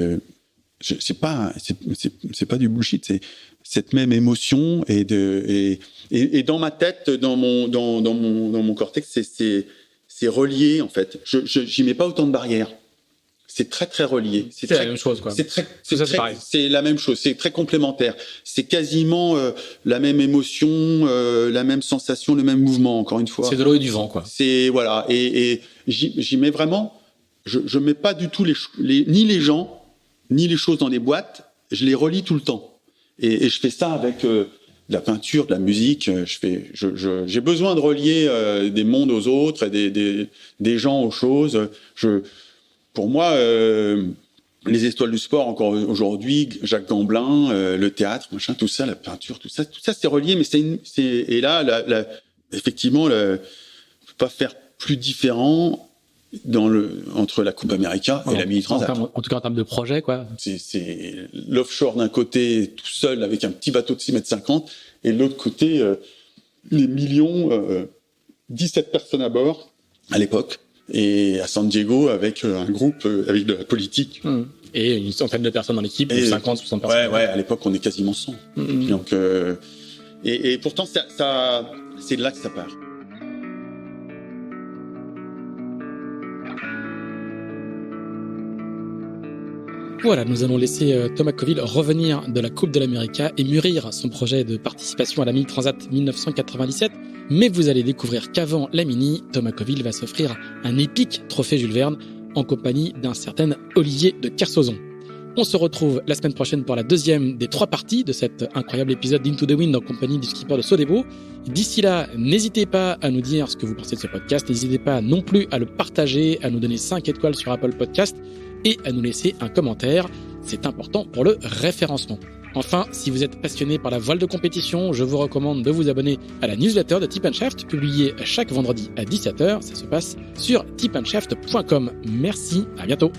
c'est pas du bullshit, c'est cette même émotion et dans ma tête, dans mon cortex, c'est relié en fait. J'y mets pas autant de barrières. C'est très très relié. C'est la même chose quoi. C'est la même chose. C'est très complémentaire. C'est quasiment la même émotion, la même sensation, le même mouvement. Encore une fois. C'est de l'eau et du vent quoi. C'est voilà et j'y mets vraiment. Je mets pas du tout ni les gens ni les choses dans les boîtes. Je les relie tout le temps. Et je fais ça avec de la peinture, de la musique. J'ai besoin de relier des mondes aux autres, et des gens aux choses. Pour moi, les étoiles du sport encore aujourd'hui, Jacques Gamblin, le théâtre, machin, tout ça, la peinture, tout ça c'est relié. Mais et là, effectivement, on peut pas faire plus différent entre la Coupe América et la Mini Transat. En tout cas, en termes de projet, quoi. C'est l'offshore d'un côté, tout seul, avec un petit bateau de 6,50 m, et de l'autre côté, les millions, 17 personnes à bord, à l'époque, et à San Diego, avec un groupe, avec de la politique. Et une centaine de personnes dans l'équipe, 50, 60 personnes. Ouais, à l'époque, on est quasiment 100. Donc, et pourtant, c'est de là que ça part. Voilà, nous allons laisser Thomas Coville revenir de la Coupe de l'América et mûrir son projet de participation à la Mini Transat 1997. Mais vous allez découvrir qu'avant la Mini, Thomas Coville va s'offrir un épique trophée Jules Verne en compagnie d'un certain Olivier de Kersauzon. On se retrouve la semaine prochaine pour la deuxième des 3 parties de cet incroyable épisode d'Into the Wind en compagnie du skipper de Sodebo. D'ici là, n'hésitez pas à nous dire ce que vous pensez de ce podcast. N'hésitez pas non plus à le partager, à nous donner 5 étoiles sur Apple Podcast et à nous laisser un commentaire. C'est important pour le référencement. Enfin, si vous êtes passionné par la voile de compétition, je vous recommande de vous abonner à la newsletter de Tip & Shaft, publiée chaque vendredi à 17h. Ça se passe sur tipandshaft.com. Merci, à bientôt.